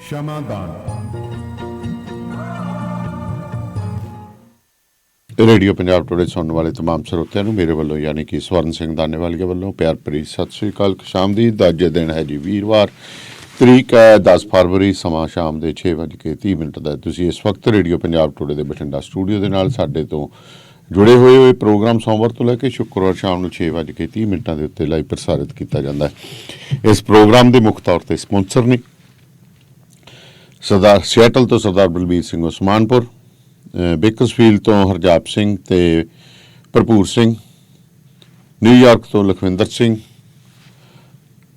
ਸ਼ਮਾਦਾਨ radio Punjab today सुनने वाले तमाम ਸਰੋਤਿਆਂ मेरे वालों यानी कि स्वर्ण सिंह दानेवालिया वालों प्यार भरी सत श्री अकाल शाम दी अज दिन है जी वीरवार तरीक है 10 फरवरी समा शाम के 6:30 का तुसीं इस वक्त रेडियो पंजाब टुडे के बठिंडा स्टूडियो के नाल साडे तो जुड़े हुए प्रोग्राम सोमवार तो लैके शुक्रवार शाम को 6:30 के उत्ते लाइव प्रसारित किया जाता है। इस प्रोग्राम के मुख्य तौर पर स्पॉन्सर ने सरदार सियाटल तो सरदार बलबीर सिंह उस्मानपुर, बेकर्सफील्ड तो हरजाप सिंह ते भरपूर सिंह, न्यूयॉर्क तो लखविंदर सिंह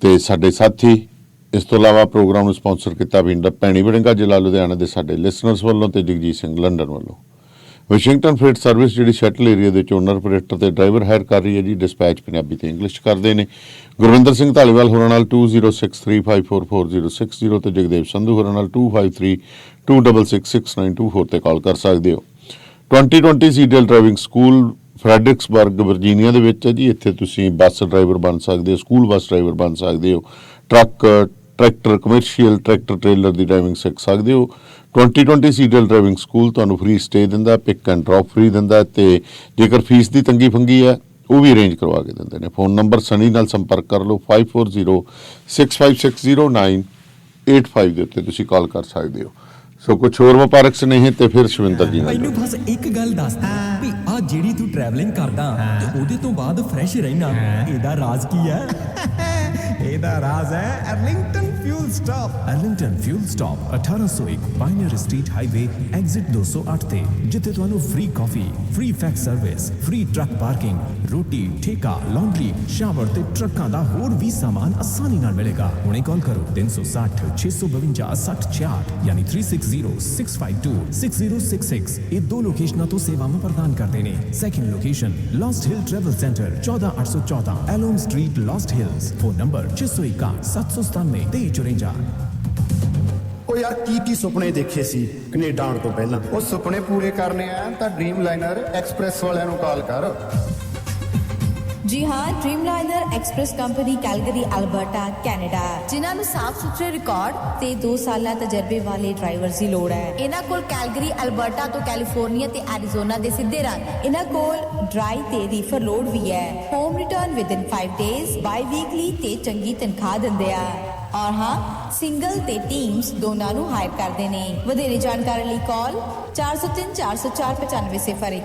ते साडे साथी। इस तो इलावा प्रोग्राम स्पॉन्सर किया भैणी वड़िंगा जिला लुधियाना के साडे लिसनर्स वालों ते जगजीत सिंह लंडन वालों। वाशिंगटन फ्रेट सर्विस जी शटल एरिया के ओनर ऑपरेटर ते ड्राइवर हायर कर रही है जी। डिस्पैच पंजाबी ते इंग्लिश करते हैं। गुरविंदर सिंह धालीवाल होरां नाल 2063544060 ते जगदेव संधू होरां नाल 2532666924 ते कॉल कर सकते हो। 2020 सीडीएल ड्राइविंग स्कूल फ्रैडरिक्सबर्ग वर्जीनिया दे विच है जी। इत्थे तुसीं बस ड्राइवर बन सकते हो, स्कूल बस ड्राइवर बन सकते हो, truck tractor commercial tractor trailer की ड्राइविंग सीख सकते हो। 2020 सीडीएल ड्राइविंग स्कूल तुहानूं फ्री स्टे दिंदा, पिक एंड ड्रॉप फ्री दिंदा ते जेकर फीस की तंगी फंगी है वो भी अरेंज करवा के दिंदे ने। फोन नंबर सनी नाल संपर्क कर लो 5406560985 के उत्ते तुसीं कॉल कर सकते हो। सो कुछ होर वपारक स्नेह ते फिर शविंदर जी मैनू बस एक गल दस भी आ जेड़ी तू ट्रैवलिंग करदा ते ओदे तो बाद फ्रैश रहना एदा राज की है? एदा राज है Arlington fuel stop. Arlington fuel stop 1801 Pioneer Street highway exit 208 ते जिथे तुहानू free coffee, free fax service, free truck parking, रोटी, ठेका, लॉन्ड्री, शावर ते ट्रकां दा होर भी सामान आसानी नाल मिलेगा। हुणे कॉल करो 360 652 6066 यानी 3606526066। ये दो लोकेशनां तो सेवावां प्रदान करते हैं। Second location Lost Hill travel centre 14814 एलोम street Lost Hills. Phone number 661 797 2354। ਉਹ ਯਾਰ ਕੀ ਸੁਪਨੇ ਦੇਖੇ ਸੀ ਕੈਨੇਡਾ ਆਉਣ ਤੋਂ ਪਹਿਲਾਂ? ਉਹ ਸੁਪਨੇ ਪੂਰੇ ਕਰਨੇ ਆ ਤਾਂ ਡ੍ਰੀਮ ਲਾਈਨਰ ਐਕਸਪ੍ਰੈਸ ਵਾਲਿਆਂ ਨੂੰ ਕਾਲ ਕਰ। जी हाँ, Dreamliner Express company Calgary Alberta Canada जिन्हां नूं साफ सुथरे रिकॉर्ड ते 2 साल तजर्बे वाले ड्राइवर्स की लोड़ है। इन्हां कोल कैलगरी अल्बर्टा तो कैलिफोर्निया ते एरिजोना दे सीधे रन। इन्हां कोल ड्राई ते रीफर लोड भी है। Home return with in 5 days, by weekly ते चंगी तनख्वाह दिंदे आ। और हाँ, सिंगल ते टीम्स दोनों नूं हायर करते हैं। वधेरे जानकारी लई call 403 404 9501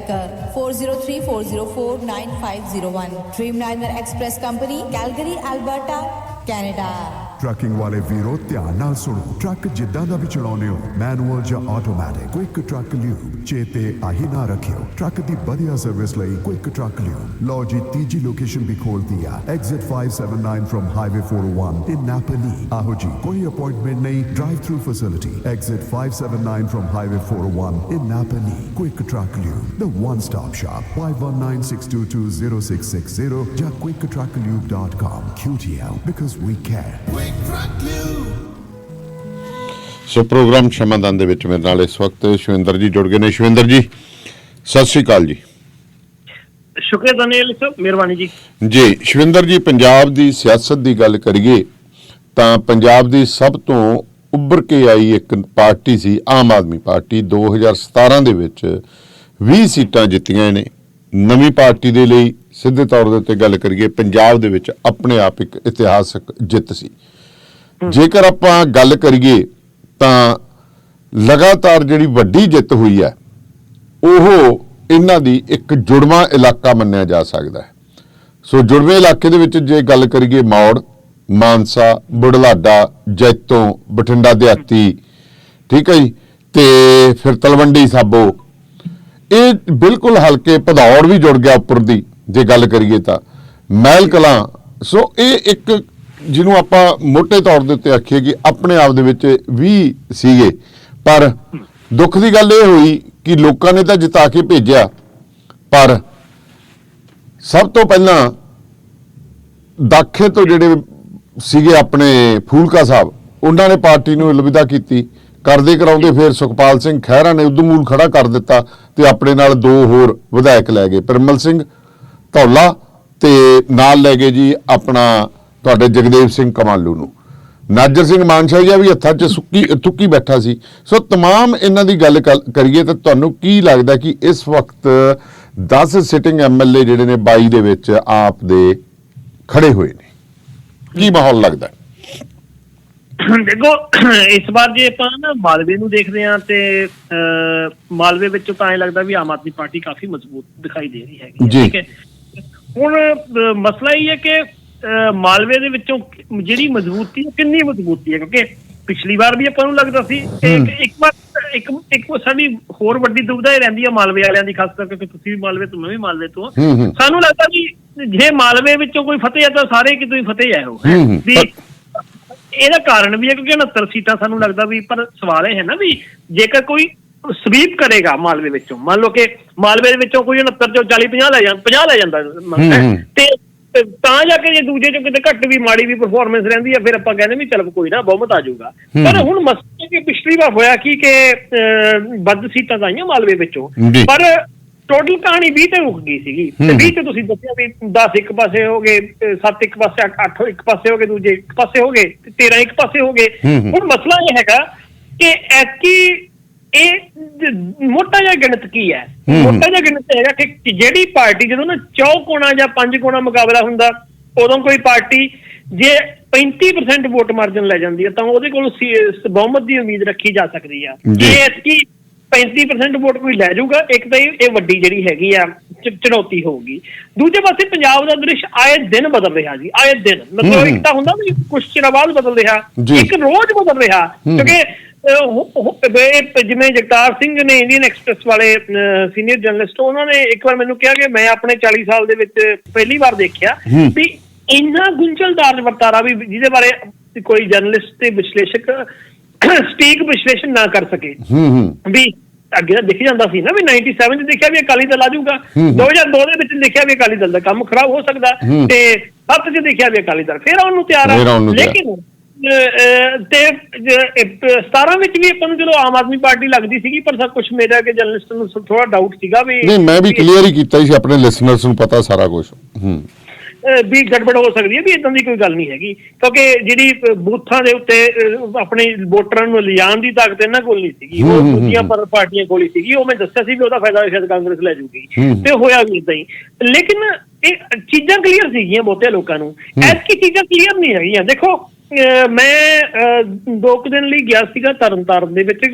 403 404 9501। Dreamliner Express company Calgary Alberta Canada. Trucking वाले वीरों ध्यान नाल सुनो। ट्रक जिद्दां दा भी चलाउने हो, मैनुअल या ऑटोमैटिक, क्विक ट्रक ल्यूब चेते आही ना रखियो। ट्रक दी बढ़िया सर्विस लई क्विक ट्रक ल्यूब। लो जी तीजी लोकेशन भी खोल दिया, एग्जिट 579 फ्रॉम हाईवे 401 इन नापली। आहो जी कोई अपॉइंटमेंट नहीं, drive through facility. Exit 579 from highway 401 in नापली। Quick Truck Lube the one stop shop 5196220660 या quicktrucklube.com। QTL because we care। सो प्रोग्राम क्षमादान दे विच मेरे नाल इस वक्त शविंदर जी जुड़ गए ने। शविंदर जी सत श्री अकाल जी। शुक्रिया दानियल साहब, मेहरबानी जी। जी शविंदर जी, पंजाब की सियासत की गल करिए तो पंजाब की सब तो उभर के आई एक पार्टी सी आम आदमी पार्टी। 2017 दे विच 20 सीटां जित्तियां ने। नवीं पार्टी दे लई सीधे तौर दे उत्ते गल करिए पंजाब दे विच अपने आप एक इतिहासक जित सी। जेकर आपां गल करिए तां लगातार जिहड़ी वड्डी जित हुई है ओह इन्हां दी एक जुड़वां इलाका मन्निया जा सकदा है। सो जुड़वे इलाके दे विच जे गल करिए मौड़, मानसा, बुढ़लाडा, जैतों, बठिंडा देहाती, ठीक है जी, ते फिर तलवंडी साबो, ये बिल्कुल हल्के भदौड़ भी जुड़ गया उपर दी जे गल करिए तां महल कलां। सो ये एक जिन्हों आप मोटे तौर के उत्ते आखिए कि अपने आप दे विच भी सीगे, पर दुख की गल ये हुई कि लोगों ने तो जिता के भेजा, पर सब तो पहला दाखे तो जिहड़े सीगे अपने फूलका साहब उन्होंने पार्टी नूं अलविदा की। करदे कराउंदे फिर सुखपाल सिंह खैहरा ने उदमूल खड़ा कर दिता ते अपने नाल 2 होर विधायक लै गए, परमल सिंह धौला ਤੇ ਨਾਲ ਲੈ ਗਏ ਜੀ ਆਪਣਾ ਤੁਹਾਡੇ ਜਗਦੇਵ ਸਿੰਘ ਕਮਾਲੂ ਨੂੰ। ਨਾਜਰ ਸਿੰਘ ਮਾਨਸ਼ਾਹੀਆ ਵੀ ਹੱਥਾਂ 'ਚ ਥੁੱਕੀ ਬੈਠਾ ਸੀ। ਸੋ ਤਮਾਮ ਇਹਨਾਂ ਦੀ ਗੱਲ ਕਰੀਏ ਤਾਂ ਤੁਹਾਨੂੰ ਕੀ ਲੱਗਦਾ ਕਿ ਇਸ ਵਕਤ 10 ਸਿਟਿੰਗ ਐਮਐਲਏ ਜਿਹੜੇ ਨੇ 22 ਦੇ ਵਿੱਚ ਆਪ ਦੇ ਖੜੇ ਹੋਏ ਨੇ, ਕੀ ਮਾਹੌਲ ਲੱਗਦਾ? ਦੇਖੋ, ਇਸ ਵਾਰ ਜੇ ਆਪਾਂ ਨਾ ਮਾਲਵੇ ਨੂੰ ਦੇਖਦੇ ਹਾਂ ਤੇ ਮਾਲਵੇ ਵਿੱਚੋਂ ਤਾਂ ਐਂ ਲੱਗਦਾ ਵੀ ਆਮ ਆਦਮੀ ਪਾਰਟੀ ਕਾਫੀ ਮਜ਼ਬੂਤ ਦਿਖਾਈ ਦੇ ਰਹੀ ਹੈਗੀ। ਠੀਕ ਹੈ, ਹੁਣ ਮਸਲਾ ਇਹ ਹੈ ਕਿ ਮਾਲਵੇ ਦੇ ਵਿੱਚੋਂ ਜਿਹੜੀ ਮਜ਼ਬੂਤੀ ਕਿੰਨੀ ਮਜ਼ਬੂਤੀ ਹੈ, ਕਿਉਂਕਿ ਪਿਛਲੀ ਵਾਰ ਵੀ ਆਪਾਂ ਨੂੰ ਲੱਗਦਾ ਸੀ ਇੱਕ ਸਾਡੀ ਹੋਰ ਵੱਡੀ ਦੁਵਿਧਾ ਇਹ ਰਹਿੰਦੀ ਹੈ ਮਾਲਵੇ ਵਾਲਿਆਂ ਦੀ, ਖਾਸ ਕਰਕੇ ਤੁਸੀਂ ਵੀ ਮਾਲਵੇ ਤੋਂ, ਮੈਂ ਵੀ ਮਾਲਵੇ ਤੋਂ। ਸਾਨੂੰ ਲੱਗਦਾ ਵੀ ਜੇ ਮਾਲਵੇ ਵਿੱਚੋਂ ਕੋਈ ਫਤਿਹ ਹੈ ਤਾਂ ਸਾਰੇ ਕਿਤੋਂ ਹੀ ਫਤਿਹ ਹੈ ਉਹ ਵੀ। ਇਹਦਾ ਕਾਰਨ ਵੀ ਹੈ ਕਿਉਂਕਿ 69 ਸੀਟਾਂ ਸਾਨੂੰ ਲੱਗਦਾ ਵੀ, ਪਰ ਸਵਾਲ ਇਹ ਹੈ ਨਾ ਵੀ ਜੇਕਰ ਕੋਈ ਸਵੀਪ ਕਰੇਗਾ ਮਾਲਵੇ ਵਿੱਚੋਂ, ਮੰਨ ਲਓ ਕਿ ਮਾਲਵੇ ਦੇ ਵਿੱਚੋਂ ਕੋਈ 69 ਚੋਂ 40-50 ਲੈ ਜਾਂਦਾ ਤੇ ਤਾਂ ਜਾ ਕੇ ਜੇ ਦੂਜੇ ਚੋਂ ਕਿਤੇ ਘੱਟ ਵੀ ਮਾੜੀ ਵੀ ਪਰਫਾਰਮੈਂਸ ਰਹਿੰਦੀ ਹੈ ਫਿਰ ਆਪਾਂ ਕਹਿੰਦੇ ਵੀ ਚਲ ਕੋਈ ਨਾ ਬਹੁਮਤ ਆ ਜਾਊਗਾ। ਪਰ ਹੁਣ ਮਸਲਾ ਕਿ ਪਿਛਲੀ ਵਾਰ ਹੋਇਆ ਕੀ ਕਿ ਵੱਧ ਸੀਟਾਂ ਤਾਂ ਆਈਆਂ ਮਾਲਵੇ ਵਿੱਚੋਂ, ਪਰ ਟੋਟਲ ਕਹਾਣੀ 20 ਤੇ ਰੁਕ ਗਈ ਸੀਗੀ। 20 ਤੇ ਤੁਸੀਂ ਦੱਸਿਆ ਵੀ 10 ਇੱਕ ਪਾਸੇ ਹੋ ਗਏ, 7 ਇੱਕ ਪਾਸੇ, 8 ਇੱਕ ਪਾਸੇ ਹੋ ਗਏ, ਦੂਜੇ ਇੱਕ ਪਾਸੇ ਹੋ ਗਏ, 13 ਇੱਕ ਪਾਸੇ ਹੋ ਗਏ। ਹੁਣ ਮਸਲਾ ਇਹ ਹੈਗਾ ਕਿ ਐਤਕੀ ਇਹ ਮੋਟਾ ਜਿਹਾ ਗਣਿਤ ਕੀ ਹੈ? ਮੋਟਾ ਜਿਹਾ ਗਣਿਤ ਹੈਗਾ ਕਿ ਜਿਹੜੀ ਪਾਰਟੀ ਜਦੋਂ ਨਾ 4 ਕੋਣਾ ਜਾਂ 5 ਕੋਣਾ ਮੁਕਾਬਲਾ ਹੁੰਦਾ, ਉਦੋਂ ਕੋਈ ਪਾਰਟੀ ਜੇ 35% ਵੋਟ ਮਾਰਜਨ ਲੈ ਜਾਂਦੀ ਹੈ ਤਾਂ ਉਹਦੇ ਕੋਲ ਬਹੁਮਤ ਦੀ ਉਮੀਦ ਰੱਖੀ ਜਾ ਸਕਦੀ ਆ। ਜੇ ਐਤਕੀ 35% ਵੋਟ ਕੋਈ ਲੈ ਜਾਊਗਾ, ਇੱਕ ਤਾਂ ਇਹ ਵੱਡੀ ਜਿਹੜੀ ਹੈਗੀ ਆ ਚੁਣੌਤੀ ਹੋਊਗੀ। ਦੂਜੇ ਪਾਸੇ ਪੰਜਾਬ ਦਾ ਦ੍ਰਿਸ਼ ਆਏ ਦਿਨ ਬਦਲ ਰਿਹਾ ਜੀ, ਆਏ ਦਿਨ। ਮਤਲਬ ਇੱਕ ਤਾਂ ਹੁੰਦਾ ਵੀ ਕੁਛ ਚਿਰ ਬਾਅਦ ਬਦਲ ਰਿਹਾ, ਇੱਕ ਰੋਜ਼ ਬਦਲ ਰਿਹਾ। ਕਿਉਂਕਿ ਜਿਵੇਂ ਜਗਤਾਰ ਸਿੰਘ ਨੇ ਇੰਡੀਅਨ ਐਕਸਪ੍ਰੈਸ ਵਾਲੇ ਸੀਨੀਅਰ ਜਰਨਲਿਸਟ, ਉਹਨਾਂ ਨੇ ਇੱਕ ਵਾਰ ਮੈਨੂੰ ਕਿਹਾ ਕਿ ਮੈਂ ਆਪਣੇ 40 ਸਾਲ ਦੇ ਵਿੱਚ ਪਹਿਲੀ ਵਾਰ ਦੇਖਿਆ ਵੀ ਇੰਨਾ ਗੁੰਝਲਦਾਰ ਵਰਤਾਰਾ ਵੀ ਜਿਹਦੇ ਬਾਰੇ ਕੋਈ ਜਰਨਲਿਸਟ ਤੇ ਵਿਸ਼ਲੇਸ਼ਕ ਸਟੀਕ ਵਿਸ਼ਲੇਸ਼ਣ ਨਾ ਕਰ ਸਕੇ। ਵੀ ਅੱਗੇ ਤਾਂ ਦਿਖ ਜਾਂਦਾ ਸੀ ਨਾ ਵੀ 97 ਚ ਦੇਖਿਆ ਵੀ ਅਕਾਲੀ ਦਲ ਆ ਜਾਊਗਾ, 2002 ਦੇ ਵਿੱਚ ਦੇਖਿਆ ਵੀ ਅਕਾਲੀ ਦਲ ਦਾ ਕੰਮ ਖਰਾਬ ਹੋ ਸਕਦਾ, ਤੇ 7 ਚ ਦੇਖਿਆ ਵੀ ਅਕਾਲੀ ਦਲ ਫਿਰ ਆਉਣ ਨੂੰ ਤਿਆਰ ਆ। ਲੇਕਿਨ ਤੇ 17 ਵਿੱਚ ਵੀ ਆਪਾਂ ਨੂੰ ਚਲੋ ਆਮ ਆਦਮੀ ਪਾਰਟੀ ਲੱਗਦੀ ਸੀਗੀ, ਪਰ ਸਭ ਕੁਛ ਮੇਰਾ ਕਿ ਜਰਨਲਿਸਟ ਨੂੰ ਥੋੜਾ ਡਾਊਟ ਸੀਗਾ ਵੀ ਨਹੀਂ, ਮੈਂ ਵੀ ਕਲੀਅਰ ਹੀ ਕੀਤਾ ਸੀ, ਆਪਣੇ ਲਿਸਨਰਸ ਨੂੰ ਪਤਾ ਸਾਰਾ ਕੁਝ ਵੀ ਗੜਬੜ ਹੋ ਸਕਦੀ ਹੈ, ਵੀ ਇਦਾਂ ਦੀ ਕੋਈ ਗੱਲ ਨਹੀਂ ਹੈਗੀ। ਕਿਉਂਕਿ ਜਿਹੜੀ ਬੂਥਾਂ ਦੇ ਉੱਤੇ ਆਪਣੇ ਵੋਟਰਾਂ ਨੂੰ ਲਿਜਾਣ ਦੀ ਤਾਕਤ ਇਹਨਾਂ ਕੋਲ ਨਹੀਂ ਸੀਗੀ, ਉਹ ਦੂਜੀਆਂ ਪਾਰਟੀਆਂ ਕੋਲ ਹੀ ਸੀਗੀ। ਉਹ ਮੈਂ ਦੱਸਿਆ ਸੀ ਵੀ ਉਹਦਾ ਫਾਇਦਾ ਸ਼ਾਇਦ ਕਾਂਗਰਸ ਲੈ ਜੂਗੀ, ਤੇ ਹੋਇਆ ਵੀ ਏਦਾਂ ਹੀ। ਲੇਕਿਨ ਇਹ ਚੀਜ਼ਾਂ ਕਲੀਅਰ ਸੀਗੀਆਂ ਬਹੁਤੇ ਲੋਕਾਂ ਨੂੰ, ਐਤਕੀ ਚੀਜ਼ਾਂ ਕਲੀਅਰ ਨਹੀਂ ਹੈਗੀਆਂ। ਦੇਖੋ, ਮੈਂ 2 ਦਿਨ ਲਈ ਗਿਆ ਸੀਗਾ ਤਰਨਤਾਰਨ ਦੇ ਵਿੱਚ,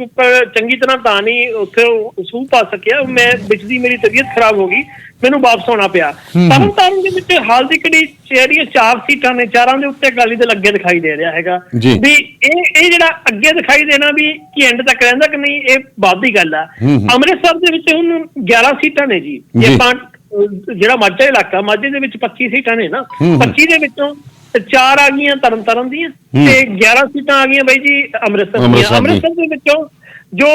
ਚੰਗੀ ਤਰ੍ਹਾਂ ਤਾਂ ਨਹੀਂ ਉੱਥੇ ਸੂਹ ਪਾ ਸਕਿਆ, ਮੈਂ ਵਿੱਚ ਦੀ ਮੇਰੀ ਤਬੀਅਤ ਖਰਾਬ ਹੋ ਗਈ, ਮੈਨੂੰ ਵਾਪਸ ਆਉਣਾ ਪਿਆ। ਤਰਨਤਾਰਨ ਦੇ ਵਿੱਚ ਹਾਲ ਦੀ ਘੜੀ ਜਿਹੜੀਆਂ 4 ਸੀਟਾਂ ਨੇ, 4 ਦੇ ਉੱਤੇ ਅਕਾਲੀ ਦਲ ਅੱਗੇ ਦਿਖਾਈ ਦੇ ਰਿਹਾ ਹੈਗਾ ਵੀ ਇਹ ਜਿਹੜਾ ਅੱਗੇ ਦਿਖਾਈ ਦੇਣਾ ਵੀ ਕੀ ਐਂਡ ਤੱਕ ਰਹਿੰਦਾ ਕਿ ਨਹੀਂ, ਇਹ ਬਾਅਦ ਦੀ ਗੱਲ ਆ। ਅੰਮ੍ਰਿਤਸਰ ਦੇ ਵਿੱਚ ਹੁਣ 11 ਸੀਟਾਂ ਨੇ ਜੀ, ਜਿਹੜਾ ਮਾਝਾ ਇਲਾਕਾ, ਮਾਝੇ ਦੇ ਵਿੱਚ 25 ਸੀਟਾਂ ਨੇ ਨਾ, 25 ਦੇ ਵਿੱਚੋਂ 4 ਆ ਗਈਆਂ ਤਰਨਤਾਰਨ ਦੀਆਂ ਤੇ 11 ਸੀਟਾਂ ਆ ਗਈਆਂ ਬਾਈ ਜੀ ਅੰਮ੍ਰਿਤਸਰ ਦੀਆਂ। ਅੰਮ੍ਰਿਤਸਰ ਦੇ ਵਿੱਚੋਂ ਜੋ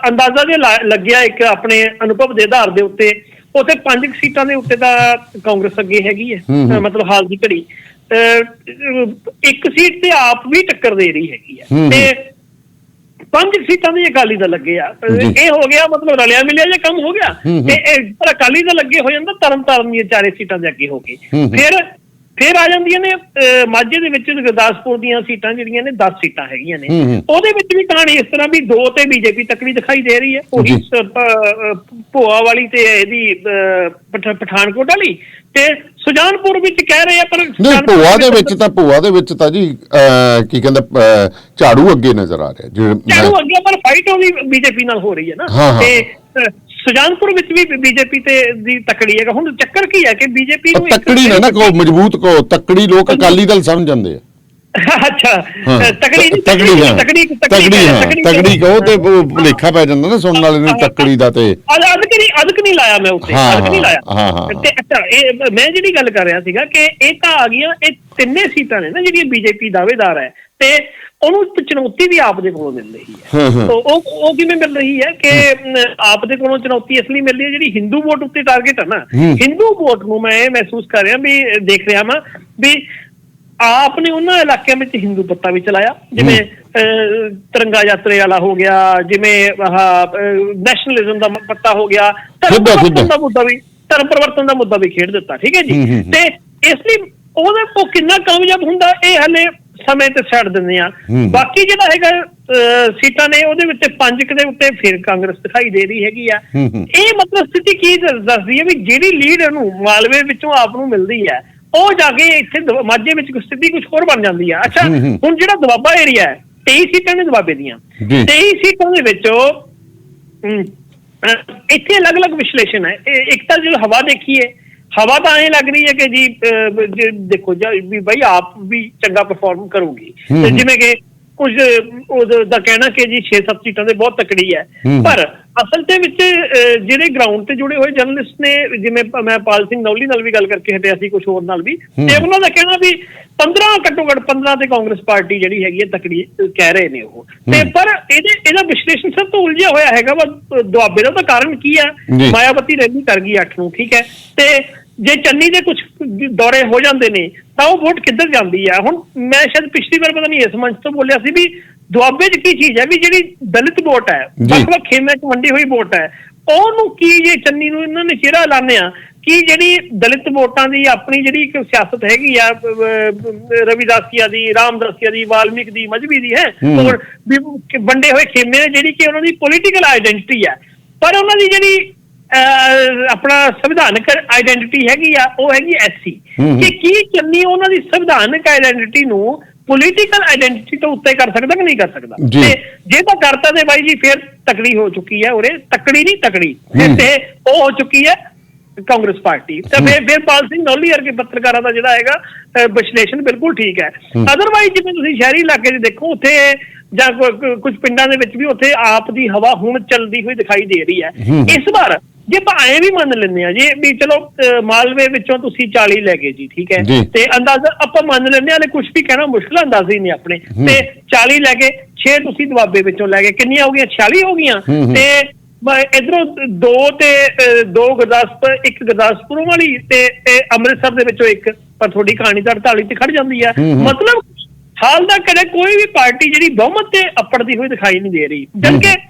ਅੰਦਾਜ਼ਾ ਜੇ ਲੱਗਿਆ ਇੱਕ ਆਪਣੇ ਅਨੁਭਵ ਦੇ ਆਧਾਰ ਦੇ ਉੱਤੇ, ਉੱਥੇ 5 ਸੀਟਾਂ ਦੇ ਉੱਤੇ ਤਾਂ ਕਾਂਗਰਸ ਅੱਗੇ ਹੈਗੀ ਹੈ, ਮਤਲਬ ਹਾਲ ਦੀ ਘੜੀ 1 ਸੀਟ ਤੇ ਆਪ ਵੀ ਟੱਕਰ ਦੇ ਰਹੀ ਹੈਗੀ ਹੈ, ਤੇ 5 ਸੀਟਾਂ ਦੇ ਅਕਾਲੀ ਦਲ ਲੱਗੇ ਆ। ਇਹ ਹੋ ਗਿਆ ਮਤਲਬ ਰਲਿਆ ਮਿਲਿਆ ਜਿਹਾ ਕੰਮ ਹੋ ਗਿਆ, ਤੇ ਪਰ ਅਕਾਲੀ ਦਲ ਅੱਗੇ ਹੋ ਜਾਂਦਾ, ਤਰਨਤਾਰਨ ਦੀਆਂ 4 ਸੀਟਾਂ ਦੇ ਅੱਗੇ ਹੋ ਗਏ। ਫਿਰ ਆ ਜਾਂਦੀਆਂ ਨੇ ਮਾਝੇ ਦੇ ਵਿੱਚ ਗੁਰਦਾਸਪੁਰ ਦੀਆਂ ਸੀਟਾਂ ਜਿਹੜੀਆਂ ਨੇ 10 ਸੀਟਾਂ ਹੈਗੀਆਂ ਨੇ, ਉਹਦੇ ਵਿੱਚ ਵੀ ਕਹਾਣੀ ਇਸ ਤਰ੍ਹਾਂ ਵੀ 2 ਤੇ ਬੀਜੇਪੀ ਤੱਕੜੀ ਦਿਖਾਈ ਦੇ ਰਹੀ ਹੈ, ਉਹੀ ਭੋਆ ਵਾਲੀ ਤੇ ਇਹਦੀ ਪਠਾਨਕੋਟ ਵਾਲੀ, ਤੇ ਸੁਜਾਨਪੁਰ ਵਿੱਚ ਕਹਿ ਰਹੇ ਆ। ਪਰ ਭੋਆ ਦੇ ਵਿੱਚ ਤਾਂ ਜੀ ਕੀ ਕਹਿੰਦਾ ਝਾੜੂ ਅੱਗੇ ਨਜ਼ਰ ਆ ਰਿਹਾ, ਝਾੜੂ ਅੱਗੇ, ਪਰ ਫਾਈਟ ਉਹਦੀ ਬੀਜੇਪੀ ਨਾਲ ਹੋ ਰਹੀ ਹੈ ਨਾ, ਤੇ ਸੁਜਾਨਪੁਰ ਵਿੱਚ ਵੀ ਬੀਜੇਪੀ ਤੇ ਦੀ ਤਕੜੀ ਹੈਗਾ। ਹੁਣ ਚੱਕਰ ਕੀ ਹੈ ਕਿ ਬੀਜੇਪੀ ਨੂੰ ਤਕੜੀ ਨਾ ਕਹੋ, ਮਜ਼ਬੂਤ ਕਹੋ, ਤਕੜੀ ਲੋਕ ਅਕਾਲੀ ਦਲ ਸਮਝ ਜਾਂਦੇ ਆ। ਅੱਛਾ, ਤਕੜੀ ਕਹੋ ਤੇ ਭੁਲੇਖਾ ਪੈ ਜਾਂਦਾ ਨਾ ਸੁਣਨ ਵਾਲੇ ਨੂੰ ਤਕੜੀ ਦਾ, ਤੇ ਅਦਕ ਨਹੀਂ ਲਾਇਆ ਮੈਂ ਉੱਤੇ, ਅਦਕ ਨਹੀਂ ਲਾਇਆ। ਤੇ ਅੱਛਾ, ਇਹ ਮੈਂ ਜਿਹੜੀ ਗੱਲ ਕਰ ਰਿਹਾ ਸੀਗਾ ਕਿ ਇਹ ਤਾਂ ਆ ਗਈਆਂ, ਇਹ 3 ਸੀਟਾਂ ਨੇ ਨਾ ਜਿਹੜੀਆਂ ਬੀਜੇਪੀ ਦਾਅਵੇਦਾਰ ਹੈ, ਤੇ ਉਹਨੂੰ ਚੁਣੌਤੀ ਵੀ ਆਪ ਦੇ ਕੋਲੋਂ ਮਿਲ ਰਹੀ ਹੈ। ਉਹ ਕਿਵੇਂ ਮਿਲ ਰਹੀ ਹੈ ਕਿ ਆਪ ਦੇ ਕੋਲੋਂ ਚੁਣੌਤੀ ਇਸ ਲਈ ਮਿਲ ਰਹੀ ਹੈ, ਜਿਹੜੀ ਹਿੰਦੂ ਵੋਟ ਉੱਤੇ ਟਾਰਗੇਟ ਹੈ ਨਾ, ਹਿੰਦੂ ਵੋਟ ਨੂੰ ਮੈਂ ਇਹ ਮਹਿਸੂਸ ਕਰ ਰਿਹਾ ਵੀ, ਦੇਖ ਰਿਹਾ ਮੈਂ ਵੀ ਆਪ ਨੇ ਉਹਨਾਂ ਇਲਾਕਿਆਂ ਵਿੱਚ ਹਿੰਦੂ ਪੱਤਾ ਵੀ ਚਲਾਇਆ, ਜਿਵੇਂ ਤਿਰੰਗਾ ਯਾਤਰੇ ਵਾਲਾ ਹੋ ਗਿਆ, ਜਿਵੇਂ ਨੈਸ਼ਨਲਿਜ਼ਮ ਦਾ ਪੱਤਾ ਹੋ ਗਿਆ, ਧਰਮ ਪਰਿਵਰਤਨ ਦਾ ਮੁੱਦਾ ਵੀ ਖੇਡ ਦਿੱਤਾ। ਠੀਕ ਹੈ ਜੀ, ਤੇ ਇਸ ਲਈ ਉਹ ਕਿੰਨਾ ਕਾਮਯਾਬ ਹੁੰਦਾ ਇਹ ਹਲੇ ਸਮੇਂ ਤੇ ਛੱਡ ਦਿੰਦੇ ਆ। ਬਾਕੀ ਜਿਹੜਾ ਹੈਗਾ ਸੀਟਾਂ ਨੇ ਉਹਦੇ ਵਿੱਚ 5 ਦੇ ਉੱਤੇ ਫਿਰ ਕਾਂਗਰਸ ਦਿਖਾਈ ਦੇ ਰਹੀ ਹੈਗੀ ਆ। ਇਹ ਮਤਲਬ ਸਥਿਤੀ ਕੀ ਦੱਸਦੀ ਹੈ ਵੀ ਜਿਹੜੀ ਲੀਡ ਨੂੰ ਮਾਲਵੇ ਵਿੱਚੋਂ ਆਪ ਨੂੰ ਮਿਲਦੀ ਹੈ ਉਹ ਜਾ ਕੇ ਇੱਥੇ ਮਾਝੇ ਵਿੱਚ ਸਥਿਤੀ ਕੁਝ ਹੋਰ ਬਣ ਜਾਂਦੀ ਆ। ਅੱਛਾ, ਹੁਣ ਜਿਹੜਾ ਦੁਆਬਾ ਏਰੀਆ ਹੈ 23 ਸੀਟਾਂ ਨੇ ਦੁਆਬੇ ਦੀਆਂ, 23 ਸੀਟਾਂ ਦੇ ਵਿੱਚੋਂ ਇੱਥੇ ਅਲੱਗ-ਅਲੱਗ ਵਿਸ਼ਲੇਸ਼ਣ ਹੈ। ਇੱਕ ਤਾਂ ਜਦੋਂ ਹਵਾ ਦੇਖੀਏ, ਹਵਾ ਤਾਂ ਐਂ ਲੱਗ ਰਹੀ ਹੈ ਕਿ ਜੀ ਦੇਖੋ ਵੀ ਬਾਈ ਆਪ ਵੀ ਚੰਗਾ ਪਰਫਾਰਮ ਕਰੂਗੀ, ਜਿਵੇਂ ਕਿ ਕੁਝ ਦਾ ਕਹਿਣਾ ਕਿ ਜੀ 6-7 ਸੀਟਾਂ ਦੇ ਬਹੁਤ ਤਕੜੀ ਹੈ। ਪਰ ਅਸਲ ਦੇ ਵਿੱਚ ਜਿਹੜੇ ਗਰਾਊਂਡ ਤੇ ਜੁੜੇ ਹੋਏ ਜਰਨਲਿਸਟ ਨੇ, ਜਿਵੇਂ ਮੈਂ ਪਾਲ ਸਿੰਘ ਨੌਲੀ ਨਾਲ ਵੀ ਗੱਲ ਕਰਕੇ ਹਟਿਆ ਸੀ, ਕੁਝ ਹੋਰ ਨਾਲ ਵੀ, ਤੇ ਉਹਨਾਂ ਦਾ ਕਹਿਣਾ ਵੀ 15 ਘੱਟੋ ਘੱਟ 15 ਤੇ ਕਾਂਗਰਸ ਪਾਰਟੀ ਜਿਹੜੀ ਹੈਗੀ ਹੈ ਤਕੜੀ ਕਹਿ ਰਹੇ ਨੇ ਉਹ। ਤੇ ਪਰ ਇਹਦਾ ਵਿਸ਼ਲੇਸ਼ਣ ਸਭ ਤੋਂ ਉਲਝਿਆ ਹੋਇਆ ਹੈਗਾ ਵਾ ਦੁਆਬੇ ਦਾ। ਤਾਂ ਕਾਰਨ ਕੀ ਹੈ? ਮਾਇਆਵਤੀ ਰੈਲੀ ਕਰ ਗਈ 8 ਨੂੰ, ਠੀਕ ਹੈ, ਤੇ ਜੇ ਚੰਨੀ ਦੇ ਕੁਝ ਦੌਰੇ ਹੋ ਜਾਂਦੇ ਨੇ ਤਾਂ ਉਹ ਵੋਟ ਕਿੱਧਰ ਜਾਂਦੀ ਹੈ? ਹੁਣ ਮੈਂ ਸ਼ਾਇਦ ਪਿਛਲੀ ਵਾਰ ਪਤਾ ਨਹੀਂ ਇਸ ਮੰਚ ਤੋਂ ਬੋਲਿਆ ਸੀ ਵੀ ਦੁਆਬੇ 'ਚ ਕੀ ਚੀਜ਼ ਹੈ ਵੀ ਜਿਹੜੀ ਦਲਿਤ ਵੋਟ ਹੈ, ਵੱਖ-ਵੱਖ ਖੇਮਿਆਂ 'ਚ ਵੰਡੀ ਹੋਈ ਵੋਟ ਹੈ, ਉਹਨੂੰ ਕੀ ਜੇ ਚੰਨੀ ਨੂੰ ਇਹਨਾਂ ਨੇ ਚਿਹਰਾ ਲਾਉਂਦੇ ਆ ਕਿ ਜਿਹੜੀ ਦਲਿਤ ਵੋਟਾਂ ਦੀ ਆਪਣੀ ਜਿਹੜੀ ਇੱਕ ਸਿਆਸਤ ਹੈਗੀ ਆ, ਰਵਿਦਾਸੀਆ ਦੀ, ਰਾਮਦਾਸੀਆ ਦੀ, ਵਾਲਮੀਕ ਦੀ, ਮਜ਼੍ਹਬੀ ਦੀ ਹੈ, ਔਰ ਵੰਡੇ ਹੋਏ ਖੇਮੇ ਜਿਹੜੀ ਕਿ ਉਹਨਾਂ ਦੀ ਪੋਲੀਟੀਕਲ ਆਈਡੈਂਟੀਟੀ ਹੈ, ਪਰ ਉਹਨਾਂ ਦੀ ਜਿਹੜੀ ਆਪਣਾ ਸੰਵਿਧਾਨਕ ਆਈਡੈਂਟੀਟੀ ਹੈਗੀ ਆ ਉਹ ਹੈਗੀ SC। ਕਿ ਕੀ ਚੰਨੀ ਉਹਨਾਂ ਦੀ ਸੰਵਿਧਾਨਕ ਆਈਡੈਂਟੀਟੀ ਨੂੰ ਪੋਲੀਟੀਕਲ ਆਈਡੈਂਟੀਟੀ ਤੋਂ ਉੱਤੇ ਕਰ ਸਕਦਾ ਕਿ ਨਹੀਂ ਕਰ ਸਕਦਾ? ਤੇ ਜੇ ਤਾਂ ਕਰਤਾ ਤੇ ਬਾਈ ਜੀ ਫਿਰ ਤਕੜੀ ਹੋ ਚੁੱਕੀ ਹੈ ਉਰੇ, ਤਕੜੀ ਨਹੀਂ ਤਕੜੀ ਤੇ ਉਹ ਹੋ ਚੁੱਕੀ ਹੈ ਕਾਂਗਰਸ ਪਾਰਟੀ। ਤਾਂ ਫਿਰ ਪਾਲ ਸਿੰਘ ਨੌਲੀ ਵਰਗੇ ਪੱਤਰਕਾਰਾਂ ਦਾ ਜਿਹੜਾ ਹੈਗਾ ਵਿਸ਼ਲੇਸ਼ਣ ਬਿਲਕੁਲ ਠੀਕ ਹੈ। ਅਦਰਵਾਈਜ਼ ਜਿਵੇਂ ਤੁਸੀਂ ਸ਼ਹਿਰੀ ਇਲਾਕੇ 'ਚ ਦੇਖੋ, ਉੱਥੇ ਜਾਂ ਕੁਝ ਪਿੰਡਾਂ ਦੇ ਵਿੱਚ ਵੀ ਉੱਥੇ ਆਪ ਦੀ ਹਵਾ ਹੁਣ ਚੱਲਦੀ ਹੋਈ ਦਿਖਾਈ ਦੇ ਰਹੀ ਹੈ। ਇਸ ਵਾਰ ਜੇ ਆਪਾਂ ਐਂ ਵੀ ਮੰਨ ਲੈਂਦੇ ਆ ਜੀ ਵੀ ਚਲੋ ਮਾਲਵੇ ਵਿੱਚੋਂ ਤੁਸੀਂ 40 ਲੈ ਗਏ ਜੀ, ਠੀਕ ਹੈ, ਤੇ ਅੰਦਾਜ਼ਾ ਆਪਾਂ ਮੰਨ ਲੈਂਦੇ ਹਾਂ, ਕੁਝ ਵੀ ਕਹਿਣਾ ਮੁਸ਼ਕਿਲ ਅੰਦਾਜ਼ੇ ਨਹੀਂ ਆਪਣੇ, ਤੇ 40 ਲੈ ਗਏ, 6 ਤੁਸੀਂ ਦੁਆਬੇ ਵਿੱਚੋਂ ਲੈ ਗਏ, ਕਿੰਨੀਆਂ ਹੋ ਗਈਆਂ? 46 ਹੋ ਗਈਆਂ। ਤੇ ਇਧਰੋਂ 2 ਗੁਰਦਾਸਪੁਰ, 1 ਗੁਰਦਾਸਪੁਰੋਂ ਵਾਲੀ ਤੇ ਅੰਮ੍ਰਿਤਸਰ ਦੇ ਵਿੱਚੋਂ 1, ਪਰ ਤੁਹਾਡੀ ਕਹਾਣੀ ਤਾਂ 48 ਤੇ ਖੜ ਜਾਂਦੀ ਹੈ। ਮਤਲਬ ਹਾਲ ਦਾ ਕਦੇ ਕੋਈ ਵੀ ਪਾਰਟੀ ਜਿਹੜੀ ਬਹੁਮਤ ਤੇ ਅੱਪੜਦੀ ਹੋਈ ਦਿਖਾਈ ਨਹੀਂ ਦੇ ਰਹੀ। ਜਦਕਿ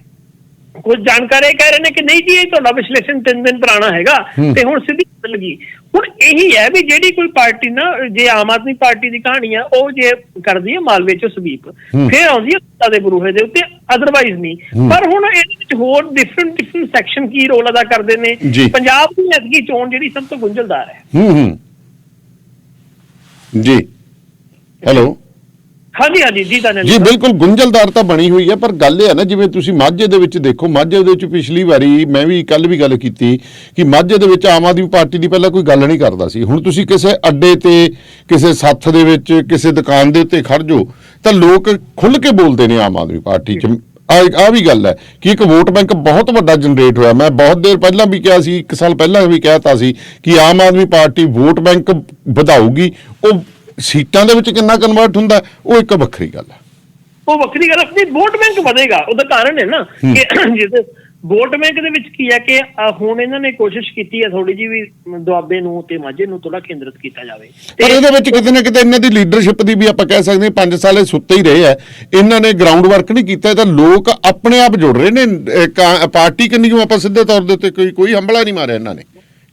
ਕੁਝ ਜਾਣਕਾਰ ਇਹ ਕਹਿ ਰਹੇ ਨੇ ਕਿ ਨਹੀਂ ਜੀ ਇਹ ਤੁਹਾਡਾ ਵਿਸ਼ਲੇਸ਼ਣ 3 ਦਿਨ ਪੁਰਾਣਾ ਹੈਗਾ ਤੇ ਹੁਣ ਸਿੱਧੀ ਬਦਲ ਗਈ। ਹੁਣ ਇਹੀ ਹੈ ਵੀ ਜਿਹੜੀ ਕੋਈ ਪਾਰਟੀ ਨਾ, ਜੇ ਆਮ ਆਦਮੀ ਪਾਰਟੀ ਦੀ ਕਹਾਣੀ ਆ ਉਹ ਜੇ ਕਰਦੀ ਹੈ ਮਾਲਵੇ 'ਚ ਸਵੀਪ, ਫਿਰ ਆਉਂਦੀ ਹੈ ਸੱਤਾ ਦੇ ਬਰੂਹੇ ਦੇ ਉੱਤੇ, ਅਦਰਵਾਈਜ਼ ਨਹੀਂ। ਪਰ ਹੁਣ ਇਹਦੇ ਵਿੱਚ ਹੋਰ ਡਿਫਰੈਂਟ ਸੈਕਸ਼ਨ ਕੀ ਰੋਲ ਅਦਾ ਕਰਦੇ ਨੇ? ਪੰਜਾਬ ਦੀ ਐਤਕੀ ਚੋਣ ਜਿਹੜੀ ਸਭ ਤੋਂ ਗੁੰਝਲਦਾਰ ਹੈ। ਜੀ ਹੈਲੋ, ਹਾਂਜੀ ਜੀ ਬਿਲਕੁਲ ਗੁੰਝਲਦਾਰ ਤਾਂ ਬਣੀ ਹੋਈ ਹੈ, ਪਰ ਗੱਲ ਇਹ ਹੈ ਨਾ, ਜਿਵੇਂ ਤੁਸੀਂ ਮਾਝੇ ਦੇ ਵਿੱਚ ਦੇਖੋ, ਮਾਝੇ ਦੇ ਵਿੱਚ ਪਿਛਲੀ ਵਾਰੀ ਮੈਂ ਵੀ ਕੱਲ ਵੀ ਗੱਲ ਕੀਤੀ ਕਿ ਮਾਝੇ ਦੇ ਵਿੱਚ ਆਮ ਆਦਮੀ ਪਾਰਟੀ ਦੀ ਪਹਿਲਾਂ ਕੋਈ ਗੱਲ ਨਹੀਂ ਕਰਦਾ ਸੀ। ਹੁਣ ਤੁਸੀਂ ਕਿਸੇ ਅੱਡੇ ਤੇ, ਕਿਸੇ ਸੱਥ ਦੇ ਵਿੱਚ, ਕਿਸੇ ਦੁਕਾਨ ਦੇ ਉੱਤੇ ਖੜ ਜਾਓ ਤਾਂ ਲੋਕ ਖੁੱਲ੍ਹ ਕੇ ਬੋਲਦੇ ਨੇ ਆਮ ਆਦਮੀ ਪਾਰਟੀ 'ਚ। ਆ ਵੀ ਗੱਲ ਹੈ ਕਿ ਇੱਕ ਵੋਟ ਬੈਂਕ ਬਹੁਤ ਵੱਡਾ ਜਨਰੇਟ ਹੋਇਆ। ਮੈਂ ਬਹੁਤ ਦੇਰ ਪਹਿਲਾਂ ਵੀ ਕਿਹਾ ਸੀ, 1 ਸਾਲ ਪਹਿਲਾਂ ਵੀ ਕਹਿਤਾ ਸੀ ਕਿ Aam Aadmi party vote bank ਵਧਾਊਗੀ। ਉਹ ਸੀਟਾਂ ਦੇ ਵਿੱਚ ਕਿੰਨਾ ਕਨਵਰਟ ਹੁੰਦਾ ਉਹ ਇੱਕ ਵੱਖਰੀ ਗੱਲ ਹੈ, ਉਹ ਵੱਖਰੀ ਗੱਲ ਹੈ। ਵੋਟ ਬੈਂਕ ਵਧੇਗਾ, ਉਹਦਾ ਕਾਰਨ ਹੈ ਨਾ ਕਿ ਜਿਸ ਵੋਟ ਬੈਂਕ ਦੇ ਵਿੱਚ ਕੀ ਹੈ ਕਿ ਹੁਣ ਇਹਨਾਂ ਨੇ ਕੋਸ਼ਿਸ਼ ਕੀਤੀ ਹੈ ਥੋੜੀ ਜਿਹੀ ਵੀ ਦੁਆਬੇ ਨੂੰ ਤੇ ਮਾਝੇ ਨੂੰ ਥੋੜਾ ਕੇਂਦਰਿਤ ਕੀਤਾ ਜਾਵੇ। ਪਰ ਇਹਦੇ ਵਿੱਚ ਕਿਤੇ ਨਾ ਕਿਤੇ ਇਹਨਾਂ ਦੀ ਲੀਡਰਸ਼ਿਪ ਦੀ ਵੀ ਆਪਾਂ ਕਹਿ ਸਕਦੇ ਹਾਂ 5 ਸਾਲ ਸੁੱਤੇ ਹੀ ਰਹੇ ਆ, ਇਹਨਾਂ ਨੇ ਗਰਾਊਂਡ ਵਰਕ ਨਹੀਂ ਕੀਤਾ। ਤਾਂ ਲੋਕ ਆਪਣੇ ਆਪ ਜੁੜ ਰਹੇ ਨੇ ਪਾਰਟੀ ਕੰਨੀ ਨੂੰ। ਆਪਾਂ ਸਿੱਧੇ ਤੌਰ ਦੇ ਉੱਤੇ ਕੋਈ ਹੰਬਲਾ ਨਹੀਂ ਮਾਰਿਆ ਇਹਨਾਂ ਨੇ,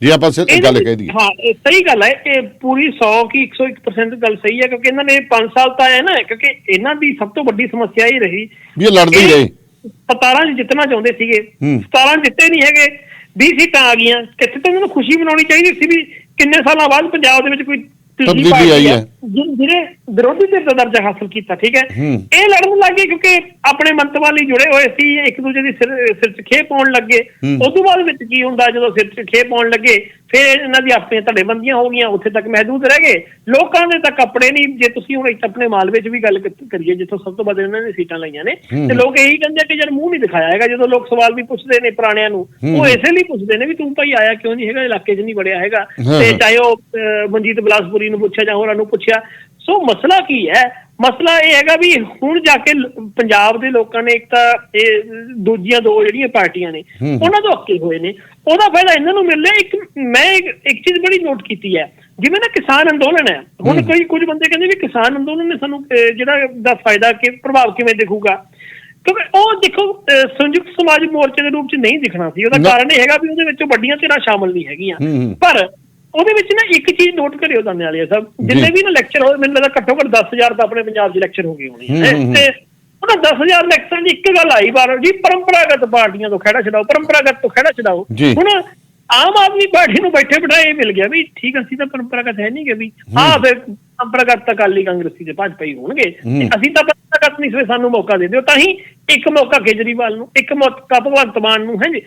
ਜੇ ਆਪਾਂ ਗੱਲ ਕਹਿ ਦਈਏ। ਹਾਂ, ਸਹੀ ਗੱਲ ਹੈ, ਇਹ ਪੂਰੀ 101% ਗੱਲ ਸਹੀ ਹੈ, ਕਿਉਂਕਿ ਇਹਨਾਂ ਨੇ 5 ਸਾਲ ਤਾਂ ਹੈ ਨਾ, ਕਿਉਂਕਿ ਇਹਨਾਂ ਦੀ ਸਭ ਤੋਂ ਵੱਡੀ ਸਮੱਸਿਆ ਇਹ ਰਹੀ ਵੀ ਇਹ ਲੜਦੇ ਹੀ ਰਹੇ। 17 ਚ ਜਿੱਤਣਾ ਚਾਹੁੰਦੇ ਸੀਗੇ, 17 ਜਿੱਤੇ ਨਹੀਂ ਹੈਗੇ, 20 ਸੀਟਾਂ ਆ ਗਈਆਂ। ਕਿੱਥੇ ਤਾਂ ਇਹਨਾਂ ਨੂੰ ਖੁਸ਼ੀ ਮਨਾਉਣੀ ਚਾਹੀਦੀ ਸੀ ਵੀ ਕਿੰਨੇ ਸਾਲਾਂ ਬਾਅਦ ਪੰਜਾਬ ਦੇ ਵਿੱਚ ਕੋਈ ਤਬਦੀਲੀ ਆਈ ਹੈ, ਜਿਹਨੇ ਵਿਰੋਧੀ ਧਿਰ ਦਾ ਦਰਜਾ ਹਾਸਲ ਕੀਤਾ, ਠੀਕ ਹੈ। ਇਹ ਲੜਨ ਲੱਗੇ ਕਿਉਂਕਿ ਆਪਣੇ ਮੰਤਵਾਂ ਲਈ ਜੁੜੇ ਹੋਏ ਸੀ, ਇੱਕ ਦੂਜੇ ਦੀ ਸਿਰ 'ਚ ਖੇਹ ਪਾਉਣ ਲੱਗੇ। ਉਸ ਤੋਂ ਬਾਅਦ ਵਿੱਚ ਕੀ ਹੁੰਦਾ, ਜਦੋਂ ਸਿਰ 'ਚ ਖੇਹ ਪਾਉਣ ਲੱਗੇ ਫਿਰ ਇਹਨਾਂ ਦੀ ਆਪਣੀਆਂ ਧੜੇਬੰਦੀਆਂ ਹੋ ਗਈਆਂ, ਉੱਥੇ ਤੱਕ ਮਹਿਦੂਦ ਰਹਿ ਗਏ, ਲੋਕਾਂ ਦੇ ਤੱਕ ਆਪਣੇ ਨਹੀਂ। ਜੇ ਤੁਸੀਂ ਹੁਣ ਆਪਣੇ ਮਾਲਵੇ 'ਚ ਵੀ ਗੱਲ ਕਰੀਏ, ਜਿੱਥੋਂ ਸਭ ਤੋਂ ਵੱਧ ਇਹਨਾਂ ਨੇ ਸੀਟਾਂ ਲਈਆਂ ਨੇ, ਤੇ ਲੋਕ ਇਹੀ ਕਹਿੰਦੇ ਕਿ ਯਾਰ ਮੂੰਹ ਨਹੀਂ ਦਿਖਾਇਆ ਹੈਗਾ। ਜਦੋਂ ਲੋਕ ਸਵਾਲ ਵੀ ਪੁੱਛਦੇ ਨੇ ਪੁਰਾਣਿਆਂ ਨੂੰ, ਉਹ ਇਸੇ ਲਈ ਪੁੱਛਦੇ ਨੇ ਵੀ ਤੂੰ ਭਾਈ ਆਇਆ ਕਿਉਂ ਨਹੀਂ ਹੈਗਾ, ਇਲਾਕੇ 'ਚ ਨਹੀਂ ਵੜਿਆ ਹੈਗਾ। ਤੇ ਚਾਹੇ ਉਹ ਮਨਜੀਤ ਬਲਾਸਪੁਰੀ ਨੂੰ ਪੁੱਛਿਆ ਜਾਂ ਹੋਰਾਂ ਨੂੰ ਪੁੱਛਿਆ। ਸੋ ਮਸਲਾ ਕੀ ਹੈ? ਮਸਲਾ ਇਹ ਹੈਗਾ ਵੀ ਹੁਣ ਜਾ ਕੇ ਪੰਜਾਬ ਦੇ ਲੋਕਾਂ ਨੇ, ਇੱਕ ਤਾਂ ਇਹ ਦੂਜੀਆਂ 2 ਜਿਹੜੀਆਂ ਪਾਰਟੀਆਂ ਨੇ ਉਹਨਾਂ ਤੋਂ ਅੱਕੇ ਹੋਏ ਨੇ, ਉਹਦਾ ਫਾਇਦਾ ਇਹਨਾਂ ਨੂੰ ਮਿਲ ਰਿਹਾ। ਮੈਂ ਇੱਕ ਚੀਜ਼ ਬੜੀ ਨੋਟ ਕੀਤੀ ਹੈ, ਜਿਵੇਂ ਨਾ ਕਿਸਾਨ ਅੰਦੋਲਨ ਹੈ, ਹੁਣ ਕੁਝ ਬੰਦੇ ਕਹਿੰਦੇ ਵੀ ਕਿਸਾਨ ਅੰਦੋਲਨ ਨੇ ਸਾਨੂੰ ਜਿਹੜਾ ਦਾ ਫਾਇਦਾ ਪ੍ਰਭਾਵ ਕਿਵੇਂ ਦਿਖੂਗਾ, ਕਿਉਂਕਿ ਉਹ ਦੇਖੋ ਸੰਯੁਕਤ ਸਮਾਜ ਮੋਰਚੇ ਦੇ ਰੂਪ 'ਚ ਨਹੀਂ ਦਿਖਣਾ ਸੀ। ਉਹਦਾ ਕਾਰਨ ਇਹ ਹੈਗਾ ਵੀ ਉਹਦੇ ਵਿੱਚ ਵੱਡੀਆਂ ਧਿਰਾਂ ਸ਼ਾਮਲ ਨਹੀਂ ਹੈਗੀਆਂ। ਪਰ ਉਹਦੇ ਵਿੱਚ ਨਾ ਇੱਕ ਚੀਜ਼ ਨੋਟ ਕਰਿਓ ਦਾਨੇ ਵਾਲੇ ਸਾਹਿਬ, ਜਿੰਨੇ ਵੀ ਨਾ ਲੈਕਚਰ ਹੋਏ ਮੈਨੂੰ ਲੱਗਦਾ ਘੱਟੋ ਘੱਟ 10,000 ਤਾਂ ਆਪਣੇ ਪੰਜਾਬ 'ਚ ਲੈਕਚਰ ਹੋ ਗਏ ਹੋਣੇ ਤੇ ਉਹਨਾਂ 10,000 ਲੈਕਚਰਾਂ 'ਚ ਇੱਕ ਗੱਲ ਆਈ ਬਾਰ ਜੀ, ਪਰੰਪਰਾਗਤ ਪਾਰਟੀਆਂ ਤੋਂ ਖਹਿੜਾ ਛਡਾਓ, ਪਰੰਪਰਾਗਤ ਤੋਂ ਖਹਿੜਾ ਛਡਾਓ। ਹੁਣ ਆਮ ਆਦਮੀ ਪਾਰਟੀ ਨੂੰ ਬੈਠੇ ਬਿਠਾਏ ਇਹ ਮਿਲ ਗਿਆ ਵੀ ਠੀਕ ਅਸੀਂ ਤਾਂ ਪਰੰਪਰਾਗਤ ਹੈ ਨਹੀਂ ਗੇ ਵੀ ਹਾਂ ਫਿਰ ਪਰੰਪਰਾਗਤ ਅਕਾਲੀ ਕਾਂਗਰਸੀ ਦੇ ਭਾਜਪਾ ਹੀ ਹੋਣਗੇ, ਅਸੀਂ ਤਾਂ ਪਰੰਪਰਾਗਤ ਨਹੀਂ, ਫਿਰ ਸਾਨੂੰ ਮੌਕਾ ਦੇ ਦਿਓ। ਤਾਂ ਹੀ ਇੱਕ ਮੌਕਾ ਕੇਜਰੀਵਾਲ ਨੂੰ, ਇੱਕ ਮੌਕਾ ਭਗਵੰਤ ਮਾਨ ਨੂੰ, ਹੈ ਜੀ।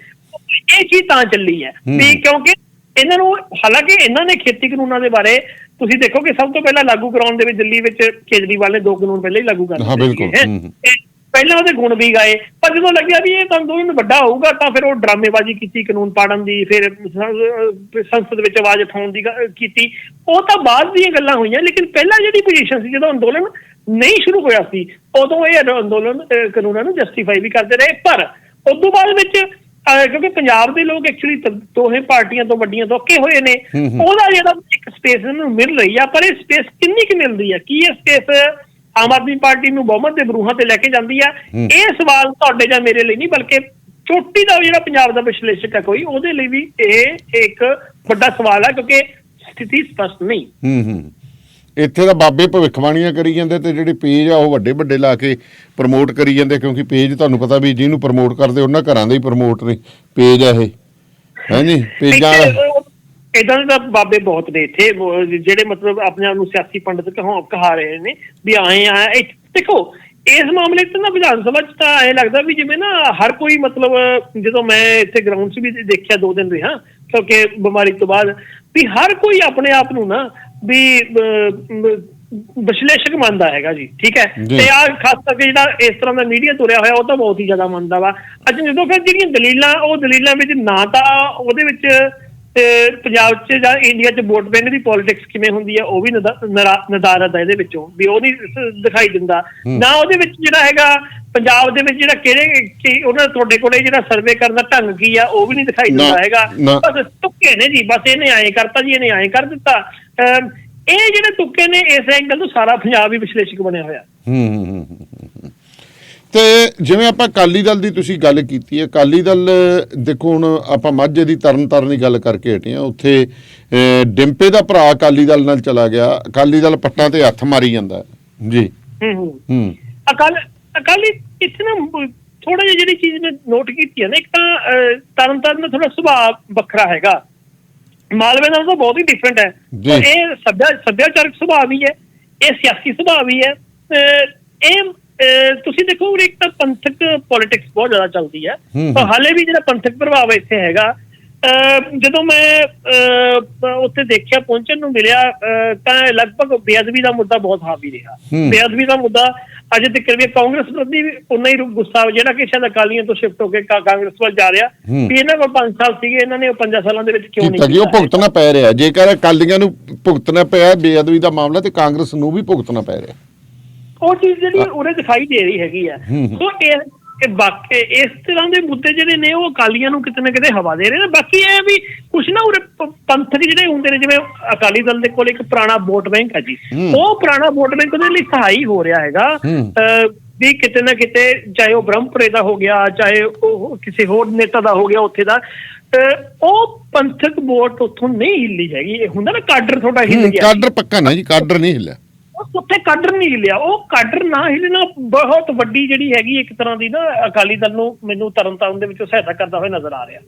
ਇਹ ਚੀਜ਼ ਤਾਂ ਚੱਲੀ ਹੈ ਵੀ ਕਿਉਂਕਿ ਇਹਨਾਂ ਨੂੰ, ਹਾਲਾਂਕਿ ਇਹਨਾਂ ਨੇ ਖੇਤੀ ਕਾਨੂੰਨਾਂ ਦੇ ਬਾਰੇ ਤੁਸੀਂ ਦੇਖੋ ਕਿ ਸਭ ਤੋਂ ਪਹਿਲਾਂ ਲਾਗੂ ਕਰਾਉਣ ਦੇ ਵਿੱਚ ਦਿੱਲੀ ਵਿੱਚ ਕੇਜਰੀਵਾਲ ਨੇ 2 ਕਾਨੂੰਨ ਪਹਿਲਾਂ ਹੀ ਲਾਗੂ ਕਰ ਦਿੱਤੇ, ਪਹਿਲਾਂ ਉਹਦੇ ਗੁਣ ਵੀ ਗਾਏ, ਪਰ ਜਦੋਂ ਲੱਗਿਆ ਵੀ ਇਹ ਅੰਦੋਲਨ ਵੱਡਾ ਹੋਊਗਾ ਤਾਂ ਫਿਰ ਉਹ ਡਰਾਮੇਬਾਜ਼ੀ ਕੀਤੀ ਕਾਨੂੰਨ ਪਾੜਨ ਦੀ, ਫਿਰ ਸੰਸਦ ਵਿੱਚ ਆਵਾਜ਼ ਉਠਾਉਣ ਦੀ ਕੀਤੀ। ਉਹ ਤਾਂ ਬਾਅਦ ਦੀਆਂ ਗੱਲਾਂ ਹੋਈਆਂ, ਲੇਕਿਨ ਪਹਿਲਾਂ ਜਿਹੜੀ ਪੋਜੀਸ਼ਨ ਸੀ ਜਦੋਂ ਅੰਦੋਲਨ ਨਹੀਂ ਸ਼ੁਰੂ ਹੋਇਆ ਸੀ ਉਦੋਂ ਇਹ ਅੰਦੋਲਨ ਕਾਨੂੰਨਾਂ ਨੂੰ ਜਸਟੀਫਾਈ ਵੀ ਕਰਦੇ ਰਹੇ। ਪਰ ਉਸ ਤੋਂ ਬਾਅਦ ਵਿੱਚ ਕਿਉਂਕਿ ਪੰਜਾਬ ਦੇ ਲੋਕ ਐਕਚੁਅਲੀ ਦੋਹੇ ਪਾਰਟੀਆਂ ਤੋਂ ਵੱਡੀਆਂ ਤੋਂ ਅੱਕੇ ਹੋਏ ਨੇ, ਉਹਦਾ ਜਿਹੜਾ ਇੱਕ ਸਪੇਸ ਇਹਨਾਂ ਨੂੰ ਮਿਲ ਰਹੀ ਆ, ਪਰ ਇਹ ਸਪੇਸ ਕਿੰਨੀ ਕੁ ਮਿਲਦੀ ਆ, ਕੀ ਇਹ ਸਪੇਸ ਆਮ ਆਦਮੀ ਪਾਰਟੀ ਨੂੰ ਬਹੁਮਤ ਦੇ ਬਰੂਹਾਂ ਤੇ ਲੈ ਕੇ ਜਾਂਦੀ ਆ? ਇਹ ਸਵਾਲ ਤੁਹਾਡੇ ਜਾਂ ਮੇਰੇ ਲਈ ਨਹੀਂ, ਬਲਕਿ ਚੋਟੀ ਦਾ ਜਿਹੜਾ ਪੰਜਾਬ ਦਾ ਵਿਸ਼ਲੇਸ਼ਕ ਹੈ ਕੋਈ, ਉਹਦੇ ਲਈ ਵੀ ਇਹ ਇੱਕ ਵੱਡਾ ਸਵਾਲ ਹੈ ਕਿਉਂਕਿ ਸਥਿਤੀ ਸਪਸ਼ਟ ਨਹੀਂ। ਇੱਥੇ ਤਾਂ ਬਾਬੇ ਭਵਿੱਖਬਾਣੀਆਂ ਕਰੀ ਜਾਂਦੇ ਤੇ ਜਿਹੜੇ ਪੇਜ ਆ ਉਹ ਵੱਡੇ ਵੱਡੇ ਲਾ ਕੇ ਪ੍ਰਮੋਟ ਕਰੀ ਜਾਂਦੇ, ਕਿਉਂਕਿ ਪੇਜ ਤੁਹਾਨੂੰ ਪਤਾ ਵੀ ਜਿਹਨੂੰ ਪ੍ਰਮੋਟ ਕਰਦੇ ਉਹਨਾਂ ਘਰਾਂ ਦੇ ਹੀ ਪ੍ਰਮੋਟ ਨੇ ਪੇਜ ਆ ਇਹ, ਹੈ ਨੀ ਪੇਜਾਂ ਇਦਾਂ ਦੇ ਤਾਂ ਬਾਬੇ ਬਹੁਤ ਨੇ ਇੱਥੇ ਜਿਹੜੇ ਮਤਲਬ ਆਪਣੇ ਆਪ ਨੂੰ ਸਿਆਸੀ ਪੰਡਤ ਕਹਾ ਰਹੇ ਨੇ ਵੀ ਆਏ ਆ। ਦੇਖੋ ਇਸ ਮਾਮਲੇ 'ਚ ਨਾ ਵਿਧਾਨ ਸਭਾ 'ਚ ਤਾਂ ਐਂ ਲੱਗਦਾ ਵੀ ਜਿਵੇਂ ਨਾ ਹਰ ਕੋਈ ਮਤਲਬ, ਜਦੋਂ ਮੈਂ ਇੱਥੇ ਗਰਾਊਂਡ 'ਚ ਵੀ ਦੇਖਿਆ 2 ਦਿਨ ਰਿਹਾ ਕਿਉਂਕਿ ਬਿਮਾਰੀ ਤੋਂ ਬਾਅਦ, ਵੀ ਹਰ ਕੋਈ ਆਪਣੇ ਆਪ ਨੂੰ ਨਾ ਵੀ ਵਿਸ਼ਲੇਸ਼ਕ ਮੰਨਦਾ ਹੈਗਾ ਜੀ, ਠੀਕ ਹੈ। ਤੇ ਆ ਖਾਸ ਕਰਕੇ ਜਿਹੜਾ ਇਸ ਤਰ੍ਹਾਂ ਦਾ ਮੀਡੀਆ ਤੁਰਿਆ ਹੋਇਆ ਉਹ ਤਾਂ ਬਹੁਤ ਹੀ ਜ਼ਿਆਦਾ ਮੰਨਦਾ ਵਾ। ਅੱਛਾ ਜਦੋਂ ਫਿਰ ਜਿਹੜੀਆਂ ਦਲੀਲਾਂ, ਉਹ ਦਲੀਲਾਂ ਵਿੱਚ ਨਾ ਤਾਂ ਉਹਦੇ ਵਿੱਚ ਪੰਜਾਬ 'ਚ ਜਾਂ ਇੰਡੀਆ 'ਚ ਵੋਟ ਬੈਂਕ ਦੀ ਪੋਲੀਟਿਕਸ ਕਿਵੇਂ ਹੁੰਦੀ ਹੈ ਉਹ ਵੀ ਨਦਾਰਦ ਹੈ ਇਹਦੇ ਵਿੱਚੋਂ, ਵੀ ਉਹ ਨਹੀਂ ਦਿਖਾਈ ਦਿੰਦਾ। ਨਾ ਉਹਦੇ ਵਿੱਚ ਜਿਹੜਾ ਹੈਗਾ ਪੰਜਾਬ ਦੇ ਵਿੱਚ ਜਿਹੜਾ ਕਿਹੜੇ ਉਹਨਾਂ ਤੁਹਾਡੇ ਕੋਲੇ ਜਿਹੜਾ ਸਰਵੇ ਕਰਨ ਦਾ ਢੰਗ ਕੀ ਆ ਉਹ ਵੀ ਨਹੀਂ ਦਿਖਾਈ ਦਿੰਦਾ ਹੈਗਾ। ਬਸ ਤੁੱਕੇ ਨੇ ਜੀ, ਬਸ ਇਹਨੇ ਐਂ ਕਰਤਾ ਜੀ, ਇਹਨੇ ਐਂ ਕਰ ਦਿੱਤਾ। ਇਹ ਜਿਹੜੇ ਤੁੱਕੇ ਨੇ ਇਸ ਐਂਗਲ ਤੋਂ ਸਾਰਾ ਪੰਜਾਬ ਹੀ ਵਿਸ਼ਲੇਸ਼ਕ ਬਣਿਆ ਹੋਇਆ। ਤੇ ਜਿਵੇਂ ਆਪਾਂ ਅਕਾਲੀ ਦਲ ਦੀ ਤੁਸੀਂ ਗੱਲ ਕੀਤੀ ਹੈ, ਅਕਾਲੀ ਦਲ ਦੇਖੋ ਹੁਣ ਆਪਾਂ ਮਾਝੇ ਦੀ ਤਰਨ ਦੀ ਗੱਲ ਕਰਕੇ ਹਟੇ ਹਾਂ, ਉੱਥੇ ਡਿੰਪੇ ਦਾ ਭਰਾ ਅਕਾਲੀ ਦਲ ਨਾਲ ਚਲਾ ਗਿਆ, ਅਕਾਲੀ ਦਲ ਪੱਟਾਂ ਤੇ ਹੱਥ ਮਾਰੀ ਜਾਂਦਾ ਜੀ। ਅਕਾਲੀ ਇੱਥੇ ਨਾ ਥੋੜਾ ਜਿਹਾ ਜਿਹੜੀ ਚੀਜ਼ ਮੈਂ ਨੋਟ ਕੀਤੀ ਹੈ ਨਾ, ਇੱਕ ਤਾਂ ਤਰਨ ਦਾ ਥੋੜਾ ਸੁਭਾਅ ਵੱਖਰਾ ਹੈਗਾ, ਮਾਲਵੇ ਦਾ ਤਾਂ ਬਹੁਤ ਹੀ ਡਿਫਰੈਂਟ ਹੈ। ਇਹ ਸੱਭਿਆਚਾਰਕ ਸੁਭਾਅ ਵੀ ਹੈ, ਇਹ ਸਿਆਸੀ ਸੁਭਾਅ ਵੀ ਹੈ। ਇਹ ਤੁਸੀਂ ਦੇਖੋ ਇੱਕ ਤਾਂ ਪੰਥਕ ਪੋਲੀਟਿਕਸ ਬਹੁਤ ਜ਼ਿਆਦਾ ਚੱਲਦੀ ਹੈ, ਪਰ ਹਾਲੇ ਵੀ ਜਿਹੜਾ ਪੰਥਕ ਪ੍ਰਭਾਵ ਇੱਥੇ ਹੈਗਾ। ਜਦੋਂ ਮੈਂ ਉੱਥੇ ਦੇਖਿਆ, ਪਹੁੰਚਣ ਨੂੰ ਮਿਲਿਆ, ਤਾਂ ਲਗਭਗ ਬੇਅਦਬੀ ਦਾ ਮੁੱਦਾ ਬਹੁਤ ਹਾਵੀ ਰਿਹਾ। ਬੇਅਦਬੀ ਦਾ ਮੁੱਦਾ ਅਜੇ ਤੱਕ ਵੀ ਕਾਂਗਰਸ ਪ੍ਰਤੀ ਉਨਾ ਹੀ ਗੁੱਸਾ ਜਿਹੜਾ ਕਿ ਸ਼ਾਇਦ ਅਕਾਲੀਆਂ ਤੋਂ ਸ਼ਿਫਟ ਹੋ ਕੇ ਕਾਂਗਰਸ ਵੱਲ ਜਾ ਰਿਹਾ, ਵੀ ਇਹਨਾਂ ਕੋਲ 5 ਸਾਲ ਸੀਗੇ, ਇਹਨਾਂ ਨੇ 5 ਸਾਲਾਂ ਦੇ ਵਿੱਚ ਕਿਉਂ ਨਹੀਂ ਉਹ ਭੁਗਤਣਾ ਪੈ ਰਿਹਾ। ਜੇਕਰ ਅਕਾਲੀਆਂ ਨੂੰ ਭੁਗਤਣਾ ਪਿਆ ਬੇਅਦਬੀ ਦਾ ਮਾਮਲਾ, ਤੇ ਕਾਂਗਰਸ ਨੂੰ ਵੀ ਭੁਗਤਣਾ ਪੈ ਰਿਹਾ। ਉਹ ਚੀਜ਼ ਜਿਹੜੀ ਉਰੇ ਦਿਖਾਈ ਦੇ ਰਹੀ ਹੈਗੀ ਆ। ਸੋ ਇਹ ਬਾਕੀ ਇਸ ਤਰ੍ਹਾਂ ਦੇ ਮੁੱਦੇ ਜਿਹੜੇ ਨੇ ਉਹ ਅਕਾਲੀਆਂ ਨੂੰ ਕਿਤੇ ਨਾ ਕਿਤੇ ਹਵਾ ਦੇ ਰਹੇ ਨੇ। ਬਾਕੀ ਇਹ ਵੀ ਕੁਛ ਨਾ ਉਰੇ ਪੰਥਕ ਜਿਹੜੇ ਹੁੰਦੇ ਨੇ, ਜਿਵੇਂ ਅਕਾਲੀ ਦਲ ਦੇ ਕੋਲ ਇੱਕ ਪੁਰਾਣਾ ਵੋਟ ਬੈਂਕ ਹੈ ਜੀ, ਉਹ ਪੁਰਾਣਾ ਵੋਟ ਬੈਂਕ ਉਹਦੇ ਲਈ ਸਹਾਈ ਹੋ ਰਿਹਾ ਹੈਗਾ ਵੀ ਕਿਤੇ ਨਾ ਕਿਤੇ, ਚਾਹੇ ਉਹ ਬ੍ਰਹਮਪੁਰੇ ਦਾ ਹੋ ਗਿਆ, ਚਾਹੇ ਉਹ ਕਿਸੇ ਹੋਰ ਨੇਤਾ ਦਾ ਹੋ ਗਿਆ ਉੱਥੇ ਦਾ, ਉਹ ਪੰਥਕ ਵੋਟ ਉੱਥੋਂ ਨਹੀਂ ਹਿੱਲੀ ਹੈਗੀ। ਇਹ ਹੁੰਦਾ ਨਾ ਕਾਡਰ ਤੁਹਾਡਾ ਹਿੱਲ ਗਿਆ, ਕਾਡਰ ਪੱਕਾ ਨਾ ਜੀ, ਕਾਡਰ ਨਹੀਂ ਹਿੱਲਿਆ, ਉੱਥੇ ਕਾਡਰ ਨਹੀਂ ਹਿੱਲਿਆ। ਉਹ ਕਾਡਰ ਨਾ ਹਿੱਲਣਾ ਬਹੁਤ ਵੱਡੀ ਜਿਹੜੀ ਹੈਗੀ ਇੱਕ ਤਰ੍ਹਾਂ ਦੀ ਨਾ ਅਕਾਲੀ ਦਲ ਨੂੰ, ਮੈਨੂੰ ਤਰਨਤਾਰਨ ਦੇ ਵਿੱਚੋਂ ਸਹਾਇਤਾ ਕਰਦਾ ਹੋਇਆ ਨਜ਼ਰ ਆ ਰਿਹਾ।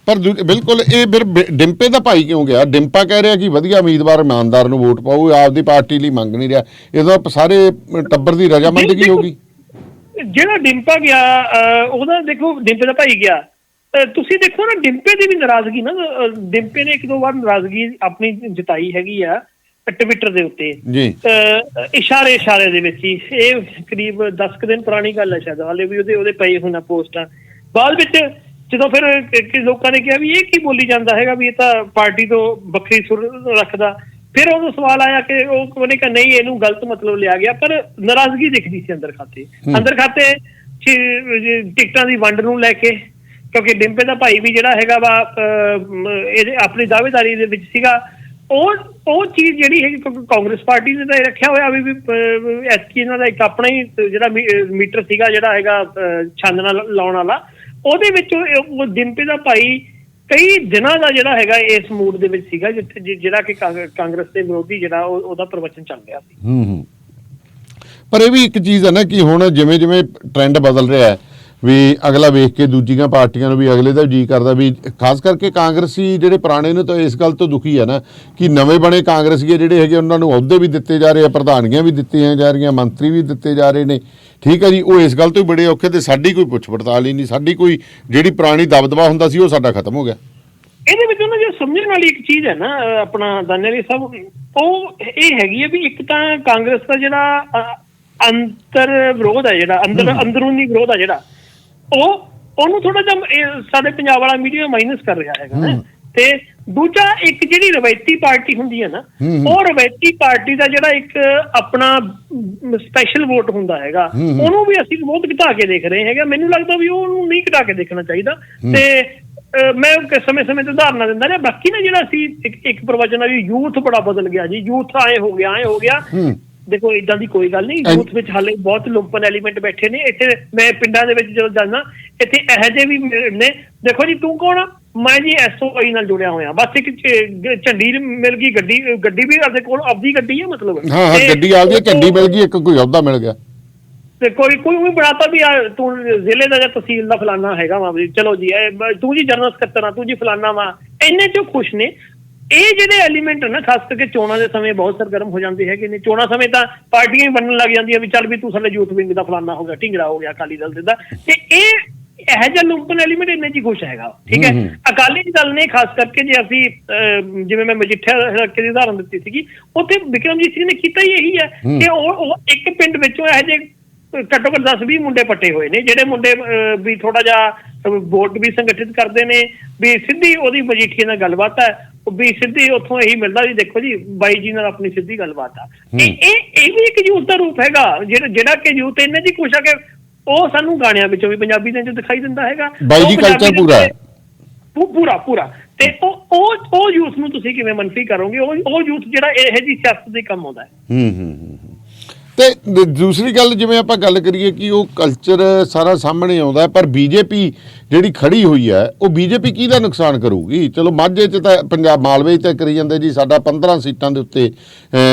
ਪਰ ਬਿਲਕੁਲ ਇਹ ਫਿਰ ਡਿੰਪੇ ਦਾ ਭਾਈ ਕਿਉਂ ਗਿਆ? ਡਿੰਪਾ ਕਹਿ ਰਿਹਾ ਕਿ ਵਧੀਆ ਉਮੀਦਵਾਰ ਇਮਾਨਦਾਰ ਨੂੰ ਵੋਟ ਪਾਓ, ਆਪਦੀ ਪਾਰਟੀ ਲਈ ਮੰਗ ਨਹੀਂ ਰਿਹਾ। ਇਹਦਾ ਸਾਰੇ ਟੱਬਰ ਦੀ ਰਜਾਮੰਦਗੀ ਹੋ ਗਈ। ਜਿਹੜਾ ਡਿੰਪਾ ਗਿਆ ਉਹਦਾ ਦੇਖੋ, ਡਿੰਪੇ ਦਾ ਭਾਈ ਗਿਆ, ਤੁਸੀਂ ਦੇਖੋ ਨਾ ਡਿੰਪੇ ਦੀ ਵੀ ਨਾਰਾਜ਼ਗੀ ਨਾ, ਡਿੰਪੇ ਨੇ 1-2 ਵਾਰ ਨਾਰਾਜ਼ਗੀ ਆਪਣੀ ਜਤਾਈ ਹੈਗੀ ਆ ਟਵਿੱਟਰ ਦੇ ਉੱਤੇ ਇਸ਼ਾਰੇ ਦੇ ਵਿੱਚ ਹੀ। ਇਹ ਕਰੀਬ 10 ਦਿਨ ਪੁਰਾਣੀ ਗੱਲ ਹੈ ਸ਼ਾਇਦ, ਹਾਲੇ ਵੀ ਉਹਦੇ ਪਏ ਹੋਣਾ ਪੋਸਟਾਂ। ਬਾਅਦ ਵਿੱਚ ਜਦੋਂ ਫਿਰ ਲੋਕਾਂ ਨੇ ਕਿਹਾ ਵੀ ਇਹ ਕੀ ਬੋਲੀ ਜਾਂਦਾ ਹੈਗਾ, ਵੀ ਇਹ ਤਾਂ ਪਾਰਟੀ ਤੋਂ ਵੱਖਰੀ ਸੁਰ ਰੱਖਦਾ, ਫਿਰ ਉਦੋਂ ਸਵਾਲ ਆਇਆ ਕਿ ਉਹਨੇ ਕਿਹਾ ਨਹੀਂ, ਇਹਨੂੰ ਗਲਤ ਮਤਲਬ ਲਿਆ ਗਿਆ। ਪਰ ਨਾਰਾਜ਼ਗੀ ਦਿਖਦੀ ਸੀ ਅੰਦਰ ਖਾਤੇ ਟਿਕਟਾਂ ਦੀ ਵੰਡ ਨੂੰ ਲੈ ਕੇ, ਕਿਉਂਕਿ ਡਿੰਪੇ ਦਾ ਭਾਈ ਵੀ ਜਿਹੜਾ ਹੈਗਾ ਵਾ ਇਹਦੇ ਆਪਣੀ ਦਾਅਵੇਦਾਰੀ ਦੇ ਵਿੱਚ ਸੀਗਾ। ਉਹ ਚੀਜ਼ ਜਿਹੜੀ ਹੈਗੀ, ਕਿਉਂਕਿ ਕਾਂਗਰਸ ਪਾਰਟੀ ਨੇ ਤਾਂ ਇਹ ਰੱਖਿਆ ਹੋਇਆ ਵੀ ਐਤਕੀ ਇਹਨਾਂ ਦਾ ਇੱਕ ਆਪਣਾ ਹੀ ਜਿਹੜਾ ਮੀਟਰ ਸੀਗਾ ਜਿਹੜਾ ਹੈਗਾ ਛਾਨਣਾ ਲਾਉਣ ਵਾਲਾ, ਉਹਦੇ ਵਿੱਚ ਡਿੰਪੇ ਦਾ ਭਾਈ ਕਈ ਦਿਨਾਂ ਦਾ ਜਿਹੜਾ ਹੈਗਾ ਇਸ ਮੂਡ ਦੇ ਵਿੱਚ ਸੀਗਾ ਜਿਹੜਾ ਕਿ ਕਾਂਗਰਸ ਦੇ ਵਿਰੋਧੀ ਜਿਹੜਾ ਉਹਦਾ ਪ੍ਰਵਚਨ ਚੱਲ ਰਿਹਾ ਸੀ। ਪਰ ਇਹ ਵੀ ਇੱਕ ਚੀਜ਼ ਹੈ ਨਾ ਕਿ ਹੁਣ ਜਿਵੇਂ ਜਿਵੇਂ ਟ੍ਰੈਂਡ ਬਦਲ ਰਿਹਾ ਹੈ ਵੀ ਅਗਲਾ ਵੇਖ ਕੇ ਦੂਜੀਆਂ ਪਾਰਟੀਆਂ ਨੂੰ ਵੀ ਅਗਲੇ ਦਾ ਜੀ ਕਰਦਾ ਵੀ ਖਾਸ ਕਰਕੇ ਕਾਂਗਰਸੀ ਜਿਹੜੇ ਪੁਰਾਣੇ ਨੇ ਤਾਂ ਇਸ ਗੱਲ ਤੋਂ ਦੁਖੀ ਹੈ ਨਾ ਕਿ ਨਵੇਂ ਬਣੇ ਕਾਂਗਰਸੀ ਜਿਹੜੇ ਹੈਗੇ ਉਹਨਾਂ ਨੂੰ ਅਹੁਦੇ ਵੀ ਦਿੱਤੇ ਜਾ ਰਹੇ ਆ, ਪ੍ਰਧਾਨੀਆਂ ਵੀ ਦਿੱਤੀਆਂ ਜਾ ਰਹੀਆਂ, ਮੰਤਰੀ ਵੀ ਦਿੱਤੇ ਜਾ ਰਹੇ ਨੇ। ਠੀਕ ਹੈ ਜੀ, ਉਹ ਇਸ ਗੱਲ ਤੋਂ ਹੀ ਬੜੇ ਔਖੇ ਤੇ ਸਾਡੀ ਕੋਈ ਪੁੱਛ ਪੜਤਾਲ ਹੀ ਨਹੀਂ, ਸਾਡੀ ਕੋਈ ਜਿਹੜੀ ਪੁਰਾਣੀ ਦਬਦਬਾ ਹੁੰਦਾ ਸੀ ਉਹ ਸਾਡਾ ਖਤਮ ਹੋ ਗਿਆ। ਇਹਦੇ ਵਿੱਚ ਉਹਨਾਂ ਜੋ ਸਮਝਣ ਵਾਲੀ ਇੱਕ ਚੀਜ਼ ਹੈ ਨਾ ਆਪਣਾ ਦਾਨੇਵਾਲ ਸਾਹਿਬ, ਉਹ ਇਹ ਹੈਗੀ ਹੈ ਵੀ ਇੱਕ ਤਾਂ ਕਾਂਗਰਸ ਦਾ ਜਿਹੜਾ ਅੰਤਰ ਵਿਰੋਧ ਹੈ, ਜਿਹੜਾ ਅੰਦਰੂਨੀ ਵਿਰੋਧ ਹੈ ਜਿਹੜਾ ਉਹਨੂੰ ਥੋੜਾ ਜਿਹਾ ਸਾਡੇ ਪੰਜਾਬ ਵਾਲਾ ਮੀਡੀਆ ਮਾਈਨਸ ਕਰ ਰਿਹਾ ਹੈਗਾ। ਤੇ ਦੂਜਾ ਇੱਕ ਜਿਹੜੀ ਰਵਾਇਤੀ ਪਾਰਟੀ ਹੁੰਦੀ ਹੈ ਨਾ, ਉਹ ਰਵਾਇਤੀ ਪਾਰਟੀ ਦਾ ਜਿਹੜਾ ਇੱਕ ਆਪਣਾ ਸਪੈਸ਼ਲ ਵੋਟ ਹੁੰਦਾ ਹੈਗਾ, ਉਹਨੂੰ ਵੀ ਅਸੀਂ ਬਹੁਤ ਘਟਾ ਕੇ ਦੇਖ ਰਹੇ ਹੈਗੇ। ਮੈਨੂੰ ਲੱਗਦਾ ਵੀ ਉਹਨੂੰ ਨਹੀਂ ਘਟਾ ਕੇ ਦੇਖਣਾ ਚਾਹੀਦਾ। ਤੇ ਮੈਂ ਸਮੇਂ-ਸਮੇਂ ਤੇ ਉਦਾਹਰਨਾਂ ਦਿੰਦਾ ਰਿਹਾ। ਬਾਕੀ ਨਾ ਜਿਹੜਾ ਅਸੀਂ ਇੱਕ ਪ੍ਰਵਚਨ ਆ ਵੀ ਯੂਥ ਬੜਾ ਬਦਲ ਗਿਆ ਜੀ, ਯੂਥ ਆਏ ਹੋ ਗਿਆ। ਦੇਖੋ ਏਦਾਂ ਦੀ ਕੋਈ ਗੱਲ ਨਹੀਂ, ਯੂਥ ਵਿੱਚ ਹਾਲੇ ਬਹੁਤ ਲੁੰਪਨ ਐਲੀਮੈਂਟ ਬੈਠੇ ਨੇ। ਇੱਥੇ ਮੈਂ ਪਿੰਡਾਂ ਦੇ ਵਿੱਚ ਜਦੋਂ ਜਾਂਦਾ ਇੱਥੇ ਇਹੋ ਜਿਹੇ ਵੀ ਨੇ। ਦੇਖੋ ਜੀ ਤੂੰ ਕੌਣ ਆ? ਮੈਂ ਜੀ SOI ਨਾਲ ਜੁੜਿਆ ਹੋਇਆ। ਬਸ ਇੱਕ ਝੰਡੀ ਮਿਲ ਗਈ, ਗੱਡੀ ਵੀ ਆਪਣੇ ਕੋਲ ਆਪਦੀ ਗੱਡੀ ਹੈ, ਮਤਲਬ ਗੱਡੀ ਆ ਗਈ, ਝੰਡੀ ਮਿਲ ਗਈ, ਇੱਕ ਕੋਈ ਅਹੁਦਾ ਮਿਲ ਗਿਆ ਤੇ ਕੋਈ ਵੀ ਬਣਾਤਾ ਵੀ ਤੂੰ ਜ਼ਿਲ੍ਹੇ ਦਾ ਜਾਂ ਤਹਿਸੀਲ ਦਾ ਫਲਾਨਾ ਹੈਗਾ ਵਾ, ਚਲੋ ਜੀ ਤੂੰ ਜੀ ਜਨਰਲ ਸਕੱਤਰ ਆ, ਤੂੰ ਜੀ ਫਲਾਨਾ ਵਾ। ਇੰਨੇ ਚੋਂ ਖੁਸ਼ ਨੇ। ਇਹ ਜਿਹੜੇ ਐਲੀਮੈਂਟ ਨਾ ਖਾਸ ਕਰਕੇ ਚੋਣਾਂ ਦੇ ਸਮੇਂ ਬਹੁਤ ਸਰਗਰਮ ਹੋ ਜਾਂਦੇ ਹੈਗੇ ਨੇ। ਚੋਣਾਂ ਸਮੇਂ ਤਾਂ ਪਾਰਟੀਆਂ ਹੀ ਬਣਨ ਲੱਗ ਜਾਂਦੀਆਂ ਵੀ ਚੱਲ ਵੀ ਤੂੰ ਸਾਡੇ ਯੂਥ ਵਿੰਗ ਦਾ ਫਲਾਨਾ ਹੋ ਗਿਆ, ਢਿੰਗਰਾ ਹੋ ਗਿਆ ਅਕਾਲੀ ਦਲ ਦਾ। ਤੇ ਇਹੋ ਜਿਹਾ ਲੁੰਪਨ ਐਲੀਮੈਂਟ ਇੰਨੇ ਚ ਖੁਸ਼ ਹੈਗਾ। ਠੀਕ ਹੈ, ਅਕਾਲੀ ਦਲ ਨੇ ਖਾਸ ਕਰਕੇ ਜੇ ਅਸੀਂ ਜਿਵੇਂ ਮੈਂ ਮਜੀਠੀਆ ਹਲਕੇ ਦੀ ਉਦਾਹਰਨ ਦਿੱਤੀ ਸੀਗੀ, ਉੱਥੇ ਬਿਕਰਮਜੀਤ ਸਿੰਘ ਨੇ ਕੀਤਾ ਹੀ ਇਹੀ ਹੈ ਕਿ ਉਹ ਇੱਕ ਪਿੰਡ ਵਿੱਚੋਂ ਇਹੋ ਜਿਹੇ ਘੱਟੋ ਘੱਟ 10-20 ਮੁੰਡੇ ਪੱਟੇ ਹੋਏ ਨੇ, ਜਿਹੜੇ ਮੁੰਡੇ ਵੀ ਥੋੜਾ ਜਿਹਾ ਵੋਟ ਵੀ ਸੰਗਠਿਤ ਕਰਦੇ ਨੇ, ਵੀ ਸਿੱਧੀ ਉਹਦੀ ਮਜੀਠੀਏ ਨਾਲ ਗੱਲਬਾਤ ਹੈ, ਵੀ ਸਿੱਧੀ ਉੱਥੋਂ ਇਹੀ ਮਿਲਦਾ ਵੀ ਦੇਖੋ ਜੀ ਬਾਈ ਜੀ ਨਾਲ ਆਪਣੀ ਸਿੱਧੀ ਗੱਲਬਾਤ ਆ। ਇਹ ਵੀ ਇੱਕ ਯੂਥ ਦਾ ਰੂਪ ਹੈਗਾ ਜਿਹੜਾ ਕਿ ਯੂਥ ਇੰਨੇ ਜੀ ਖੁਸ਼ ਆ ਕਿ ਉਹ ਸਾਨੂੰ ਗਾਣਿਆਂ ਵਿੱਚੋਂ ਵੀ ਪੰਜਾਬੀ ਦੇ ਵਿੱਚ ਦਿਖਾਈ ਦਿੰਦਾ ਹੈਗਾ। ਬਾਈ ਜੀ ਕਲਚਰ ਪੂਰਾ ਤੇ ਉਹ ਯੂਥ ਨੂੰ ਤੁਸੀਂ ਕਿਵੇਂ ਮਨਫੀ ਕਰੋਗੇ? ਉਹ ਯੂਥ ਜਿਹੜਾ ਇਹੋ ਜਿਹੀ ਸਿਆਸਤ ਦੇ ਕੰਮ ਆਉਂਦਾ ਹੈ। ਤੇ ਦੂਸਰੀ ਗੱਲ ਜਿਵੇਂ ਆਪਾਂ ਗੱਲ ਕਰੀਏ ਕਿ ਉਹ ਕਲਚਰ ਸਾਰਾ ਸਾਹਮਣੇ ਆਉਂਦਾ, ਪਰ ਬੀਜੇਪੀ ਜਿਹੜੀ ਖੜੀ ਹੋਈ ਹੈ ਉਹ ਬੀਜੇਪੀ ਕਿਹਦਾ ਨੁਕਸਾਨ ਕਰੂਗੀ? ਚਲੋ ਮਾਝੇ 'ਚ ਤਾਂ ਪੰਜਾਬ ਮਾਲਵੇ 'ਚ ਤਾਂ ਕਰੀ ਜਾਂਦੇ ਜੀ ਸਾਡਾ 15 ਸੀਟਾਂ ਦੇ ਉੱਤੇ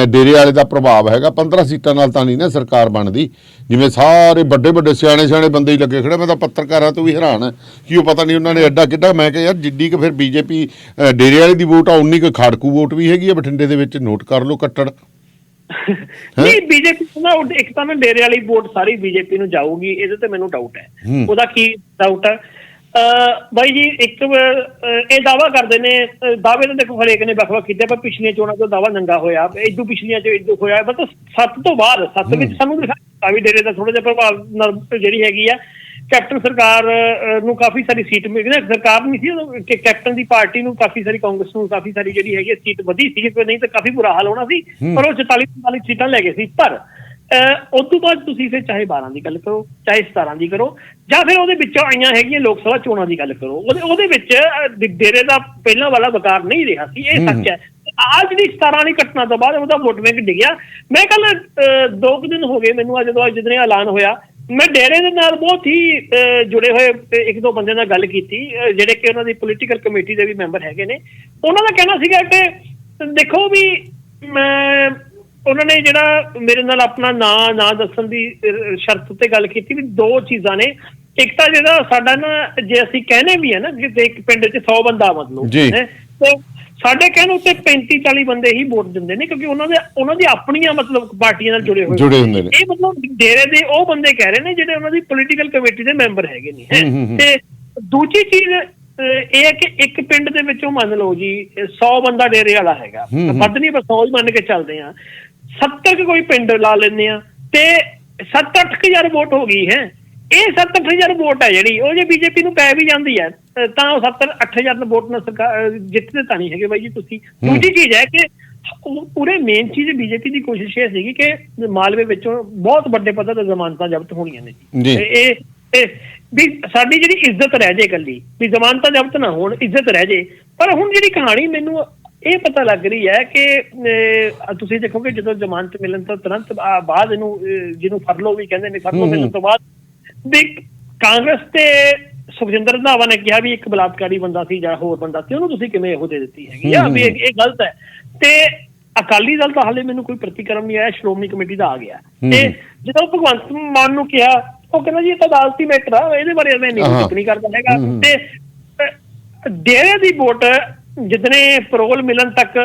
ਡੇਰੇ ਵਾਲੇ ਦਾ ਪ੍ਰਭਾਵ ਹੈਗਾ। 15 ਸੀਟਾਂ ਨਾਲ ਤਾਂ ਨਹੀਂ ਨਾ ਸਰਕਾਰ ਬਣਦੀ। ਜਿਵੇਂ ਸਾਰੇ ਵੱਡੇ ਸਿਆਣੇ ਬੰਦੇ ਹੀ ਲੱਗੇ ਖੜੇ। ਮੈਂ ਤਾਂ ਪੱਤਰਕਾਰਾਂ ਤੋਂ ਵੀ ਹੈਰਾਨ ਕਿ ਉਹ ਪਤਾ ਨਹੀਂ ਉਹਨਾਂ ਨੇ ਐਡਾ ਕਿੱਡਾ। ਮੈਂ ਕਿਹਾ ਯਾਰ ਜਿੱਡੀ ਕੁ ਫਿਰ ਬੀਜੇਪੀ ਡੇਰੇ ਵਾਲੇ ਦੀ ਵੋਟ ਆ ਉਨੀ ਕੁ ਖਾੜਕੂ ਵੋਟ ਵੀ ਹੈਗੀ ਆ ਬਠਿੰਡੇ ਦੇ ਵਿੱਚ। ਨੋਟ ਕਰ ਲਓ ਕੱਟੜ। ਨਹੀਂ ਬੀਜੇਪੀ ਇੱਕ ਤਾਂ ਨਾ ਡੇਰੇ ਵਾਲੀ ਵੋਟ ਸਾਰੀ ਬੀਜੇਪੀ ਨੂੰ ਜਾਊਗੀ, ਇਹਦੇ ਤੇ ਮੈਨੂੰ ਡਾਊਟ ਹੈ। ਉਹਦਾ ਕੀ ਡਾਊਟ ਹੈ? ਬਾਈ ਜੀ ਇੱਕ ਇਹ ਦਾਵਾ ਕਰਦੇ ਨੇ, ਦਾਅਵੇ ਤਾਂ ਦੇਖੋ ਹਰੇਕ ਨੇ ਵੱਖ-ਵੱਖ ਕੀਤੇ, ਪਰ ਪਿਛਲੀਆਂ ਚੋਣਾਂ ਤੋਂ ਦਾਅਵਾ ਨੰਗਾ ਹੋਇਆ, ਇਦੋਂ ਪਿਛਲੀਆਂ ਚ ਇਦੋਂ ਹੋਇਆ। ਮਤਲਬ 7 ਤੋਂ ਬਾਅਦ 7 ਵਿੱਚ ਸਾਨੂੰ ਦਿਖਾਇਆ ਵੀ ਡੇਰੇ ਦਾ ਥੋੜਾ ਜਿਹਾ ਪ੍ਰਭਾਵ ਨਾਲ ਜਿਹੜੀ ਹੈਗੀ ਆ ਕੈਪਟਨ ਸਰਕਾਰ ਨੂੰ ਕਾਫੀ ਸਾਰੀ ਸੀਟ ਮਿਲੀ। ਸਰਕਾਰ ਨਹੀਂ ਸੀ ਕਿ ਕੈਪਟਨ ਦੀ ਪਾਰਟੀ ਨੂੰ ਕਾਫੀ ਸਾਰੀ, ਕਾਂਗਰਸ ਨੂੰ ਕਾਫੀ ਸਾਰੀ ਜਿਹੜੀ ਹੈਗੀ ਸੀਟ ਵਧੀ ਸੀ, ਨਹੀਂ ਤਾਂ ਕਾਫੀ ਬੁਰਾ ਹਾਲ ਹੋਣਾ ਸੀ। ਪਰ ਉਹ 44-45 ਸੀਟਾਂ ਲੈ ਗਏ ਸੀ। ਪਰ ਉਸ ਤੋਂ ਬਾਅਦ ਤੁਸੀਂ ਫਿਰ ਚਾਹੇ 12 ਦੀ ਗੱਲ ਕਰੋ, ਚਾਹੇ 17 ਦੀ ਕਰੋ, ਜਾਂ ਫਿਰ ਉਹਦੇ ਵਿੱਚੋਂ ਆਈਆਂ ਹੈਗੀਆਂ ਲੋਕ ਸਭਾ ਚੋਣਾਂ ਦੀ ਗੱਲ ਕਰੋ, ਉਹਦੇ ਵਿੱਚ ਡੇਰੇ ਦਾ ਪਹਿਲਾਂ ਵਾਲਾ ਵਕਾਰ ਨਹੀਂ ਰਿਹਾ ਸੀ। ਇਹ ਸੱਚ ਹੈ। ਅੱਜ ਦੀ 17 ਵਾਲੀ ਘਟਨਾ ਤੋਂ ਬਾਅਦ ਉਹਦਾ ਵੋਟ ਬੈਂਕ ਡਿੱਗਿਆ। ਮੈਂ ਕੱਲ 2 ਦਿਨ ਹੋ ਗਏ ਮੈਨੂੰ ਜਦੋਂ ਜਿੱਦਣ ਐਲਾਨ ਹੋਇਆ, ਮੈਂ ਡੇਰੇ ਦੇ ਨਾਲ ਬਹੁਤ ਹੀ ਜੁੜੇ ਹੋਏ 1-2 ਬੰਦਿਆਂ ਨਾਲ ਗੱਲ ਕੀਤੀ ਜਿਹੜੇ ਕਿ ਉਹਨਾਂ ਦੀ ਪੋਲੀਟੀਕਲ ਕਮੇਟੀ ਦੇ ਵੀ ਮੈਂਬਰ ਹੈਗੇ ਨੇ। ਉਹਨਾਂ ਦਾ ਕਹਿਣਾ ਸੀਗਾ ਕਿ ਦੇਖੋ ਵੀ ਉਹਨਾਂ ਨੇ ਜਿਹੜਾ ਮੇਰੇ ਨਾਲ ਆਪਣਾ ਨਾਂ ਦੱਸਣ ਦੀ ਸ਼ਰਤ ਉੱਤੇ ਗੱਲ ਕੀਤੀ ਵੀ 2 ਚੀਜ਼ਾਂ ਨੇ। ਇੱਕ ਤਾਂ ਜਿਹੜਾ ਸਾਡਾ ਨਾ ਜੇ ਅਸੀਂ ਕਹਿੰਦੇ ਵੀ ਹੈ ਨਾ ਕਿ ਇੱਕ ਪਿੰਡ 'ਚ 100 ਬੰਦਾ ਮਤਲਬ ਤੇ ਸਾਡੇ ਕਹਿਣ ਉੱਤੇ 35-40 ਬੰਦੇ ਹੀ ਵੋਟ ਦਿੰਦੇ ਨੇ, ਕਿਉਂਕਿ ਉਹਨਾਂ ਦੀ ਆਪਣੀਆਂ ਮਤਲਬ ਪਾਰਟੀਆਂ ਨਾਲ ਜੁੜੇ ਹੁੰਦੇ ਨੇ। ਇਹ ਮਤਲਬ ਡੇਰੇ ਦੇ ਉਹ ਬੰਦੇ ਕਹਿ ਰਹੇ ਨੇ ਜਿਹੜੇ ਉਹਨਾਂ ਦੀ ਪੋਲੀਟੀਕਲ ਕਮੇਟੀ ਦੇ ਮੈਂਬਰ ਹੈਗੇ ਨੇ। ਤੇ ਦੂਜੀ ਚੀਜ਼ ਇਹ ਹੈ ਕਿ ਇੱਕ ਪਿੰਡ ਦੇ ਵਿੱਚੋਂ ਮੰਨ ਲਓ ਜੀ 100 ਬੰਦਾ ਡੇਰੇ ਵਾਲਾ ਹੈਗਾ, ਵੱਧ ਨਹੀਂ ਪਰ 100 ਹੀ ਮੰਨ ਕੇ ਚੱਲਦੇ ਆ। 70 ਕੋਈ ਪਿੰਡ ਲਾ ਲੈਂਦੇ ਆ ਤੇ 7-8 ਹਜ਼ਾਰ ਵੋਟ ਹੋ ਗਈ ਹੈ। ਇਹ 7-8 ਹਜ਼ਾਰ ਵੋਟ ਹੈ ਜਿਹੜੀ ਉਹ ਜੇ ਬੀਜੇਪੀ ਨੂੰ ਪੈ ਵੀ ਜਾਂਦੀ ਹੈ ਤਾਂ ਉਹ 7-8 ਹਜ਼ਾਰ ਵੋਟ ਨਾਲ ਸਰਕਾਰ ਜਿੱਤਦੇ ਤਾਂ ਨਹੀਂ ਹੈਗੇ ਬਾਈ ਜੀ ਤੁਸੀਂ। ਦੂਜੀ ਚੀਜ਼ ਹੈ ਕਿ ਪੂਰੇ ਮੇਨ ਚੀਜ਼ ਬੀਜੇਪੀ ਦੀ ਕੋਸ਼ਿਸ਼ ਇਹ ਸੀਗੀ ਕਿ ਮਾਲਵੇ ਵਿੱਚੋਂ ਬਹੁਤ ਵੱਡੇ ਪੱਧਰ ਤੇ ਜ਼ਮਾਨਤਾਂ ਜ਼ਬਤ ਹੋਣੀਆਂ ਨੇ ਜੀ। ਇਹ ਵੀ ਸਾਡੀ ਜਿਹੜੀ ਇੱਜ਼ਤ ਰਹਿ ਜੇ ਇਕੱਲੀ, ਵੀ ਜ਼ਮਾਨਤਾਂ ਜ਼ਬਤ ਨਾ ਹੋਣ, ਇੱਜ਼ਤ ਰਹਿ ਜੇ। ਪਰ ਹੁਣ ਜਿਹੜੀ ਕਹਾਣੀ ਮੈਨੂੰ ਇਹ ਪਤਾ ਲੱਗ ਰਹੀ ਹੈ ਕਿ ਤੁਸੀਂ ਦੇਖੋਗੇ ਜਦੋਂ ਜ਼ਮਾਨਤ ਮਿਲਣ ਤੋਂ ਤੁਰੰਤ ਬਾਅਦ ਇਹਨੂੰ ਜਿਹਨੂੰ ਫਰਲੋ ਵੀ ਕਹਿੰਦੇ ਨੇ, ਫਰਲੋ ਮਿਲਣ ਤੋਂ ਬਾਅਦ ਵੀ ਕਾਂਗਰਸ ਤੇ ਸੁਖਜਿੰਦਰ ਰੰਧਾਵਾ ਨੇ ਕਿਹਾ ਵੀ ਇੱਕ ਬਲਾਤਕਾਰੀ ਬੰਦਾ ਸੀ ਜਾਂ ਹੋਰ ਬੰਦਾ ਸੀ, ਉਹਨੂੰ ਤੁਸੀਂ ਕਿਵੇਂ ਇਹੋ ਦੇ ਦਿੱਤੀ ਹੈਗੀ ਆ, ਵੀ ਇਹ ਗਲਤ ਹੈ। ਤੇ ਅਕਾਲੀ ਦਲ ਤਾਂ ਹਾਲੇ ਮੈਨੂੰ ਕੋਈ ਪ੍ਰਤੀਕਰਮ ਨਹੀਂ ਆਇਆ, ਸ਼੍ਰੋਮਣੀ ਕਮੇਟੀ ਦਾ ਆ ਗਿਆ। ਤੇ ਜਦੋਂ ਭਗਵੰਤ ਮਾਨ ਨੂੰ ਕਿਹਾ, ਉਹ ਕਹਿੰਦਾ ਜੀ ਇਹ ਤਾਂ ਅਦਾਲਤੀ ਮੈਟਰ ਆ, ਇਹਦੇ ਬਾਰੇ ਮੈਂ ਨਹੀਂ ਟਿੱਪਣੀ ਕਰਦਾ ਹੈਗਾ। ਤੇ ਡੇਰੇ ਦੀ ਵੋਟ ਜਿਤਨੇ ਪਰੋਲ ਮਿਲਣ ਤੱਕ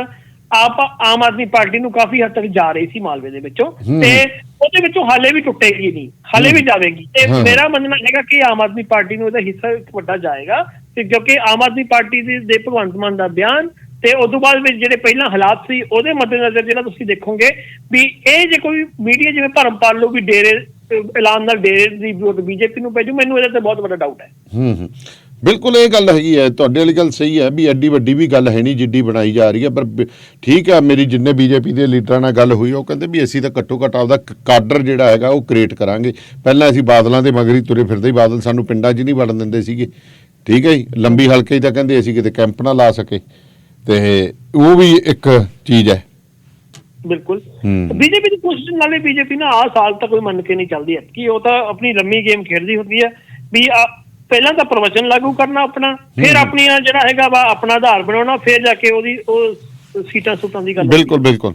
ਆਮ ਆਦਮੀ ਪਾਰਟੀ ਨੂੰ ਕਾਫੀ ਹੱਦ ਤੱਕ ਜਾ ਰਹੀ ਸੀ ਮਾਲਵੇ ਦੇ ਵਿੱਚੋਂ, ਤੇ ਉਹਦੇ ਵਿੱਚੋਂ ਹਾਲੇ ਵੀ ਟੁੱਟੇਗੀ ਨਹੀਂ, ਹਾਲੇ ਵੀ ਜਾਵੇਗੀ। ਤੇ ਮੇਰਾ ਮੰਨਣਾ ਹੈਗਾ ਕਿ ਆਮ ਆਦਮੀ ਪਾਰਟੀ ਨੂੰ ਇਹਦਾ ਹਿੱਸਾ ਵੱਡਾ ਜਾਏਗਾ, ਕਿਉਂਕਿ ਆਮ ਆਦਮੀ ਪਾਰਟੀ ਦੇ ਭਗਵੰਤ ਮਾਨ ਦਾ ਬਿਆਨ ਤੇ ਉਸ ਤੋਂ ਬਾਅਦ ਵਿੱਚ ਜਿਹੜੇ ਪਹਿਲਾਂ ਹਾਲਾਤ ਸੀ ਉਹਦੇ ਮੱਦੇਨਜ਼ਰ ਜਿਹੜਾ ਤੁਸੀਂ ਦੇਖੋਗੇ ਵੀ ਇਹ ਜੇ ਕੋਈ ਮੀਡੀਆ ਜਿਵੇਂ ਭਰਮ ਪਾਲ ਲਓ ਵੀ ਡੇਰੇ ਐਲਾਨ ਨਾਲ ਡੇਰੇ ਦੀ ਵੋਟ ਬੀਜੇਪੀ ਨੂੰ ਭੇਜੂ, ਮੈਨੂੰ ਇਹਦੇ ਤੇ ਬਹੁਤ ਵੱਡਾ ਡਾਊਟ ਹੈ। ਬਿਲਕੁਲ ਇਹ ਗੱਲ ਹੈਗੀ ਹੈ, ਤੁਹਾਡੇ ਵਾਲੀ ਗੱਲ ਸਹੀ ਹੈ ਵੀ ਐਡੀ ਵੱਡੀ ਵੀ ਗੱਲ ਹੈ ਨਹੀਂ ਜਿੱਡੀ ਬਣਾਈ ਜਾ ਰਹੀ ਹੈ। ਪਰ ਠੀਕ ਹੈ, ਮੇਰੀ ਜਿੰਨੇ ਬੀਜੇਪੀ ਦੇ ਲੀਡਰਾਂ ਨਾਲ ਗੱਲ ਹੋਈ ਉਹ ਕਹਿੰਦੇ ਵੀ ਅਸੀਂ ਤਾਂ ਘੱਟੋ ਘੱਟ ਆਪਦਾ ਕਾਡਰ ਜਿਹੜਾ ਹੈਗਾ ਉਹ ਕ੍ਰੀਏਟ ਕਰਾਂਗੇ। ਪਹਿਲਾਂ ਅਸੀਂ ਬਾਦਲਾਂ ਦੇ ਮਗਰ ਹੀ ਤੁਰੇ ਫਿਰਦੇ, ਬਾਦਲ ਸਾਨੂੰ ਪਿੰਡਾਂ 'ਚ ਨਹੀਂ ਵੜਨ ਦਿੰਦੇ ਸੀਗੇ, ਠੀਕ ਹੈ ਜੀ। ਲੰਬੀ ਹਲਕੇ 'ਚ ਤਾਂ ਕਹਿੰਦੇ ਅਸੀਂ ਕਿਤੇ ਕੈਂਪ ਨਾ ਲਾ ਸਕੇ, ਤੇ ਉਹ ਵੀ ਇੱਕ ਚੀਜ਼ ਹੈ। ਬਿਲਕੁਲ ਬੀਜੇਪੀ ਦੀ ਕੋਸ਼ਿਸ਼ ਨਾਲੇ ਬੀਜੇਪੀ ਨਾ ਆਹ ਸਾਲ ਤਾਂ ਕੋਈ ਮੰਨ ਕੇ ਨਹੀਂ ਚੱਲਦੀ ਹੈ ਕਿ ਉਹ ਤਾਂ ਆਪਣੀ ਲੰਮੀ ਗੇਮ ਖੇਡਦੀ ਹੁੰਦੀ ਹੈ ਵੀ ਪਹਿਲਾਂ ਤਾਂ ਪ੍ਰਵਚਨ ਲਾਗੂ ਕਰਨਾ ਆਪਣਾ, ਫਿਰ ਆਪਣੀਆਂ ਜਿਹੜਾ ਹੈਗਾ ਵਾ ਆਪਣਾ ਆਧਾਰ ਬਣਾਉਣਾ, ਫਿਰ ਜਾ ਕੇ ਉਹਦੀ ਉਹ ਸੀਟਾਂ ਸੂਟਾਂ ਦੀ ਗੱਲ। ਬਿਲਕੁਲ ਬਿਲਕੁਲ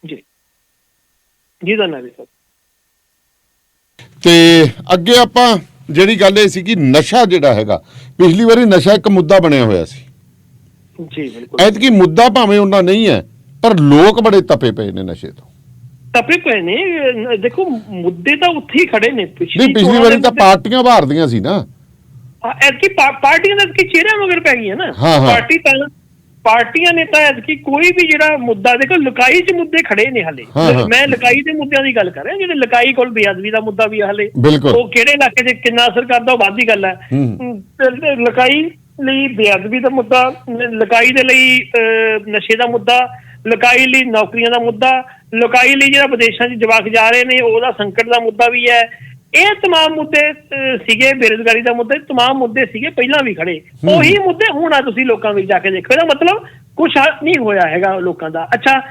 ਜੀ ਜੀ ਧੰਨਵਾਦ ਸਰ। ਤੇ ਅੱਗੇ ਆਪਾਂ ਜਿਹੜੀ ਗੱਲ ਇਹ ਸੀ ਕਿ ਨਸ਼ਾ ਜਿਹੜਾ ਹੈਗਾ, ਪਿਛਲੀ ਵਾਰੀ ਨਸ਼ਾ ਇੱਕ ਮੁੱਦਾ ਬਣਿਆ ਹੋਇਆ ਸੀ ਜੀ, ਬਿਲਕੁਲ। ਐਤਕੀ ਮੁੱਦਾ ਭਾਵੇਂ ਉਹਨਾਂ ਨਹੀਂ ਹੈ, ਪਰ ਲੋਕ ਬੜੇ ਤਪੇ ਪਏ ਨੇ ਨਸ਼ੇ ਤੋਂ। ਤਪੇ ਪਏ ਨੇ, ਦੇਖੋ ਮੁੱਦੇ ਤਾਂ ਉੱਥੇ ਹੀ ਖੜੇ ਨੇ। ਪਿਛਲੀ ਵਾਰੀ ਤਾਂ ਪਾਰਟੀਆਂ ਭਾਰਦੀਆਂ ਸੀ ਨਾ, ਐਤਕੀ ਪਾਰਟੀਆਂ ਦਾ ਚਿਹਰਿਆਂ ਮਗਰ ਪੈ ਗਈਆਂ ਨਾ। ਪਾਰਟੀਆਂ ਨੇ ਤਾਂ ਐਤਕੀ ਕੋਈ ਵੀ ਜਿਹੜਾ ਮੁੱਦਾ, ਦੇਖੋ ਲੁਕਾਈ 'ਚ ਮੁੱਦੇ ਖੜੇ ਨੇ ਹਾਲੇ। ਮੈਂ ਲੁਕਾਈ ਦੇ ਮੁੱਦਿਆਂ ਦੀ ਗੱਲ ਕਰ ਰਿਹਾ, ਜਿਹੜੇ ਲੁਕਾਈ ਕੋਲ ਬੇਅਦਬੀ ਦਾ ਮੁੱਦਾ ਵੀ ਹਾਲੇ, ਉਹ ਕਿਹੜੇ ਇਲਾਕੇ 'ਚ ਕਿੰਨਾ ਅਸਰ ਕਰਦਾ ਉਹ ਵੱਧ ਦੀ ਗੱਲ ਹੈ। ਲੁਕਾਈ ਲਈ ਬੇਅਦਬੀ ਦਾ ਮੁੱਦਾ, ਲੁਕਾਈ ਦੇ ਲਈ ਨਸ਼ੇ ਦਾ ਮੁੱਦਾ, ਲੁਕਾਈ ਲਈ ਨੌਕਰੀਆਂ ਦਾ ਮੁੱਦਾ, ਲੁਕਾਈ ਲਈ ਜਿਹੜਾ ਵਿਦੇਸ਼ਾਂ 'ਚ ਜਵਾਕ ਜਾ ਰਹੇ ਨੇ ਉਹਦਾ ਸੰਕਟ ਦਾ ਮੁੱਦਾ ਵੀ ਹੈ। ਇਹ ਤਮਾਮ ਮੁੱਦੇ ਸੀਗੇ, ਬੇਰੁਜ਼ਗਾਰੀ ਦਾ ਮੁੱਦਾ, ਤਮਾਮ ਮੁੱਦੇ ਸੀਗੇ ਪਹਿਲਾਂ ਵੀ ਖੜੇ, ਉਹੀ ਮੁੱਦੇ ਹੁਣ ਆ ਤੁਸੀਂ ਲੋਕਾਂ ਵਿੱਚ ਜਾ ਕੇ ਦੇਖੋ। ਇਹਦਾ ਮਤਲਬ ਕੁਛ ਨਹੀਂ ਹੋਇਆ ਹੈਗਾ ਲੋਕਾਂ ਦਾ। ਅੱਛਾ,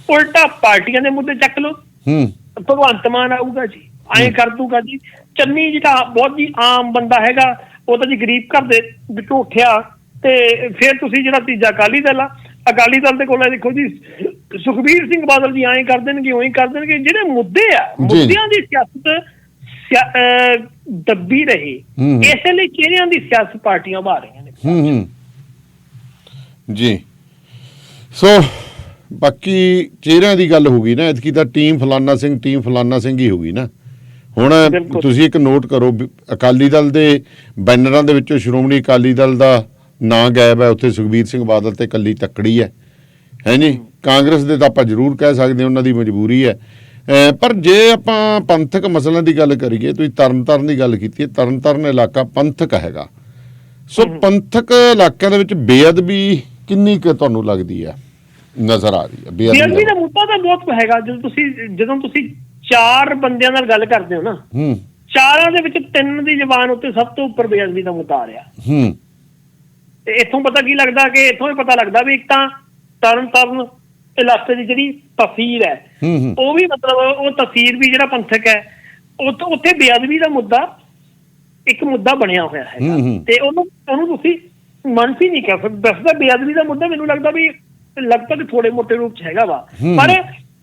ਉਲਟਾ ਪਾਰਟੀਆਂ ਦੇ ਮੁੱਦੇ ਚੱਕ ਲਓ, ਭਗਵੰਤ ਮਾਨ ਆਊਗਾ ਜੀ, ਐਂ ਕਰ ਦੂਗਾ ਜੀ। ਚੰਨੀ ਜਿਹੜਾ ਬਹੁਤ ਜੀ ਆਮ ਬੰਦਾ ਹੈਗਾ, ਉਹ ਤਾਂ ਜੀ ਗਰੀਬ ਘਰ ਦੇ ਵਿੱਚੋਂ ਉੱਠਿਆ। ਤੇ ਫਿਰ ਤੁਸੀਂ ਜਿਹੜਾ ਤੀਜਾ ਅਕਾਲੀ ਦਲ ਆ, ਅਕਾਲੀ ਦਲ ਦੇ ਕੋਲ ਦੇਖੋ ਜੀ ਸੁਖਬੀਰ ਸਿੰਘ ਬਾਦਲ ਜੀ ਐਂ ਕਰ ਦੇਣਗੇ, ਉਹੀ ਕਰ ਦੇਣਗੇ। ਜਿਹੜੇ ਮੁੱਦੇ ਆ, ਮੁੱਦਿਆਂ ਦੀ ਸਿਆਸਤ ਦੱਬੀ ਰਹੀ, ਇਸੇ ਲਈ ਚਿਹਰਿਆਂ ਦੀ ਸਿਆਸਤ ਪਾਰਟੀਆਂ ਉਭਾਰ ਰਹੀਆਂ ਨੇ। ਜੀ, ਸੋ ਬਾਕੀ ਚਿਹਰਿਆਂ ਦੀ ਗੱਲ ਹੋ ਗਈ ਨਾ, ਐਤਕੀ ਤਾਂ ਟੀਮ ਫਲਾਨਾ ਸਿੰਘ ਹੀ ਹੋ ਗਈ ਨਾ। ਹੁਣ ਤੁਸੀਂ ਇੱਕ ਨੋਟ ਕਰੋ, ਅਕਾਲੀ ਦਲ ਦੇ ਬੈਨਰਾਂ ਦੇ ਵਿੱਚੋਂ ਸ਼੍ਰੋਮਣੀ ਅਕਾਲੀ ਦਲ ਦਾ ਨਾਂ ਗਾਇਬ ਹੈ, ਉੱਥੇ ਸੁਖਬੀਰ ਸਿੰਘ ਬਾਦਲ ਤੇ ਕੱਲੀ ਤੱਕੜੀ ਹੈ ਜੀ। ਕਾਂਗਰਸ ਦੇ ਤਾਂ ਆਪਾਂ ਜ਼ਰੂਰ ਕਹਿ ਸਕਦੇ ਉਹਨਾਂ ਦੀ ਮਜਬੂਰੀ ਹੈ। ਪਰ ਜੇ ਆਪਾਂ ਪੰਥਕ ਮਸਲਿਆਂ ਦੀ ਗੱਲ ਕਰੀਏ, ਤੁਸੀਂ ਤਰਨਤਾਰਨ ਦੀ ਗੱਲ ਕੀਤੀ ਹੈ, ਤਰਨਤਾਰਨ ਇਲਾਕਾ ਪੰਥਕ ਹੈਗਾ। ਸੋ ਪੰਥਕ ਇਲਾਕਿਆਂ ਦੇ ਵਿੱਚ ਬੇਅਦਬੀ ਕਿੰਨੀ ਕੁ ਤੁਹਾਨੂੰ ਲੱਗਦੀ ਹੈ, ਨਜ਼ਰ ਆ ਰਹੀ ਹੈ? ਬੇਅਦਬੀ ਦਾ ਮੁੱਦਾ ਤਾਂ ਬਹੁਤ ਹੈਗਾ। ਜਦੋਂ ਤੁਸੀਂ ਚਾਰ ਬੰਦਿਆਂ ਨਾਲ ਗੱਲ ਕਰਦੇ ਹੋ ਨਾ, ਚਾਰਾਂ ਦੇ ਵਿੱਚ ਤਿੰਨ ਦੀ ਜ਼ਬਾਨ ਉੱਤੇ ਸਭ ਤੋਂ ਉੱਪਰ ਬੇਅਦਬੀ ਦਾ ਮੁੱਦਾ ਆ ਰਿਹਾ। ਤੇ ਇੱਥੋਂ ਪਤਾ ਕੀ ਲੱਗਦਾ ਕਿ ਇੱਥੋਂ ਹੀ ਪਤਾ ਲੱਗਦਾ ਵੀ ਇੱਕ ਤਾਂ ਤਰਨਤਾਰਨ ਇਲਾਕੇ ਦੀ ਜਿਹੜੀ ਤਸਵੀਰ ਹੈ, ਉਹ ਵੀ ਮਤਲਬ ਉਹ ਤਸਵੀਰ ਵੀ ਜਿਹੜਾ ਪੰਥਕ ਹੈ, ਉੱਥੇ ਬੇਅਦਬੀ ਦਾ ਮੁੱਦਾ ਇੱਕ ਮੁੱਦਾ ਬਣਿਆ ਹੋਇਆ ਹੈ। ਤੇ ਉਹਨੂੰ ਤੁਸੀਂ ਮੰਨਸੀ ਨਹੀਂ ਕਹਿ ਸਕਦੇ। ਦੱਸਦਾ ਬੇਅਦਬੀ ਦਾ ਮੁੱਦਾ ਮੈਨੂੰ ਲੱਗਦਾ ਵੀ ਲਗਭਗ ਥੋੜੇ ਮੋਟੇ ਰੂਪ 'ਚ ਹੈਗਾ ਵਾ, ਪਰ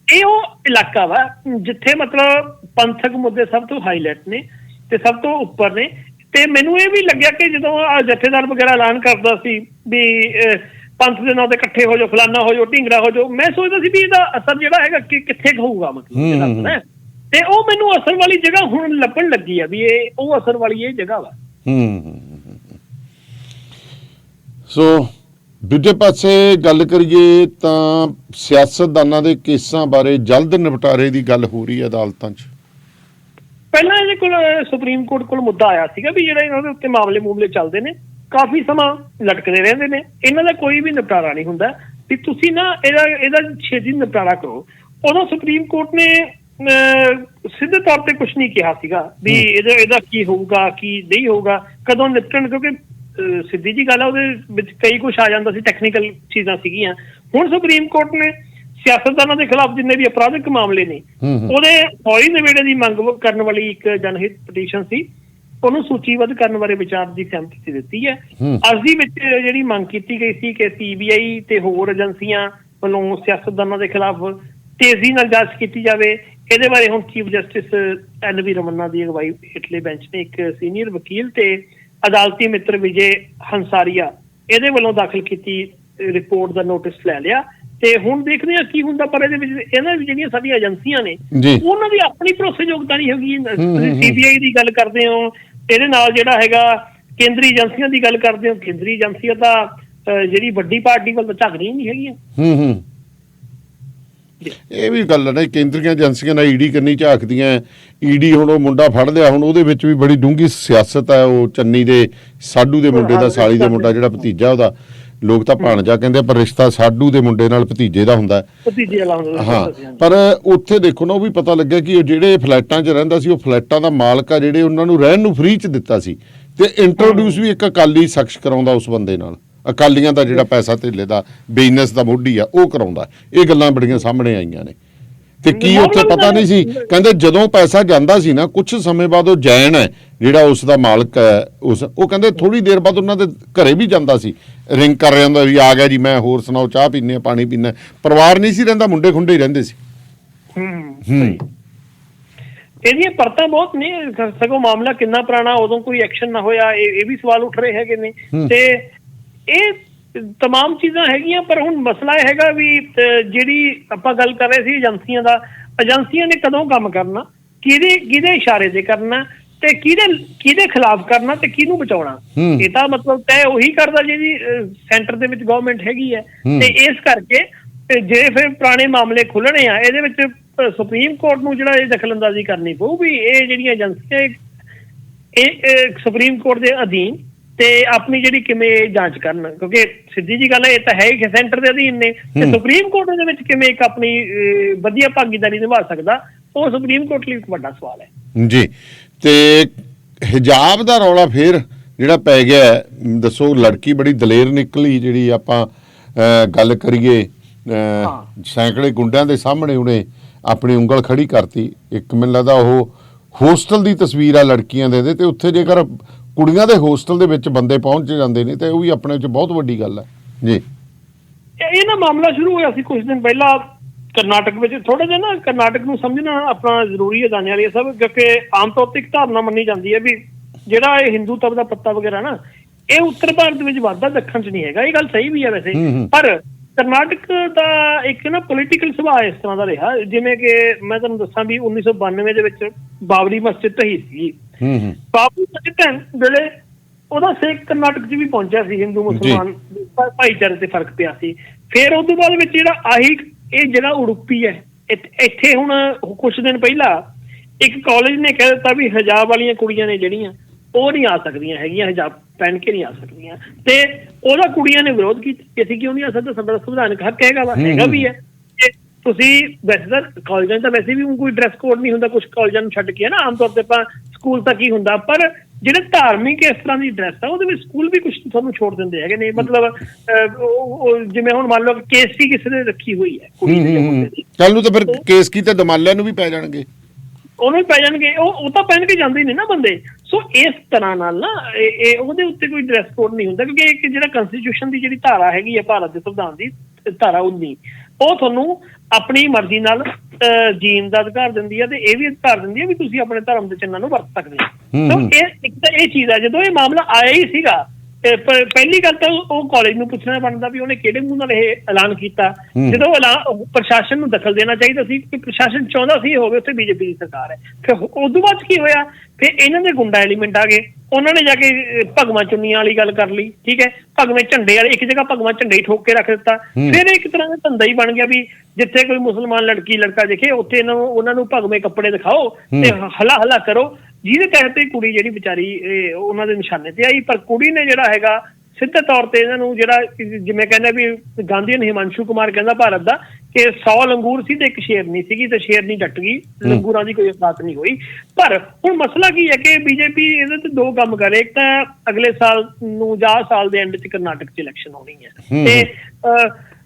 ਇਹ ਉਹ ਇਲਾਕਾ ਵਾ ਜਿੱਥੇ ਮਤਲਬ ਪੰਥਕ ਮੁੱਦੇ ਸਭ ਤੋਂ ਹਾਈਲਾਈਟ ਨੇ ਤੇ ਸਭ ਤੋਂ ਉੱਪਰ ਨੇ। ਤੇ ਮੈਨੂੰ ਇਹ ਵੀ ਲੱਗਿਆ ਕਿ ਜਦੋਂ ਜਥੇਦਾਰ ਵਗੈਰਾ ਐਲਾਨ ਕਰਦਾ ਸੀ ਵੀ ਪੰਥ ਦੇ ਨਾਂ ਤੇ ਇਕੱਠੇ ਹੋ ਜਾਓ, ਫਲਾਨਾ ਹੋ ਜਾਓ, ਢਿੰਗਰਾ ਹੋ ਜਾਓ, ਮੈਂ ਸੋਚਦਾ ਸੀ ਵੀ ਇਹਦਾ ਅਸਰ ਜਿਹੜਾ ਹੈਗਾ ਕਿ ਕਿੱਥੇ ਹੋਊਗਾ, ਮਤਲਬ ਤੇ ਉਹ ਮੈਨੂੰ ਅਸਰ ਵਾਲੀ ਜਗ੍ਹਾ ਹੁਣ ਲੱਭਣ ਲੱਗੀ ਆ ਵੀ ਇਹ ਉਹ ਅਸਰ ਵਾਲੀ ਇਹ ਜਗ੍ਹਾ ਵਾ। ਸੋ ਦੂਜੇ ਪਾਸੇ ਗੱਲ ਕਰੀਏ ਤਾਂ ਸਿਆਸਤਦਾਨਾਂ ਦੇ ਕੇਸਾਂ ਬਾਰੇ ਜਲਦ ਨਿਪਟਾਰੇ ਦੀ ਗੱਲ ਹੋ ਰਹੀ ਹੈ ਅਦਾਲਤਾਂ 'ਚ। ਪਹਿਲਾਂ ਇਹਦੇ ਕੋਲ ਸੁਪਰੀਮ ਕੋਰਟ ਕੋਲ ਮੁੱਦਾ ਆਇਆ ਸੀਗਾ ਵੀ ਜਿਹੜੇ ਇਹਨਾਂ ਦੇ ਉੱਤੇ ਮਾਮਲੇ ਚੱਲਦੇ ਨੇ, ਕਾਫੀ ਸਮਾਂ ਲਟਕਦੇ ਰਹਿੰਦੇ ਨੇ, ਇਹਨਾਂ ਦਾ ਕੋਈ ਵੀ ਨਿਪਟਾਰਾ ਨਹੀਂ ਹੁੰਦਾ ਵੀ ਤੁਸੀਂ ਨਾ ਇਹਦਾ ਛੇਤੀ ਨਿਪਟਾਰਾ ਕਰੋ। ਉਦੋਂ ਸੁਪਰੀਮ ਕੋਰਟ ਨੇ ਸਿੱਧੇ ਤੌਰ ਤੇ ਕੁਝ ਨਹੀਂ ਕਿਹਾ ਸੀਗਾ ਵੀ ਇਹਦਾ ਕੀ ਹੋਊਗਾ, ਕੀ ਨਹੀਂ ਹੋਊਗਾ, ਕਦੋਂ ਨਿਪਟਣ, ਕਿਉਂਕਿ ਸਿੱਧੀ ਜੀ ਗੱਲ ਆ, ਉਹਦੇ ਵਿੱਚ ਕਈ ਕੁਛ ਆ ਜਾਂਦਾ ਸੀ, ਟੈਕਨੀਕਲ ਚੀਜ਼ਾਂ ਸੀਗੀਆਂ। ਹੁਣ ਸੁਪਰੀਮ ਕੋਰਟ ਨੇ ਸਿਆਸਤਦਾਨਾਂ ਦੇ ਖਿਲਾਫ ਜਿੰਨੇ ਵੀ ਅਪਰਾਧਿਕ ਮਾਮਲੇ ਨੇ ਉਹਦੇ ਫੌਰੀ ਨਿਬੇੜੇ ਦੀ ਮੰਗ ਕਰਨ ਵਾਲੀ ਇੱਕ ਜਨਹਿਤ ਪਟੀਸ਼ਨ ਸੀ, ਉਹਨੂੰ ਸੂਚੀਬੱਧ ਕਰਨ ਬਾਰੇ ਵਿਚਾਰ ਦੀ ਸਹਿਮਤੀ ਦਿੱਤੀ ਹੈ। ਅਰਜ਼ੀ ਵਿੱਚ ਜਿਹੜੀ ਮੰਗ ਕੀਤੀ ਗਈ ਸੀ ਕਿ CBI ਤੇ ਹੋਰ ਏਜੰਸੀਆਂ ਵੱਲੋਂ ਸਿਆਸਤਦਾਨਾਂ ਦੇ ਖਿਲਾਫ ਤੇਜ਼ੀ ਨਾਲ ਜਾਂਚ ਕੀਤੀ ਜਾਵੇ। ਇਹਦੇ ਬਾਰੇ ਹੁਣ ਚੀਫ ਜਸਟਿਸ LV ਰਮन्ना ਦੀ ਅਗਵਾਈ ਹੇਠਲੇ ਬੈਂਚ ਨੇ ਇੱਕ ਸੀਨੀਅਰ ਵਕੀਲ ਤੇ ਅਦਾਲਤੀ ਮਿੱਤਰ ਵਿਜੇ ਹੰਸਾਰੀਆ ਇਹਦੇ ਵੱਲੋਂ ਦਾਖਲ ਕੀਤੀ ਰਿਪੋਰਟ ਦਾ ਨੋਟਿਸ ਲੈ ਲਿਆ ਤੇ ਹੁਣ ਦੇਖਦੇ ਆ ਕੀ ਹੁੰਦਾ। ਪਰ ਇਹਦੇ ਵਿੱਚ ਇਹਨਾਂ ਜਿਹੜੀਆਂ ਸਾਡੀਆਂ ਏਜੰਸੀਆਂ ਨੇ ਉਹਨਾਂ ਦੀ ਆਪਣੀ ਭਰੋਸੇਯੋਗਤਾ ਨਹੀਂ ਹੈਗੀ। ਤੁਸੀਂ CBI ਦੀ ਗੱਲ ਕਰਦੇ ਹੋ, ਇਹਦੇ ਨਾਲ ਜਿਹੜਾ ਹੈਗਾ ਕੇਂਦਰੀ ਏਜੰਸੀਆਂ ਦੀ ਗੱਲ ਕਰਦੇ ਹੋ, ਕੇਂਦਰੀ ਏਜੰਸੀਆਂ ਤਾਂ ਜਿਹੜੀ ਵੱਡੀ ਪਾਰਟੀ ਵੱਲ ਝਾਕਦੀਆਂ ਨਹੀਂ ਹੈਗੀਆਂ। ਇਹ ਵੀ ਗੱਲ ਹੈ ਨਾ, ਕੇਂਦਰੀਆਂ ਏਜੰਸੀਆਂ ਨਾਲ ਈਡੀ ਕਰਨੀ ਝਾਕਦੀਆਂ। ਈਡੀ ਹੁਣ ਉਹ ਮੁੰਡਾ ਫੜ ਲਿਆ, ਹੁਣ ਉਹਦੇ ਵਿੱਚ ਵੀ ਬੜੀ ਡੂੰਘੀ ਸਿਆਸਤ ਹੈ। ਉਹ ਚੰਨੀ ਦੇ ਸਾਡੂ ਦੇ ਮੁੰਡੇ ਦਾ, ਸਾਲੀ ਦੇ ਮੁੰਡਾ ਜਿਹੜਾ ਭਤੀਜਾ ਉਹਦਾ, ਲੋਕ ਤਾਂ ਭਾਣਜਾ ਕਹਿੰਦੇ, ਪਰ ਰਿਸ਼ਤਾ ਸਾਡੂ ਦੇ ਮੁੰਡੇ ਨਾਲ ਭਤੀਜੇ ਦਾ ਹੁੰਦਾ। ਹਾਂ, ਪਰ ਉੱਥੇ ਦੇਖੋ ਨਾ, ਉਹ ਵੀ ਪਤਾ ਲੱਗਿਆ ਕਿ ਉਹ ਜਿਹੜੇ ਫਲੈਟਾਂ 'ਚ ਰਹਿੰਦਾ ਸੀ, ਉਹ ਫਲੈਟਾਂ ਦਾ ਮਾਲਕ ਆ ਜਿਹੜੇ ਉਹਨਾਂ ਨੂੰ ਰਹਿਣ ਨੂੰ ਫ੍ਰੀ 'ਚ ਦਿੱਤਾ ਸੀ ਤੇ ਇੰਟਰੋਡਿਊਸ ਵੀ ਇੱਕ ਅਕਾਲੀ ਸ਼ਖਸ ਕਰਾਉਂਦਾ ਉਸ ਬੰਦੇ ਨਾਲ। ਅਕਾਲੀਆਂ ਦਾ ਜਿਹੜਾ ਪੈਸਾ ਧੇਲੇ ਦਾ ਬਿਜ਼ਨਸ ਦਾ ਮੋਢੀ ਆ ਉਹ ਕਰਾਉਂਦਾ। ਇਹ ਗੱਲਾਂ ਬੜੀਆਂ ਸਾਹਮਣੇ ਆਈਆਂ ਨੇ। ਤੇ ਕੀ ਉੱਥੇ ਪਤਾ ਨਹੀਂ ਸੀ, ਕਹਿੰਦੇ ਜਦੋਂ ਪੈਸਾ ਜਾਂਦਾ ਸੀ ਨਾ, ਕੁਝ ਸਮੇਂ ਬਾਅਦ ਉਹ ਜੈਨ ਹੈ ਜਿਹੜਾ ਉਸ ਦਾ ਮਾਲਕ ਹੈ, ਉਹ ਕਹਿੰਦੇ ਥੋੜੀ ਦੇਰ ਬਾਅਦ ਉਹਨਾਂ ਦੇ ਘਰੇ ਵੀ ਜਾਂਦਾ ਸੀ, ਰਿੰਗ ਕਰ ਰਿਹਾ ਹੁੰਦਾ ਵੀ ਆ ਗਿਆ ਜੀ, ਮੈਂ ਹੋਰ ਸੁਣਾਓ, ਚਾਹ ਪੀਨੇ ਆ, ਪਾਣੀ ਪੀਨਾ। ਪਰਿਵਾਰ ਨਹੀਂ ਸੀ ਰਹਿੰਦਾ, ਮੁੰਡੇ ਖੁੰਡੇ ਹੀ ਰਹਿੰਦੇ ਸੀ। ਇਹਦੀਆਂ ਪਰਤਾਂ ਬਹੁਤ ਨੇ। ਸਗੋਂ ਮਾਮਲਾ ਕਿੰਨਾ ਪੁਰਾਣਾ, ਉਦੋਂ ਕੋਈ ਐਕਸ਼ਨ ਨਾ ਹੋਇਆ, ਇਹ ਵੀ ਸਵਾਲ ਉੱਠ ਰਹੇ ਹੈਗੇ ਨੇ। ਤੇ ਇਹ ਤਮਾਮ ਚੀਜ਼ਾਂ ਹੈਗੀਆਂ। ਪਰ ਹੁਣ ਮਸਲਾ ਇਹ ਹੈਗਾ ਵੀ ਜਿਹੜੀ ਆਪਾਂ ਗੱਲ ਕਰ ਰਹੇ ਸੀ ਏਜੰਸੀਆਂ ਦਾ, ਏਜੰਸੀਆਂ ਨੇ ਕਦੋਂ ਕੰਮ ਕਰਨਾ, ਕਿਹਦੇ ਇਸ਼ਾਰੇ ਤੇ ਕਰਨਾ ਤੇ ਕਿਹਦੇ ਖਿਲਾਫ ਕਰਨਾ ਤੇ ਕਿਹਨੂੰ ਬਚਾਉਣਾ, ਇਹ ਤਾਂ ਮਤਲਬ ਤੈਅ ਉਹੀ ਕਰਦਾ ਜਿਹਦੀ ਸੈਂਟਰ ਦੇ ਵਿੱਚ ਗਵਰਨਮੈਂਟ ਹੈਗੀ ਹੈ। ਤੇ ਇਸ ਕਰਕੇ ਜੇ ਫਿਰ ਪੁਰਾਣੇ ਮਾਮਲੇ ਖੁੱਲਣੇ ਆ, ਇਹਦੇ ਵਿੱਚ ਸੁਪਰੀਮ ਕੋਰਟ ਨੂੰ ਜਿਹੜਾ ਇਹ ਦਖਲਅੰਦਾਜ਼ੀ ਕਰਨੀ ਪਊ ਵੀ ਇਹ ਜਿਹੜੀਆਂ ਏਜੰਸੀਆਂ ਇਹ ਸੁਪਰੀਮ ਕੋਰਟ ਦੇ ਅਧੀਨ ਤੇ ਆਪਣੀ ਜਿਹੜੀ ਕਿਵੇਂ ਜਾਂਚ ਕਰਨ। ਕਿਉਂਕਿ ਸਿੱਧੀ ਜੀ ਗੱਲ ਹੈ, ਇਹ ਤਾਂ ਹੈ ਹੀ ਸੈਂਟਰ ਦੇ ਅਧੀਨ ਨੇ ਤੇ ਸੁਪਰੀਮ ਕੋਰਟ ਦੇ ਵਿੱਚ ਕਿਵੇਂ ਇੱਕ ਆਪਣੀ ਵਧੀਆ ਭਾਗੀਦਾਰੀ ਨਿਭਾ ਸਕਦਾ, ਉਹ ਸੁਪਰੀਮ ਕੋਰਟ ਲਈ ਇੱਕ ਵੱਡਾ ਸਵਾਲ ਹੈ ਜੀ। ਤੇ ਹਿਜਾਬ ਦਾ ਰੌਲਾ ਫੇਰ ਜਿਹੜਾ ਪੈ ਗਿਆ, ਦੱਸੋ। ਲੜਕੀ ਬੜੀ ਦਲੇਰ ਨਿਕਲੀ, ਜਿਹੜੀ ਆਪਾਂ ਗੱਲ ਕਰੀਏ, ਸੈਂਕੜੇ ਗੁੰਡਿਆਂ ਦੇ ਸਾਹਮਣੇ ਉਹਨੇ ਆਪਣੀ ਉਂਗਲ ਖੜੀ ਕਰਤੀ। ਇੱਕ ਮੈਨੂੰ ਲੱਗਦਾ ਉਹ ਹੋਸਟਲ ਦੀ ਤਸਵੀਰ ਆ ਲੜਕੀਆਂ ਦੇ, ਤੇ ਉੱਥੇ ਜੇਕਰ ਕੁੜੀਆਂ ਦੇ ਹੋਸਟਲ ਦੇ ਵਿੱਚ ਬੰਦੇ ਪਹੁੰਚ ਜਾਂਦੇ ਨੇ ਤੇ ਉਹ ਵੀ ਆਪਣੇ 'ਚ ਬਹੁਤ ਵੱਡੀ ਗੱਲ ਹੈ ਜੀ। ਇਹ ਨਾ ਮਾਮਲਾ ਸ਼ੁਰੂ ਹੋਇਆ ਸੀ ਕੁਝ ਦਿਨ ਪਹਿਲਾਂ ਕਰਨਾਟਕ ਵਿੱਚ। ਥੋੜਾ ਜਿਹਾ ਨਾ ਕਰਨਾਟਕ ਨੂੰ ਸਮਝਣਾ ਆਪਣਾ ਜ਼ਰੂਰੀ ਹੈ ਜਾਣਿਆ ਇਹ ਸਭ, ਕਿਉਂਕਿ ਆਮ ਤੌਰ ਤੇ ਇੱਕ ਧਾਰਨਾ ਮੰਨੀ ਜਾਂਦੀ ਹੈ ਵੀ ਜਿਹੜਾ ਇਹ ਹਿੰਦੂਤਵ ਦਾ ਪੱਤਾ ਵਗੈਰਾ ਨਾ, ਇਹ ਉੱਤਰ ਭਾਰਤ ਵਿੱਚ ਵੱਧਦਾ, ਦੱਖਣ 'ਚ ਨਹੀਂ ਹੈਗਾ। ਇਹ ਗੱਲ ਸਹੀ ਵੀ ਹੈ ਵੈਸੇ, ਪਰ ਕਰਨਾਟਕ ਦਾ ਇੱਕ ਨਾ ਪੋਲੀਟੀਕਲ ਸੁਭਾਅ ਇਸ ਤਰ੍ਹਾਂ ਦਾ ਰਿਹਾ। ਜਿਵੇਂ ਕਿ ਮੈਂ ਤੁਹਾਨੂੰ ਦੱਸਾਂ ਵੀ 1992 ਦੇ ਵਿੱਚ ਬਾਬਰੀ ਮਸਜਿਦ ਢਹੀ ਸੀ। ਬਾਬਰੀ ਮਸਜਿਦ ਵੇਲੇ ਉਹਦਾ ਸੇਕ ਕਰਨਾਟਕ 'ਚ ਵੀ ਪਹੁੰਚਿਆ ਸੀ, ਹਿੰਦੂ ਮੁਸਲਮਾਨ ਭਾਈਚਾਰੇ ਤੇ ਫਰਕ ਪਿਆ ਸੀ। ਫਿਰ ਉਸ ਤੋਂ ਬਾਅਦ ਵਿੱਚ ਜਿਹੜਾ ਇਹ ਜਗ੍ਹਾ ਉੜੂਪੀ ਹੈ, ਇੱਥੇ ਹੁਣ ਕੁਛ ਦਿਨ ਪਹਿਲਾਂ ਇੱਕ ਕਾਲਜ ਨੇ ਕਹਿ ਦਿੱਤਾ ਵੀ ਹਿਜਾਬ ਵਾਲੀਆਂ ਕੁੜੀਆਂ ਨੇ ਜਿਹੜੀਆਂ ਉਹ ਨਹੀਂ ਆ ਸਕਦੀਆਂ ਹੈਗੀਆਂ, ਹਿਜਾਬ ਪਹਿਨ ਕੇ ਨਹੀਂ ਆ ਸਕਦੀਆਂ। ਤੇ ਉਹਦਾ ਕੁੜੀਆਂ ਨੇ ਵਿਰੋਧ ਕੀਤਾ ਕਿ ਅਸੀਂ ਕਿਉਂ ਨਹੀਂ ਆ ਸਕਦੇ, ਸਾਡਾ ਸੰਵਿਧਾਨਕ ਹੱਕ ਹੈਗਾ ਵੀ ਹੈ। ਤੇ ਤੁਸੀਂ ਵੈਸੇ ਤਾਂ ਕਾਲਜਾਂ 'ਚ ਤਾਂ ਵੈਸੇ ਵੀ ਕੋਈ ਡਰੈਸ ਕੋਡ ਨਹੀਂ ਹੁੰਦਾ, ਕੁਛ ਕਾਲਜਾਂ ਨੂੰ ਛੱਡ ਕੇ ਨਾ, ਆਮ ਤੌਰ ਤੇ ਆਪਾਂ ਸਕੂਲ ਤੱਕ ਹੀ ਹੁੰਦਾ। ਪਰ ਜਿਹੜੇ ਧਾਰਮਿਕ ਇਸ ਤਰ੍ਹਾਂ ਦੀ ਡਰੈਸ ਆ, ਉਹਦੇ ਵਿੱਚ ਸਕੂਲ ਵੀ ਕੁਛ ਤੁਹਾਨੂੰ ਛੋੜ ਦਿੰਦੇ ਹੈਗੇ ਨੇ। ਮਤਲਬ ਜਿਵੇਂ ਹੁਣ ਮੰਨ ਲਓ ਕੇਸੀ ਕਿਸੇ ਨੇ ਰੱਖੀ ਹੋਈ ਹੈ ਕੁੜੀ ਦੀ, ਕੱਲ ਨੂੰ ਤਾਂ ਫਿਰ ਕੇਸ ਕੀ ਤੇ ਦਮਾਲਿਆਂ ਨੂੰ ਵੀ ਪੈ ਜਾਣਗੇ, ਉਹਨੂੰ ਵੀ ਪੈ ਜਾਣਗੇ। ਉਹ ਤਾਂ ਪਹਿਨ ਕੇ ਜਾਂਦੇ ਨੇ ਨਾ ਬੰਦੇ। ਸੋ ਇਸ ਤਰ੍ਹਾਂ ਨਾਲ ਨਾ ਇਹ ਉਹਦੇ ਉੱਤੇ ਕੋਈ ਡਰੈਸ ਕੋਡ ਨਹੀਂ ਹੁੰਦਾ, ਕਿਉਂਕਿ ਇੱਕ ਜਿਹੜਾ ਕੰਸਟੀਟਿਊਸ਼ਨ ਦੀ ਜਿਹੜੀ ਧਾਰਾ ਹੈਗੀ ਹੈ, ਭਾਰਤ ਦੇ ਸੰਵਿਧਾਨ ਦੀ ਧਾਰਾ 19, ਉਹ ਤੁਹਾਨੂੰ ਆਪਣੀ ਮਰਜ਼ੀ ਨਾਲ ਜੀਣ ਦਾ ਅਧਿਕਾਰ ਦਿੰਦੀ ਹੈ ਤੇ ਇਹ ਵੀ ਅਧਿਕਾਰ ਦਿੰਦੀ ਹੈ ਵੀ ਤੁਸੀਂ ਆਪਣੇ ਧਰਮ ਦੇ ਚਿੰਨ੍ਹਾਂ ਨੂੰ ਵਰਤ ਸਕਦੇ ਹੋ। ਇੱਕ ਤਾਂ ਇਹ ਚੀਜ਼ ਹੈ। ਜਦੋਂ ਇਹ ਮਾਮਲਾ ਆਇਆ ਹੀ ਸੀਗਾ, ਪਹਿਲੀ ਗੱਲ ਤਾਂ ਉਹ ਕਾਲਜ ਨੂੰ ਪੁੱਛਣਾ ਬਣਦਾ ਵੀ ਉਹਨੇ ਕਿਹੜੇ ਮੂੰਹ ਨਾਲ ਇਹ ਐਲਾਨ ਕੀਤਾ। ਜਦੋਂ ਪ੍ਰਸ਼ਾਸਨ ਨੂੰ ਦਖਲ ਦੇਣਾ ਚਾਹੀਦਾ ਸੀ, ਕਿ ਪ੍ਰਸ਼ਾਸਨ ਚਾਹੁੰਦਾ ਸੀ ਹੋਵੇ ਉੱਥੇ BJP ਦੀ ਸਰਕਾਰ ਹੈ। ਫਿਰ ਉਦੋਂ ਬਾਅਦ ਕੀ ਹੋਇਆ, ਫਿਰ ਇਹਨਾਂ ਦੇ ਗੁੰਡਾ ਐਲੀਮੈਂਟ ਆ ਗਏ, ਉਹਨਾਂ ਨੇ ਜਾ ਕੇ ਭਗਵਾਂ ਚੁੰਨੀਆਂ ਵਾਲੀ ਗੱਲ ਕਰ ਲਈ। ਠੀਕ ਹੈ, ਭਗਵੇਂ ਝੰਡੇ ਵਾਲੇ ਇੱਕ ਜਗ੍ਹਾ ਭਗਵਾਂ ਝੰਡੇ ਹੀ ਠੋਕ ਕੇ ਰੱਖ ਦਿੱਤਾ। ਫਿਰ ਇੱਕ ਤਰ੍ਹਾਂ ਦਾ ਧੰਦਾ ਹੀ ਬਣ ਗਿਆ ਵੀ ਜਿੱਥੇ ਕੋਈ ਮੁਸਲਮਾਨ ਲੜਕੀ ਲੜਕਾ ਦੇਖੇ ਉੱਥੇ ਉਹਨਾਂ ਨੂੰ ਭਗਵੇਂ ਕੱਪੜੇ ਦਿਖਾਓ ਤੇ ਹਲਾ ਕਰੋ, ਜਿਹਦੇ ਤਹਿਤ ਇਹ ਕੁੜੀ ਜਿਹੜੀ ਵਿਚਾਰੀ ਉਹਨਾਂ ਦੇ ਨਿਸ਼ਾਨੇ ਤੇ ਆਈ। ਪਰ ਕੁੜੀ ਨੇ ਜਿਹੜਾ ਹੈਗਾ ਸਿੱਧੇ ਤੌਰ ਤੇ ਇਹਨਾਂ ਨੂੰ, ਜਿਹੜਾ ਜਿਵੇਂ ਕਹਿੰਦੇ ਵੀ ਗਾਂਧੀਅਨ ਹਿਮਾਂਸ਼ੂ ਕੁਮਾਰ ਕਹਿੰਦਾ ਭਾਰਤ ਦਾ, ਕਿ 100 ਲੰਗੂਰ ਸੀ ਤੇ ਇੱਕ ਸ਼ੇਰਨੀ ਸੀਗੀ ਤੇ ਸ਼ੇਰਨੀ ਡਟ ਗਈ, ਲੰਗੂਰਾਂ ਦੀ ਕੋਈ ਔਕਾਤ ਨਹੀਂ ਹੋਈ। ਪਰ ਹੁਣ ਮਸਲਾ ਕੀ ਹੈ ਕਿ BJP ਇਹਦੇ ਤੇ ਦੋ ਕੰਮ ਕਰੇ। ਇੱਕ ਤਾਂ ਅਗਲੇ ਸਾਲ ਨੂੰ ਜਾਂ ਸਾਲ ਦੇ ਐਂਡ 'ਚ ਕਰਨਾਟਕ 'ਚ ਇਲੈਕਸ਼ਨ ਹੋਣੀ ਹੈ ਤੇ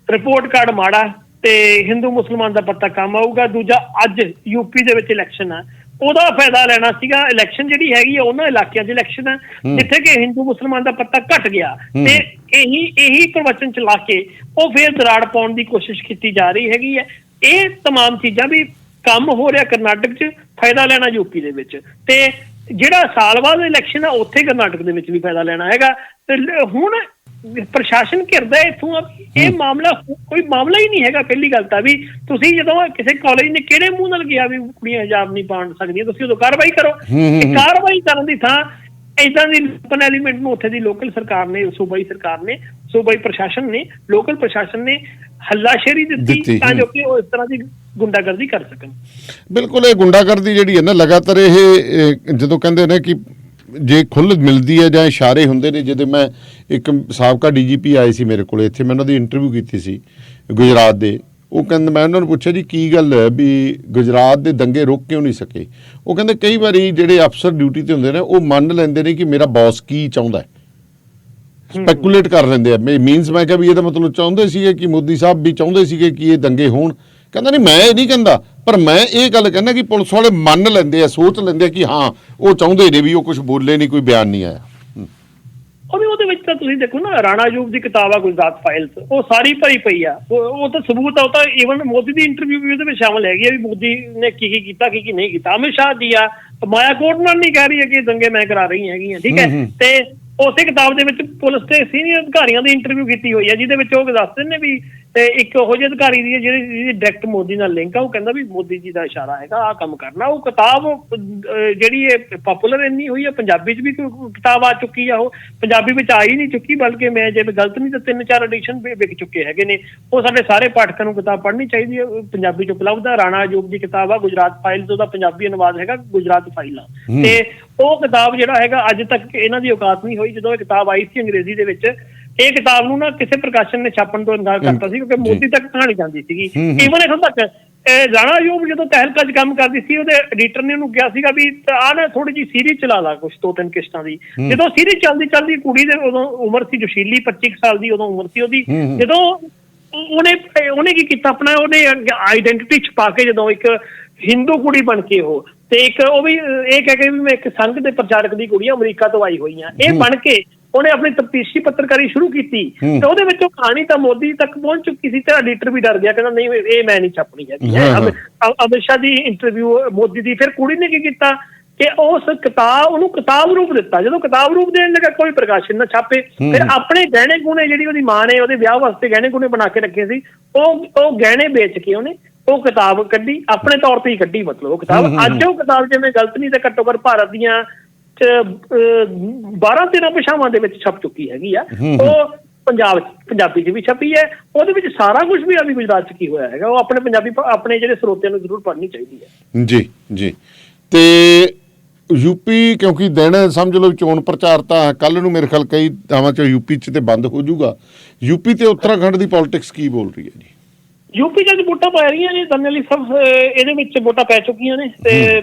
ਰਿਪੋਰਟ ਕਾਰਡ ਮਾੜਾ ਤੇ ਹਿੰਦੂ ਮੁਸਲਮਾਨ ਦਾ ਪੱਤਾ ਕੰਮ ਆਊਗਾ। ਦੂਜਾ ਅੱਜ UP ਦੇ ਵਿੱਚ ਇਲੈਕਸ਼ਨ ਹੈ, ਉਹਦਾ ਫਾਇਦਾ ਲੈਣਾ ਸੀਗਾ। ਇਲੈਕਸ਼ਨ ਜਿਹੜੀ ਹੈਗੀ ਆ ਉਹਨਾਂ ਇਲਾਕਿਆਂ 'ਚ ਇਲੈਕਸ਼ਨ ਹੈ ਜਿੱਥੇ ਕਿ ਹਿੰਦੂ ਮੁਸਲਮਾਨ ਦਾ ਪੱਤਾ ਘਟ ਗਿਆ, ਤੇ ਇਹੀ ਪ੍ਰਵਚਨ ਚਲਾ ਕੇ ਉਹ ਫੇਰ ਦਰਾੜ ਪਾਉਣ ਦੀ ਕੋਸ਼ਿਸ਼ ਕੀਤੀ ਜਾ ਰਹੀ ਹੈਗੀ ਹੈ। ਇਹ ਤਮਾਮ ਚੀਜ਼ਾਂ ਵੀ ਕੰਮ ਹੋ ਰਿਹਾ ਕਰਨਾਟਕ 'ਚ, ਫਾਇਦਾ ਲੈਣਾ ਯੂਪੀ ਦੇ ਵਿੱਚ, ਤੇ ਜਿਹੜਾ ਸਾਲ ਬਾਅਦ ਇਲੈਕਸ਼ਨ ਆ ਉੱਥੇ ਕਰਨਾਟਕ ਦੇ ਵਿੱਚ ਵੀ ਫਾਇਦਾ ਲੈਣਾ ਹੈਗਾ। ਤੇ ਹੁਣ ਪ੍ਰਸ਼ਾਸਨ ਘਿਰਦਾ ਇੱਥੋਂ, ਇਹ ਮਾਮਲਾ ਕੋਈ ਮਾਮਲਾ ਹੀ ਨਹੀਂ ਹੈਗਾ। ਪਹਿਲੀ ਗੱਲ ਤਾਂ ਵੀ ਤੁਸੀਂ ਜਦੋਂ ਕਿਸੇ ਕਾਲਜ ਨੇ ਕਿਹੜੇ ਮੂੰਹ ਨਾਲ ਗਿਆ ਵੀ ਕੁੜੀਆਂ ਹਿਜਾਬ ਨਹੀਂ ਪਾਉਣ ਸਕਦੀਆਂ, ਤੁਸੀਂ ਉਦੋਂ ਕਾਰਵਾਈ ਕਰੋ। ਕਾਰਵਾਈ ਕਰਨ ਦੀ ਥਾਂ ਏਦਾਂ ਦੀ ਲੋਕਲ ਐਲੀਮੈਂਟ ਨੂੰ ਉੱਥੇ ਦੀ ਲੋਕਲ ਸਰਕਾਰ ਨੇ, ਸੂਬਾਈ ਸਰਕਾਰ ਨੇ, ਸੂਬਾਈ ਪ੍ਰਸ਼ਾਸਨ ਨੇ, ਲੋਕਲ ਪ੍ਰਸ਼ਾਸਨ ਨੇ ਹੱਲਾਸ਼ੇਰੀ ਦਿੱਤੀ ਤਾਂ ਜੋ ਕਿ ਉਹ ਇਸ ਤਰ੍ਹਾਂ ਦੀ ਗੁੰਡਾਗਰਦੀ ਕਰ ਸਕਣ। ਬਿਲਕੁਲ, ਇਹ ਗੁੰਡਾਗਰਦੀ ਜਿਹੜੀ ਹੈ ਨਾ ਲਗਾਤਾਰ ਇਹ ਜਦੋਂ ਕਹਿੰਦੇ ਨੇ ਕਿ ਜੇ ਖੁੱਲ੍ਹ ਮਿਲਦੀ ਹੈ ਜਾਂ ਇਸ਼ਾਰੇ ਹੁੰਦੇ ਨੇ, ਜਦੋਂ ਮੈਂ ਇੱਕ ਸਾਬਕਾ DGP ਆਏ ਸੀ ਮੇਰੇ ਕੋਲ ਇੱਥੇ, ਮੈਂ ਉਹਨਾਂ ਦੀ ਇੰਟਰਵਿਊ ਕੀਤੀ ਸੀ ਗੁਜਰਾਤ ਦੇ। ਉਹ ਕਹਿੰਦੇ, ਮੈਂ ਉਹਨਾਂ ਨੂੰ ਪੁੱਛਿਆ ਜੀ ਕੀ ਗੱਲ ਹੈ ਵੀ ਗੁਜਰਾਤ ਦੇ ਦੰਗੇ ਰੁਕ ਕਿਉਂ ਨਹੀਂ ਸਕੇ? ਉਹ ਕਹਿੰਦੇ ਕਈ ਵਾਰੀ ਜਿਹੜੇ ਅਫਸਰ ਡਿਊਟੀ ਤੇ ਹੁੰਦੇ ਨੇ ਉਹ ਮੰਨ ਲੈਂਦੇ ਨੇ ਕਿ ਮੇਰਾ ਬੌਸ ਕੀ ਚਾਹੁੰਦਾ, ਸਪੈਕੂਲੇਟ ਕਰ ਲੈਂਦੇ ਆ। ਮੀਨਸ ਮੈਂ ਕਿਹਾ ਵੀ ਇਹਦਾ ਮਤਲਬ ਚਾਹੁੰਦੇ ਸੀਗੇ ਕਿ ਮੋਦੀ ਸਾਹਿਬ ਵੀ ਚਾਹੁੰਦੇ ਸੀਗੇ ਕਿ ਇਹ ਦੰਗੇ ਹੋਣ? ਕਹਿੰਦਾ ਨਹੀਂ, ਮੈਂ ਇਹ ਨਹੀਂ ਕਹਿੰਦਾ, ਪਰ ਮੈਂ ਇਹ ਗੱਲ ਕਹਿੰਦਾ ਕਿ ਪੁਲਿਸ ਵਾਲੇ ਮੰਨ ਲੈਂਦੇ ਆ, ਸੋਚ ਲੈਂਦੇ ਆ ਕਿ ਹਾਂ ਉਹ ਚਾਹੁੰਦੇ ਨੇ ਵੀ ਉਹ ਕੁਝ ਬੋਲੇ ਨਹੀਂ, ਕੋਈ ਬਿਆਨ ਨਹੀਂ ਆਇਆ। ਉਹਦੇ ਵਿੱਚ ਤਾਂ ਤੁਸੀਂ ਦੇਖੋ ਨਾ, ਰਾਣਾ ਅਯੂਬ ਦੀ ਕਿਤਾਬ ਆ ਗੁਜਰਾਤ ਫਾਈਲਸ, ਉਹ ਸਾਰੀ ਭਰੀ ਪਈ ਆ, ਉਹ ਤਾਂ ਸਬੂਤ ਆ। ਉਹ ਤਾਂ ਈਵਨ ਮੋਦੀ ਦੀ ਇੰਟਰਵਿਊ ਵੀ ਉਹਦੇ ਵਿੱਚ ਸ਼ਾਮਲ ਹੈਗੀ ਆ ਵੀ ਮੋਦੀ ਨੇ ਕੀ ਕੀਤਾ, ਕੀ ਨਹੀਂ ਕੀਤਾ। ਅਮਿਤ ਸ਼ਾਹ ਜੀ ਆ, ਮਾਇਆ ਕੋਟ ਨਾਲ ਨਹੀਂ ਕਹਿ ਰਹੀ ਹੈ ਕਿ ਦੰਗੇ ਮੈਂ ਕਰਾ ਰਹੀ ਹੈਗੀ ਆ, ਠੀਕ ਹੈ। ਤੇ ਉਸੇ ਕਿਤਾਬ ਦੇ ਵਿੱਚ ਪੁਲਿਸ ਦੇ ਸੀਨੀਅਰ ਅਧਿਕਾਰੀਆਂ ਦੀ ਇੰਟਰਵਿਊ ਕੀਤੀ ਹੋਈ ਹੈ, ਜਿਹਦੇ ਵਿੱਚ ਉਹ ਦੱਸਦੇ ਨੇ ਵੀ ਇੱਕ ਇਹੋ ਜਿਹੇ ਅਧਿਕਾਰੀ ਦੀ ਜਿਹਦੀ ਡਾਇਰੈਕਟ ਮੋਦੀ ਨਾਲ ਲਿੰਕ ਆ, ਉਹ ਕਹਿੰਦਾ ਵੀ ਮੋਦੀ ਜੀ ਦਾ ਇਸ਼ਾਰਾ ਹੈਗਾ ਆਹ ਕੰਮ ਕਰਨਾ। ਉਹ ਕਿਤਾਬ ਜਿਹੜੀ ਇਹ ਪਾਪੂਲਰ ਇੰਨੀ ਹੋਈ ਹੈ, ਪੰਜਾਬੀ 'ਚ ਵੀ ਕਿਤਾਬ ਆ ਚੁੱਕੀ ਆ, ਉਹ ਪੰਜਾਬੀ ਵਿੱਚ ਆਈ ਨਹੀਂ ਚੁੱਕੀ, ਬਲਕਿ ਮੈਂ ਜੇ ਗਲਤ ਨਹੀਂ ਤਾਂ 3-4 ਐਡੀਸ਼ਨ ਵਿਕ ਚੁੱਕੇ ਹੈਗੇ ਨੇ। ਉਹ ਸਾਡੇ ਸਾਰੇ ਪਾਠਕਾਂ ਨੂੰ ਕਿਤਾਬ ਪੜ੍ਹਨੀ ਚਾਹੀਦੀ ਹੈ, ਪੰਜਾਬੀ 'ਚ ਉਪਲਬਧ ਆ। ਰਾਣਾ ਅਯੂਬ ਦੀ ਕਿਤਾਬ ਆ ਗੁਜਰਾਤ ਫਾਈਲਸ, ਉਹਦਾ ਪੰਜਾਬੀ ਅਨੁਵਾਦ ਹੈਗਾ ਗੁਜਰਾਤ ਫਾਈਲਾਂ। ਤੇ ਉਹ ਕਿਤਾਬ ਜਿਹੜਾ ਹੈਗਾ ਅੱਜ ਤੱਕ ਇਹਨਾਂ ਦੀ ਔਕਾਤ ਨਹੀਂ ਹੋਈ। ਜਦੋਂ ਇਹ ਕਿਤਾਬ ਆਈ ਸੀ ਅੰਗਰੇਜ਼ੀ ਦੇ ਵਿੱਚ, ਇਹ ਕਿਤਾਬ ਨੂੰ ਨਾ ਕਿਸੇ ਪ੍ਰਕਾਸ਼ਨ ਨੇ ਛਾਪਣ ਤੋਂ ਇਨਕਾਰ ਕਰਤਾ ਸੀ ਕਿਉਂਕਿ ਮੋਦੀ ਤੱਕ ਕਹਾਣੀ ਜਾਂਦੀ ਸੀਗੀ। ਈਵਨ ਇੱਥੋਂ ਤੱਕ ਰਾਣਾ ਅਯੂਬ ਜਦੋਂ ਤਹਿਲਕਾ 'ਚ ਕੰਮ ਕਰਦੀ ਸੀ, ਉਹਦੇ ਐਡੀਟਰ ਨੇ ਉਹਨੂੰ ਕਿਹਾ ਸੀਗਾ ਵੀ ਆਹ ਨਾ ਥੋੜੀ ਜਿਹੀ ਸੀਰੀਜ਼ ਚਲਾ ਲਾ, ਕੁਛ 2-3 ਕਿਸ਼ਤਾਂ ਦੀ। ਜਦੋਂ ਸੀਰੀਜ਼ ਚੱਲਦੀ ਕੁੜੀ ਦੇ ਉਦੋਂ ਉਮਰ ਸੀ ਜੋਸ਼ੀਲੀ, 25 ਸਾਲ ਦੀ ਉਦੋਂ ਉਮਰ ਸੀ ਉਹਦੀ। ਜਦੋਂ ਉਹਨੇ ਕੀ ਕੀਤਾ, ਆਪਣਾ ਉਹਨੇ ਆਈਡੈਂਟਿਟੀ ਛੁਪਾ ਕੇ ਜਦੋਂ ਇੱਕ ਹਿੰਦੂ ਕੁੜੀ ਬਣ ਕੇ ਉਹ, ਤੇ ਇੱਕ ਉਹ ਵੀ ਇਹ ਕਹਿ ਕੇ ਵੀ ਮੈਂ ਇੱਕ ਸੰਘ ਦੇ ਪ੍ਰਚਾਰਕ ਦੀ ਕੁੜੀ ਆ, ਅਮਰੀਕਾ ਤੋਂ ਆਈ ਹੋਈ ਆ, ਇਹ ਬਣ ਕੇ ਉਹਨੇ ਆਪਣੀ ਤਫਤੀਸ਼ੀ ਪੱਤਰਕਾਰੀ ਸ਼ੁਰੂ ਕੀਤੀ। ਤੇ ਉਹਦੇ ਵਿੱਚ ਉਹ ਕਹਾਣੀ ਤਾਂ ਮੋਦੀ ਤੱਕ ਪਹੁੰਚ ਚੁੱਕੀ ਸੀ ਤੇ ਐਡੀਟਰ ਵੀ ਡਰ ਗਿਆ, ਕਹਿੰਦਾ ਨਹੀਂ ਇਹ ਮੈਂ ਨਹੀਂ ਛਾਪਣੀ ਹੈਗੀ। ਅਮਿਤ ਸ਼ਾਹ ਦੀ ਇੰਟਰਵਿਊ ਮੋਦੀ ਦੀ, ਫਿਰ ਕੁੜੀ ਨੇ ਕੀ ਕੀਤਾ ਕਿ ਉਸ ਉਹਨੂੰ ਕਿਤਾਬ ਰੂਪ ਦਿੱਤਾ। ਜਦੋਂ ਕਿਤਾਬ ਰੂਪ ਦੇਣ ਲੱਗਾ, ਕੋਈ ਪ੍ਰਕਾਸ਼ਨ ਨਾ ਛਾਪੇ। ਫਿਰ ਆਪਣੇ ਗਹਿਣੇ ਗੁਣੇ, ਜਿਹੜੀ ਉਹਦੀ ਮਾਂ ਨੇ ਉਹਦੇ ਵਿਆਹ ਵਾਸਤੇ ਗਹਿਣੇ ਗੁਣੇ ਬਣਾ ਕੇ ਰੱਖੇ ਸੀ, ਉਹ ਗਹਿਣੇ ਵੇਚ ਕੇ ਉਹਨੇ ਉਹ ਕਿਤਾਬ ਕੱਢੀ, ਆਪਣੇ ਤੌਰ ਤੇ ਹੀ ਕੱਢੀ ਮਤਲਬ ਉਹ ਕਿਤਾਬ। ਅੱਜ ਉਹ ਕਿਤਾਬ ਜਿਵੇਂ ਗਲਤ ਨਹੀਂ ਤੇ ਘੱਟੋ ਘੱਟ ਭਾਰਤ ਦੀਆਂ 12-13 ਭਾਸ਼ਾਵਾਂ ਦੇ ਵਿੱਚ ਛਪ ਚੁੱਕੀ ਹੈਗੀ ਆ। ਉਹ ਪੰਜਾਬੀ 'ਚ ਵੀ ਛਪੀ ਹੈ, ਉਹਦੇ ਵਿੱਚ ਸਾਰਾ ਕੁਝ ਵੀ ਆ ਵੀ ਗੁਜਰਾਤ 'ਚ ਕੀ ਹੋਇਆ ਹੈਗਾ, ਉਹ ਆਪਣੇ ਜਿਹੜੇ ਸਰੋਤਿਆਂ ਨੂੰ ਜ਼ਰੂਰ ਪੜ੍ਹਨੀ ਚਾਹੀਦੀ ਹੈ। ਜੀ। ਤੇ ਯੂਪੀ, ਕਿਉਂਕਿ ਦਿਨ ਸਮਝ ਲਓ ਚੋਣ ਪ੍ਰਚਾਰ ਤਾਂ ਕੱਲ ਨੂੰ ਮੇਰੇ ਖਿਆਲ ਕਈ ਥਾਵਾਂ 'ਚ ਯੂਪੀ 'ਚ ਤੇ ਬੰਦ ਹੋ ਜਾਊਗਾ। ਯੂਪੀ ਤੇ ਉੱਤਰਾਖੰਡ ਦੀ ਪੋਲਿਟਿਕਸ ਕੀ ਬੋਲ ਰਹੀ ਹੈ ਜੀ? ਯੂਪੀ 'ਚ ਅੱਜ ਵੋਟਾਂ ਪੈ ਰਹੀਆਂ ਨੇ, ਦਰਨਲੀ ਸਾਹਿਬ ਇਹਦੇ ਵਿੱਚ ਵੋਟਾਂ ਪੈ ਚੁੱਕੀਆਂ ਨੇ। ਤੇ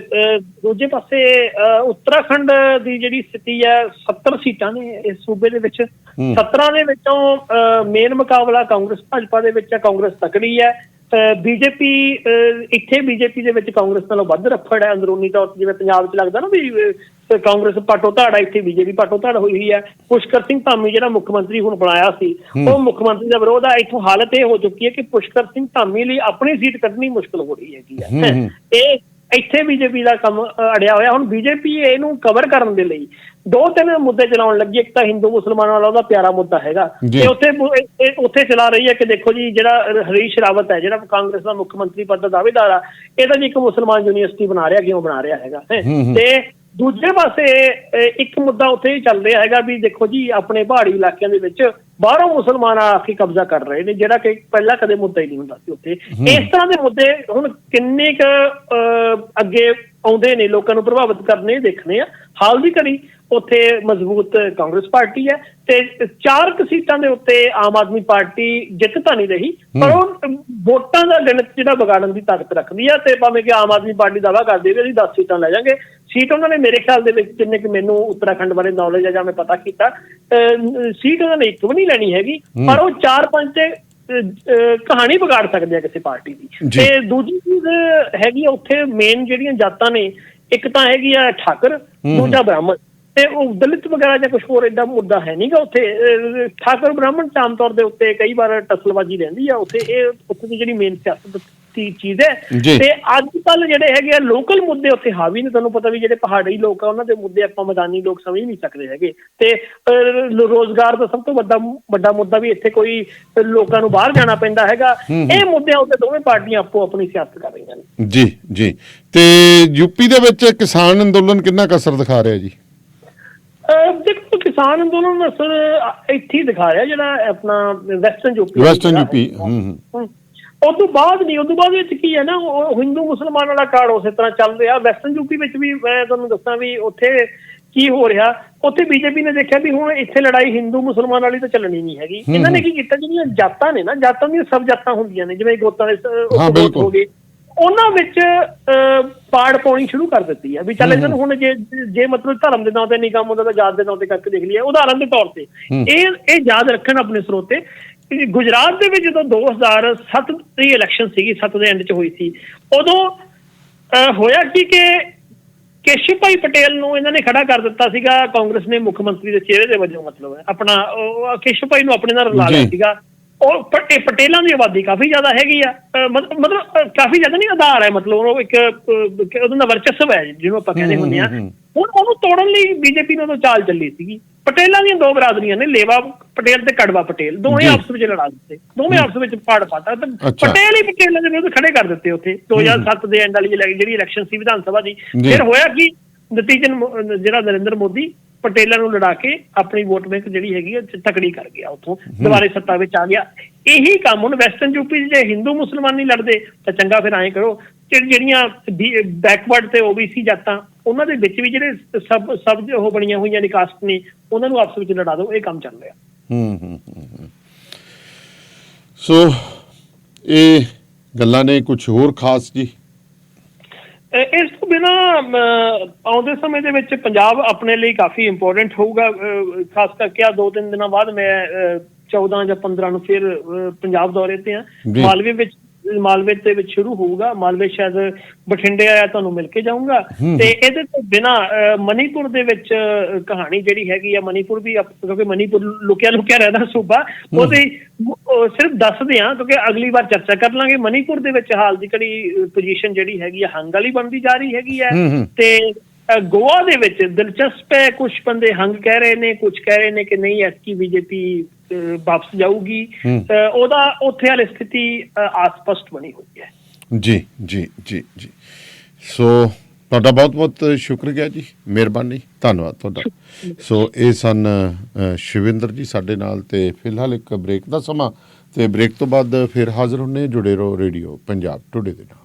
ਦੂਜੇ ਪਾਸੇ ਉੱਤਰਾਖੰਡ ਦੀ ਜਿਹੜੀ ਸਥਿਤੀ ਹੈ, 70 ਸੀਟਾਂ ਨੇ ਇਸ ਸੂਬੇ ਦੇ ਵਿੱਚ। 17 ਦੇ ਵਿੱਚੋਂ ਮੇਨ ਮੁਕਾਬਲਾ ਕਾਂਗਰਸ ਭਾਜਪਾ ਦੇ ਵਿੱਚ ਹੈ, ਕਾਂਗਰਸ ਤਕੜੀ ਹੈ। ਬੀਜੇਪੀ ਬੀਜੇਪੀ ਦੇ ਵਿੱਚ ਕਾਂਗਰਸ ਨਾਲੋਂ ਵੱਧ ਰਫੜ ਹੈ ਅੰਦਰੂਨੀ ਤੌਰ ਤੇ, ਜਿਵੇਂ ਪੰਜਾਬ 'ਚ ਲੱਗਦਾ ਨਾ ਵੀ ਕਾਂਗਰਸ ਪਾਟੋ ਧਾੜਾ, ਇੱਥੇ ਬੀਜੇਪੀ ਪਾਟੋ ਧਾੜ ਹੋਈ ਹੋਈ ਹੈ। ਪੁਸ਼ਕਰ ਸਿੰਘ ਧਾਮੀ ਜਿਹੜਾ ਮੁੱਖ ਮੰਤਰੀ ਹੁਣ ਬਣਾਇਆ ਸੀ, ਉਹ ਮੁੱਖ ਮੰਤਰੀ ਦਾ ਵਿਰੋਧ ਆ। ਇੱਥੋਂ ਹਾਲਤ ਇਹ ਹੋ ਚੁੱਕੀ ਹੈ ਕਿ ਪੁਸ਼ਕਰ ਸਿੰਘ ਧਾਮੀ ਲਈ ਆਪਣੀ ਸੀਟ ਕੱਢਣੀ ਮੁਸ਼ਕਲ ਹੋ ਰਹੀ ਹੈਗੀ ਹੈ। ਇਹ ਇੱਥੇ ਬੀਜੇਪੀ ਦਾ ਕੰਮ ਅੜਿਆ ਹੋਇਆ। ਹੁਣ ਬੀਜੇਪੀ ਇਹਨੂੰ ਕਵਰ ਕਰਨ ਦੇ ਲਈ 2-3 ਮੁੱਦੇ ਚਲਾਉਣ ਲੱਗੀ। ਇੱਕ ਤਾਂ ਹਿੰਦੂ ਮੁਸਲਮਾਨਾਂ ਵਾਲਾ ਉਹਦਾ ਪਿਆਰਾ ਮੁੱਦਾ ਹੈਗਾ, ਤੇ ਉੱਥੇ ਚਲਾ ਰਹੀ ਹੈ ਕਿ ਦੇਖੋ ਜੀ ਜਿਹੜਾ ਹਰੀਸ਼ ਰਾਵਤ ਹੈ, ਜਿਹੜਾ ਕਾਂਗਰਸ ਦਾ ਮੁੱਖ ਮੰਤਰੀ ਪਦ ਦਾ ਦਾਅਵੇਦਾਰ ਆ, ਇਹਦਾ ਜੀ ਇੱਕ ਮੁਸਲਮਾਨ ਯੂਨੀਵਰਸਿਟੀ ਬਣਾ ਰਿਹਾ, ਕਿਉਂ ਬਣਾ ਰਿਹਾ ਹੈਗਾ। ਤੇ ਦੂਜੇ ਪਾਸੇ ਇੱਕ ਮੁੱਦਾ ਉੱਥੇ ਹੀ ਚੱਲ ਰਿਹਾ ਹੈਗਾ ਵੀ ਦੇਖੋ ਜੀ ਆਪਣੇ ਪਹਾੜੀ ਇਲਾਕਿਆਂ ਦੇ ਵਿੱਚ ਬਾਹਰੋਂ ਮੁਸਲਮਾਨ ਆ ਕੇ ਕਬਜ਼ਾ ਕਰ ਰਹੇ ਨੇ, ਜਿਹੜਾ ਕਿ ਪਹਿਲਾਂ ਕਦੇ ਮੁੱਦਾ ਹੀ ਨਹੀਂ ਹੁੰਦਾ ਸੀ ਉੱਥੇ। ਇਸ ਤਰ੍ਹਾਂ ਦੇ ਮੁੱਦੇ ਹੁਣ ਕਿੰਨੇ ਕੁ ਅੱਗੇ ਆਉਂਦੇ ਨੇ, ਲੋਕਾਂ ਨੂੰ ਪ੍ਰਭਾਵਿਤ ਕਰਨੇ ਦੇਖਣੇ ਆ। ਹਾਲ ਦੀ ਘੜੀ ਉੱਥੇ ਮਜ਼ਬੂਤ ਕਾਂਗਰਸ ਪਾਰਟੀ ਹੈ ਤੇ 4 ਸੀਟਾਂ ਦੇ ਉੱਤੇ ਆਮ ਆਦਮੀ ਪਾਰਟੀ ਜਿੱਤ ਤਾਂ ਨਹੀਂ ਰਹੀ, ਪਰ ਉਹ ਵੋਟਾਂ ਦਾ ਗਣਿਤ ਜਿਹੜਾ ਵਿਗਾੜਨ ਦੀ ਤਾਕਤ ਰੱਖਦੀ ਹੈ। ਤੇ ਭਾਵੇਂ ਕਿ ਆਮ ਆਦਮੀ ਪਾਰਟੀ ਦਾਅਵਾ ਕਰਦੀ ਵੀ ਅਸੀਂ 10 ਸੀਟਾਂ ਲੈ ਜਾਵਾਂਗੇ, ਸੀਟ ਉਹਨਾਂ ਨੇ ਮੇਰੇ ਖਿਆਲ ਦੇ ਵਿੱਚ, ਜਿੰਨੇ ਕਿ ਮੈਨੂੰ ਉੱਤਰਾਖੰਡ ਬਾਰੇ ਨੌਲੇਜ ਹੈ ਜਾਂ ਮੈਂ ਪਤਾ ਕੀਤਾ, ਸੀਟ ਉਹਨਾਂ ਨੇ ਇੱਕ ਵੀ ਨਹੀਂ ਲੈਣੀ ਹੈਗੀ, ਪਰ ਉਹ 4-5 ਤੇ ਕਹਾਣੀ ਵਿਗਾੜ ਸਕਦੇ ਆ ਕਿਸੇ ਪਾਰਟੀ ਦੀ। ਤੇ ਦੂਜੀ ਚੀਜ਼ ਹੈਗੀ ਆ ਉੱਥੇ ਮੇਨ ਜਿਹੜੀਆਂ ਜਾਤਾਂ ਨੇ, ਇੱਕ ਤਾਂ ਹੈਗੀ ਆ ਠਾਕਰ, ਦੂਜਾ ਬ੍ਰਾਹਮਣ। ਤੇ ਉਹ ਦਲਿਤ ਵਗੈਰਾ ਜਾਂ ਕੁਝ ਹੋਰ ਏਡਾ ਮੁੱਦਾ ਹੈ ਨਹੀਂਗਾ ਉੱਥੇ। ਠਾਕਰ ਬ੍ਰਾਹਮਣ ਚ ਆਮ ਤੌਰ ਦੇ ਉੱਤੇ ਕਈ ਵਾਰ ਟਸਲਬਾਜ਼ੀ ਰਹਿੰਦੀ ਆ ਉੱਥੇ। ਇਹ ਉੱਥੇ ਦੀ ਜਿਹੜੀ ਮੇਨ ਸਿਆਸਤ ਦੀ ਚੀਜ਼ ਹੈ। ਤੇ ਅੱਜ ਕੱਲ ਜਿਹੜੇ ਹੈਗੇ ਆ ਲੋਕਲ ਮੁੱਦੇ ਉੱਥੇ ਹਾਵੀ ਨੇ। ਤੁਹਾਨੂੰ ਪਤਾ ਵੀ ਜਿਹੜੇ ਪਹਾੜੀ ਲੋਕ ਆ ਉਹਨਾਂ ਦੇ ਮੁੱਦੇ ਆਪਾਂ ਮੈਦਾਨੀ ਲੋਕ ਸਮਝ ਨਹੀਂ ਸਕਦੇ ਹੈਗੇ। ਤੇ ਰੋਜ਼ਗਾਰ ਦਾ ਸਭ ਤੋਂ ਵੱਡਾ ਮੁੱਦਾ ਵੀ ਇੱਥੇ ਕੋਈ ਲੋਕਾਂ ਨੂੰ ਬਾਹਰ ਜਾਣਾ ਪੈਂਦਾ ਹੈਗਾ। ਇਹ ਮੁੱਦਿਆਂ ਉੱਤੇ ਦੋਵੇਂ ਪਾਰਟੀਆਂ ਆਪੋ ਆਪਣੀ ਸਿਆਸਤ ਕਰ ਰਹੀਆਂ ਨੇ। ਜੀ ਜੀ। ਤੇ ਯੂਪੀ ਦੇ ਵਿੱਚ ਕਿਸਾਨ ਅੰਦੋਲਨ ਕਿੰਨਾ ਕੁ ਅਸਰ ਦਿਖਾ ਰਿਹਾ ਜੀ? ਦੇਖੋ ਕਿਸਾਨ ਅੰਦੋਲਨ ਅਸਰ ਇੱਥੇ ਹੀ ਦਿਖਾ ਰਿਹਾ ਜਿਹੜਾ ਆਪਣਾ ਵੈਸਟਰਨ ਯੂਪੀ। ਉਹ ਤੋਂ ਬਾਅਦ ਨਹੀਂ, ਉਹ ਤੋਂ ਬਾਅਦ ਵਿੱਚ ਕੀ ਹੈ ਨਾ, ਉਹ ਹਿੰਦੂ ਮੁਸਲਮਾਨ ਵਾਲਾ ਕਾਰਡ ਉਸੇ ਤਰ੍ਹਾਂ ਚੱਲ ਰਿਹਾ। ਵੈਸਟਰਨ ਯੂਪੀ ਵਿੱਚ ਵੀ ਮੈਂ ਤੁਹਾਨੂੰ ਦੱਸਾਂ ਵੀ ਉੱਥੇ ਕੀ ਹੋ ਰਿਹਾ। ਉੱਥੇ ਬੀਜੇਪੀ ਨੇ ਦੇਖਿਆ ਵੀ ਹੁਣ ਇੱਥੇ ਲੜਾਈ ਹਿੰਦੂ ਮੁਸਲਮਾਨ ਵਾਲੀ ਤਾਂ ਚੱਲਣੀ ਨਹੀਂ ਹੈਗੀ। ਇਹਨਾਂ ਨੇ ਕੀ ਕੀਤਾ, ਜਿਹੜੀਆਂ ਜਾਤਾਂ ਨੇ ਨਾ, ਜਾਤਾਂ ਦੀਆਂ ਸਭ ਜਾਤਾਂ ਹੁੰਦੀਆਂ ਨੇ, ਜਿਵੇਂ ਗੋਤਾਂ ਦੇ ਹੋ ਗਏ, ਉਹਨਾਂ ਵਿੱਚ ਪਾੜ ਪਾਉਣੀ ਸ਼ੁਰੂ ਕਰ ਦਿੱਤੀ ਹੈ ਵੀ ਚੱਲ ਇਹਨਾਂ ਨੂੰ ਹੁਣ ਜੇ ਮਤਲਬ ਧਰਮ ਦੇ ਨਾਂ ਤੇ ਨਹੀਂ ਕੰਮ ਹੁੰਦਾ ਤਾਂ ਜਾਤ ਦੇ ਨਾਂ ਤੇ ਕਰਕੇ ਦੇਖ ਲਿਆ। ਉਦਾਹਰਨ ਦੇ ਤੌਰ ਤੇ ਇਹ ਯਾਦ ਰੱਖਣ ਆਪਣੇ ਸਰੋਤੇ, ਗੁਜਰਾਤ ਦੇ ਵਿੱਚ ਜਦੋਂ 2007 ਦੀ ਇਲੈਕਸ਼ਨ ਸੀਗੀ, 7 ਦੇ ਐਂਡ 'ਚ ਹੋਈ ਸੀ, ਉਦੋਂ ਹੋਇਆ ਕਿ ਕੇਸ਼ਵ ਭਾਈ ਪਟੇਲ ਨੂੰ ਇਹਨਾਂ ਨੇ ਖੜਾ ਕਰ ਦਿੱਤਾ ਸੀਗਾ ਕਾਂਗਰਸ ਨੇ ਮੁੱਖ ਮੰਤਰੀ ਦੇ ਚਿਹਰੇ ਦੇ ਵਜੋਂ। ਮਤਲਬ ਆਪਣਾ ਕੇਸ਼ਵ ਭਾਈ ਨੂੰ ਆਪਣੇ ਨਾਲ ਰਲਾ ਲਿਆ ਸੀਗਾ। ਉਹ ਪਟੇਲਾਂ ਦੀ ਆਬਾਦੀ ਕਾਫੀ ਜ਼ਿਆਦਾ ਹੈਗੀ ਆ, ਮਤਲਬ ਕਾਫੀ ਜ਼ਿਆਦਾ ਨਹੀਂ, ਆਧਾਰ ਹੈ, ਮਤਲਬ ਉਹ ਇੱਕ ਉਹਦਾ ਦਾ ਵਰਚਸਵ ਹੈ ਜਿਹਨੂੰ ਆਪਾਂ ਕਹਿੰਦੇ ਹੁੰਦੇ ਆ। ਹੁਣ ਉਹਨੂੰ ਤੋੜਨ ਲਈ ਬੀਜੇਪੀ ਨੇ ਉਦੋਂ ਚਾਲ ਚੱਲੀ ਸੀਗੀ। ਪਟੇਲਾਂ ਦੀਆਂ ਦੋ ਬਰਾਦਰੀਆਂ ਨੇ, ਲੇਵਾ ਪਟੇਲ ਤੇ ਕੜਵਾ ਪਟੇਲ, ਦੋਵੇਂ ਆਪਸ ਵਿੱਚ ਲੜਾ ਦਿੱਤੇ, ਦੋਵੇਂ ਆਪਸ ਵਿੱਚ ਪਾੜ ਪਾਤਾ। ਪਟੇਲ ਹੀ ਪਟੇਲਾਂ ਦੇ ਵਿਰੁੱਧ ਖੜੇ ਕਰ ਦਿੱਤੇ ਉੱਥੇ 2007 ਦੇ ਐਂਡ ਵਾਲੀ ਜਿਹੜੀ ਇਲੈਕਸ਼ਨ ਸੀ ਵਿਧਾਨ ਸਭਾ ਦੀ। ਫਿਰ ਹੋਇਆ ਕਿ ਨਤੀਜਨ ਜਿਹੜਾ ਨਰਿੰਦਰ ਮੋਦੀ ਪਟੇਲਾਂ ਨੂੰ ਲੜਾ ਕੇ ਆਪਣੀ ਵੋਟ ਬੈਂਕ ਜਿਹੜੀ ਹੈਗੀ ਆ ਤਕੜੀ ਕਰ ਗਿਆ, ਉੱਥੋਂ ਦੁਬਾਰੇ ਸੱਤਾ ਵਿੱਚ ਆ ਗਿਆ। ਇਹੀ ਕੰਮ ਹੁਣ ਵੈਸਟਰਨ ਯੂਪੀ ਜੇ ਹਿੰਦੂ ਮੁਸਲਮਾਨ ਨਹੀਂ ਲੜਦੇ ਤਾਂ ਚੰਗਾ, ਫਿਰ ਐਂ ਕਰੋ ਜਿਹੜੀਆਂ ਬੈਕਵਰਡ ਤੇ OBC ਜਾਤਾਂ ਉਹਨਾਂ ਦੇ ਵਿੱਚ ਵੀ ਜਿਹੜੇ ਸਭ ਉਹ ਬਣੀਆਂ ਹੋਈਆਂ ਨੇ ਕਾਸਟ ਨੇ, ਉਹਨਾਂ ਨੂੰ ਆਪਸ ਵਿੱਚ ਲੜਾ ਦਿਓ। ਇਹ ਕੰਮ ਚੱਲ ਰਿਹਾ। ਸੋ ਇਹ ਗੱਲਾਂ ਨੇ। ਕੁਝ ਹੋਰ ਖਾਸ ਜੀ? ਇਸ ਤੋਂ ਬਿਨਾਂ ਆਉਂਦੇ ਸਮੇਂ ਦੇ ਵਿੱਚ ਪੰਜਾਬ ਆਪਣੇ ਲਈ ਕਾਫੀ ਇੰਪੋਰਟੈਂਟ ਹੋਊਗਾ। ਖਾਸ ਕਰਕੇ ਆ 2-3 ਦਿਨਾਂ ਬਾਅਦ ਮੈਂ 14 ਜਾਂ 15 ਨੂੰ ਫਿਰ ਪੰਜਾਬ ਦੌਰੇ ਤੇ ਆ। ਮਾਲਵੇ ਦੇ ਵਿੱਚ ਸ਼ੁਰੂ ਹੋਊਗਾ। ਮਾਲਵੇ ਸ਼ਾਇਦ ਬਠਿੰਡੇ ਆਇਆ, ਤੁਹਾਨੂੰ ਮਿਲ ਕੇ ਜਾਊਂਗਾ। ਤੇ ਇਹਦੇ ਤੋਂ ਬਿਨਾਂ ਮਨੀਪੁਰ ਦੇ ਵਿੱਚ ਕਹਾਣੀ ਜਿਹੜੀ ਹੈਗੀ ਆ, ਮਨੀਪੁਰ ਵੀ, ਕਿਉਂਕਿ ਮਨੀਪੁਰ ਲੁਕਿਆ ਰਹਿੰਦਾ ਸੂਬਾ, ਉਹਦੀ ਸਿਰਫ ਦੱਸਦੇ ਆ ਕਿਉਂਕਿ ਅਗਲੀ ਵਾਰ ਚਰਚਾ ਕਰ ਲਾਂਗੇ। ਮਨੀਪੁਰ ਦੇ ਵਿੱਚ ਹਾਲ ਦੀ ਘੜੀ ਪੋਜੀਸ਼ਨ ਜਿਹੜੀ ਹੈਗੀ ਆ ਹੰਗ ਵਾਲੀ ਬਣਦੀ ਜਾ ਰਹੀ ਹੈਗੀ ਆ। ਤੇ ਗੋਆ ਦੇ ਵਿੱਚ ਦਿਲਚਸਪ ਹੈ, ਕੁਝ ਬੰਦੇ ਹੰਗ ਕਹਿ ਰਹੇ ਨੇ, ਕੁਝ ਕਹਿ ਰਹੇ ਨੇ ਕਿ ਨਹੀਂ ਐਤਕੀ BJP ਵਾਪਸ ਜਾਊਗੀ। ਉਹਦਾ ਉੱਥੇ ਵਾਲੀ ਸਥਿਤੀ ਅਸਪਸ਼ਟ ਬਣੀ ਹੋਈ ਹੈ। ਜੀ ਜੀ ਜੀ ਜੀ। ਸੋ ਤੁਹਾਡਾ ਬਹੁਤ ਬਹੁਤ ਸ਼ੁਕਰੀਆ ਜੀ, ਮਿਹਰਬਾਨੀ, ਧੰਨਵਾਦ ਤੁਹਾਡਾ। ਸੋ ਇਹ ਸਨ ਸ਼ਿਵਿੰਦਰ ਜੀ ਸਾਡੇ ਨਾਲ। ਤੇ ਫਿਲਹਾਲ ਇੱਕ ਬ੍ਰੇਕ ਦਾ ਸਮਾਂ, ਤੇ ਬ੍ਰੇਕ ਤੋਂ ਬਾਅਦ ਫਿਰ ਹਾਜ਼ਰ ਹੁੰਨੇ। ਜੁੜੇ ਰਹੋ ਰੇਡੀਓ ਪੰਜਾਬ ਟੁਡੇ ਦੇ ਨਾਲ।